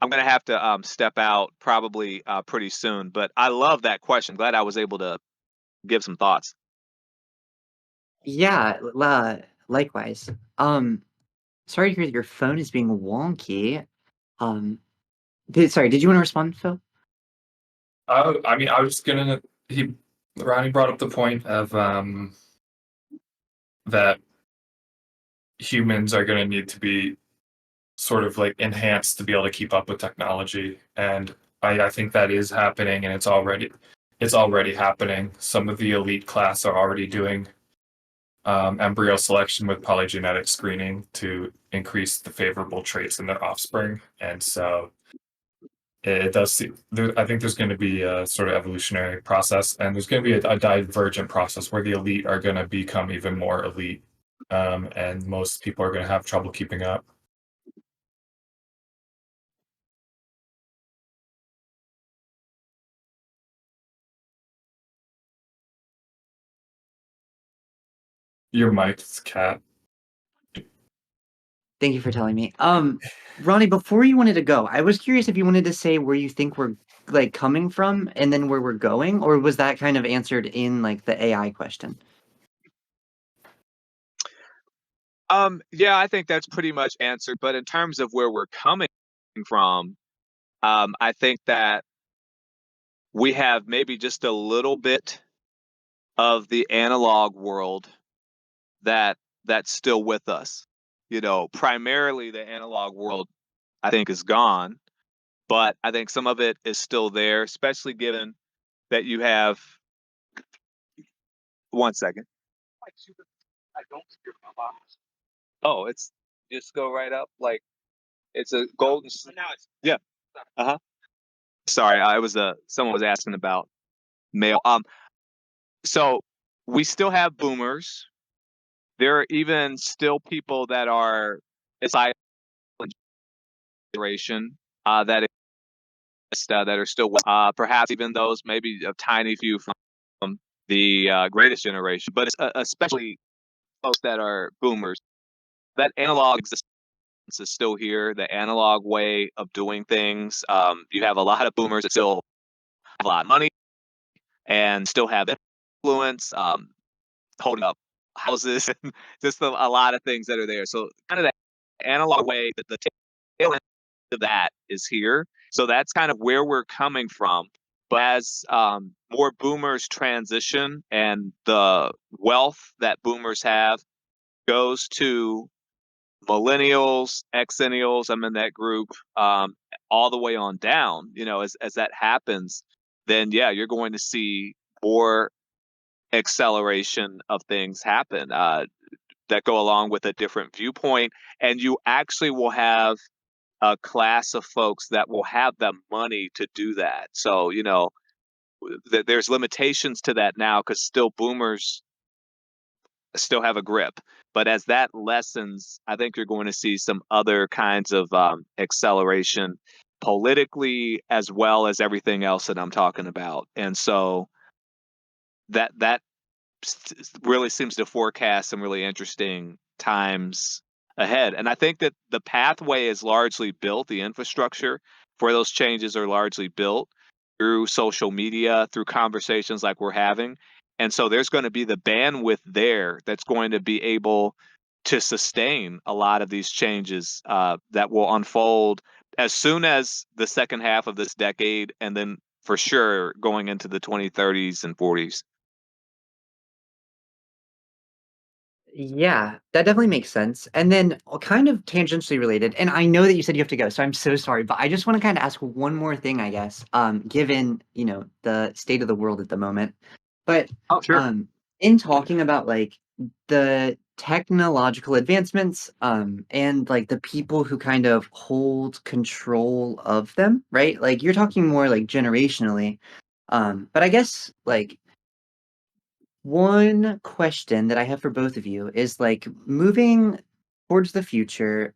Speaker 1: I'm gonna have to step out probably pretty soon. But I love that question. Glad I was able to give some thoughts.
Speaker 2: Yeah, likewise. Sorry to hear that your phone is being wonky. Um, sorry, did you want to respond, Phil?
Speaker 3: I mean, I was gonna. Ronnie brought up the point of that humans are gonna need to be sort of like enhanced to be able to keep up with technology, and I think that is happening, and it's already happening. Some of the elite class are already doing embryo selection with polygenetic screening to increase the favorable traits in their offspring, and so it does seem I think there's going to be a sort of evolutionary process, and there's going to be a divergent process where the elite are going to become even more elite, and most people are going to have trouble keeping up. Your mic's cat.
Speaker 2: Thank you for telling me. Ronnie, before you wanted to go, I was curious if you wanted to say where you think we're like coming from and then where we're going, or was that kind of answered in like the AI question?
Speaker 1: Yeah, I think that's pretty much answered. But in terms of where we're coming from, I think that we have maybe just a little bit of the analog world that that's still with us. Primarily the analog world, I think, is gone, but I think some of it is still there, especially given that you have one second. Oh, it's just go right up like it's a golden. Yeah. Uh-huh. Sorry, I was someone was asking about mail. So we still have boomers. There are even still people that are a silent generation that are still perhaps even those, maybe a tiny few from the greatest generation, but it's, especially folks that are boomers. That analog existence is still here. The analog way of doing things. You have a lot of boomers that still have a lot of money and still have influence, holding up houses, and just a lot of things that are there. So kind of that analog way, that the tail end of that is here. So that's kind of where we're coming from. But as more boomers transition and the wealth that boomers have goes to millennials, exennials, I'm in that group, all the way on down. As that happens, then yeah, you're going to see more acceleration of things happen that go along with a different viewpoint, and you actually will have a class of folks that will have the money to do that. So there's limitations to that now because still boomers still have a grip. But as that lessens, I think you're going to see some other kinds of acceleration politically as well as everything else that I'm talking about. And so that really seems to forecast some really interesting times ahead. And I think that the pathway is largely built, the infrastructure for those changes are largely built through social media, through conversations like we're having. And so there's going to be the bandwidth there that's going to be able to sustain a lot of these changes that will unfold as soon as the second half of this decade, and then for sure going into the 2030s and 40s.
Speaker 2: Yeah, that definitely makes sense. And then kind of tangentially related, and I know that you said you have to go, so I'm so sorry, but I just want to kind of ask one more thing, I guess, given, the state of the world at the moment. But
Speaker 1: Oh, sure.
Speaker 2: in talking about like the technological advancements, and like the people who kind of hold control of them, right? Like you're talking more like generationally. But I guess like one question that I have for both of you is like moving towards the future,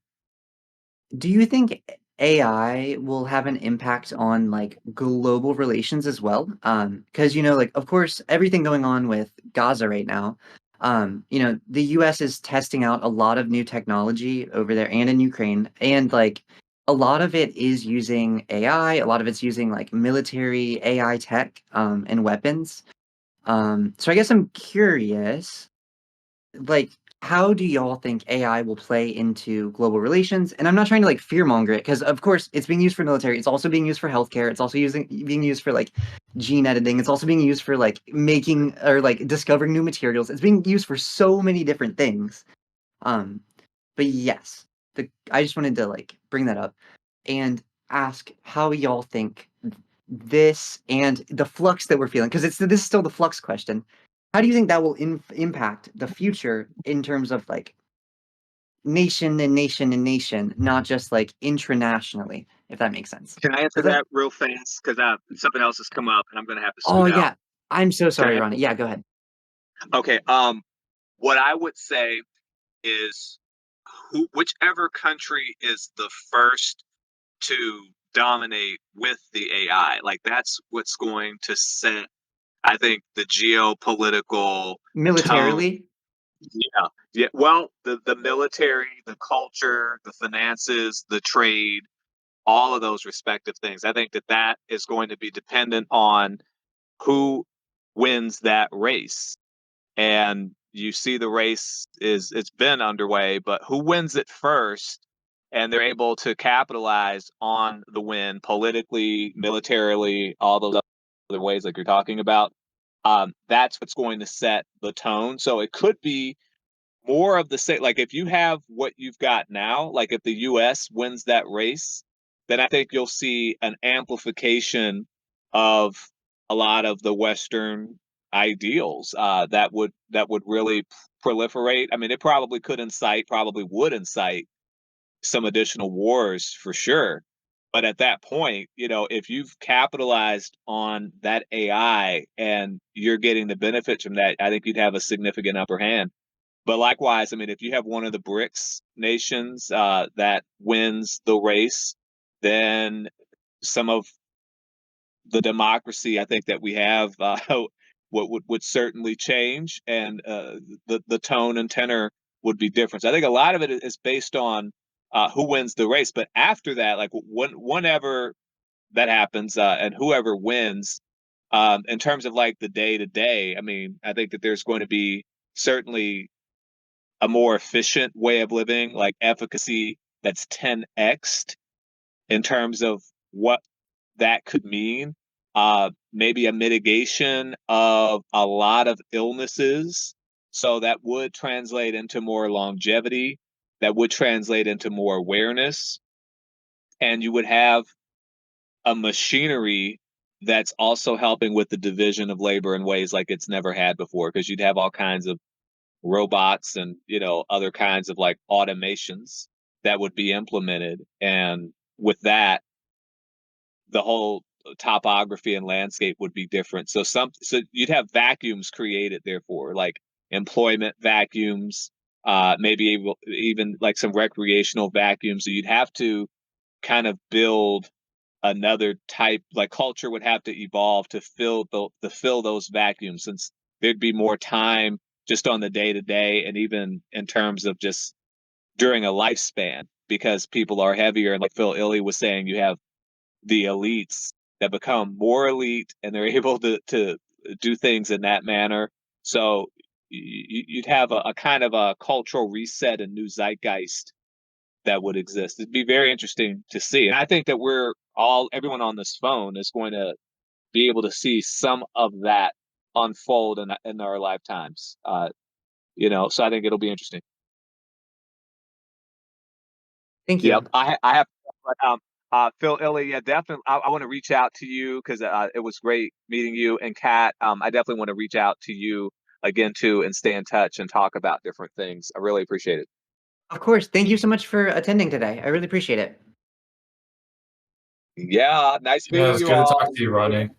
Speaker 2: do you think AI will have an impact on like global relations as well? Because like of course everything going on with Gaza right now, the US is testing out a lot of new technology over there and in Ukraine, and like a lot of it is using AI, a lot of it's using like military AI tech and weapons. So I guess I'm curious, like, how do y'all think AI will play into global relations? And I'm not trying to like fearmonger it, because of course it's being used for military. It's also being used for healthcare. It's also being used for like gene editing. It's also being used for like making or like discovering new materials. It's being used for so many different things. Um, but yes, I just wanted to like bring that up and ask how y'all think this and the flux that we're feeling, because this is still the flux question. How do you think that will impact the future in terms of like nation and nation and nation, not just like intranationally, if that makes sense?
Speaker 1: Can I answer
Speaker 2: Does that?
Speaker 1: that real fast? Because something else has come up and I'm going to have to
Speaker 2: Oh
Speaker 1: scoot out.
Speaker 2: yeah, I'm so
Speaker 1: Can I
Speaker 2: sorry,
Speaker 1: answer?
Speaker 2: Ronnie. Yeah, go ahead.
Speaker 1: Okay. What I would say is whichever country is the first to dominate with the AI, like that's what's going to set, I think, the geopolitical tone.
Speaker 2: Militarily,
Speaker 1: Yeah. Yeah. Well, the military, the culture, the finances, the trade, all of those respective things. I think that is going to be dependent on who wins that race. And you see the race is it's been underway, but who wins it first, and they're able to capitalize on the win politically, militarily, all those other ways like you're talking about. That's what's going to set the tone. So it could be more of the same. Like if you have what you've got now, like if the US wins that race, then I think you'll see an amplification of a lot of the Western ideals that would really proliferate. I mean, it probably would incite some additional wars for sure. But at that point, if you've capitalized on that AI and you're getting the benefits from that, I think you'd have a significant upper hand. But likewise, I mean, if you have one of the BRICS nations that wins the race, then some of the democracy I think that we have what would certainly change, and the tone and tenor would be different. So I think a lot of it is based on who wins the race. But after that, like whenever that happens, and whoever wins, in terms of like the day to day, I mean, I think that there's going to be certainly a more efficient way of living, like efficacy that's 10x in terms of what that could mean. Maybe a mitigation of a lot of illnesses. So that would translate into more longevity. that would translate into more awareness, and you would have a machinery that's also helping with the division of labor in ways like it's never had before, because you'd have all kinds of robots and other kinds of like automations that would be implemented, and with that the whole topography and landscape would be different. So you'd have vacuums created, therefore, like employment vacuums, maybe even like some recreational vacuums. So you'd have to kind of build another type, like culture would have to evolve to fill those vacuums, since there'd be more time just on the day to day, and even in terms of just during a lifespan, because people are heavier. And like Phil Illy was saying, you have the elites that become more elite, and they're able to do things in that manner. So you'd have a kind of a cultural reset and new zeitgeist that would exist. It'd be very interesting to see. And I think that everyone on this phone is going to be able to see some of that unfold in our lifetimes. So I think it'll be interesting.
Speaker 2: Thank you.
Speaker 1: Yep, I have, but Phil Illy, yeah, definitely. I want to reach out to you because it was great meeting you, and Kat. I definitely want to reach out to you again too, and stay in touch and talk about different things. I really appreciate it.
Speaker 2: Of course. Thank you so much for attending today. I really appreciate it.
Speaker 1: Yeah, nice
Speaker 3: Yeah, it
Speaker 1: meeting
Speaker 3: was
Speaker 1: you
Speaker 3: good to
Speaker 1: all.
Speaker 3: talk to you, Ronnie.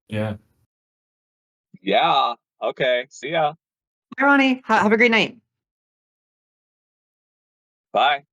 Speaker 3: Yeah.
Speaker 1: Yeah. Okay. See ya.
Speaker 2: Bye, Ronnie. Have a great night.
Speaker 1: Bye.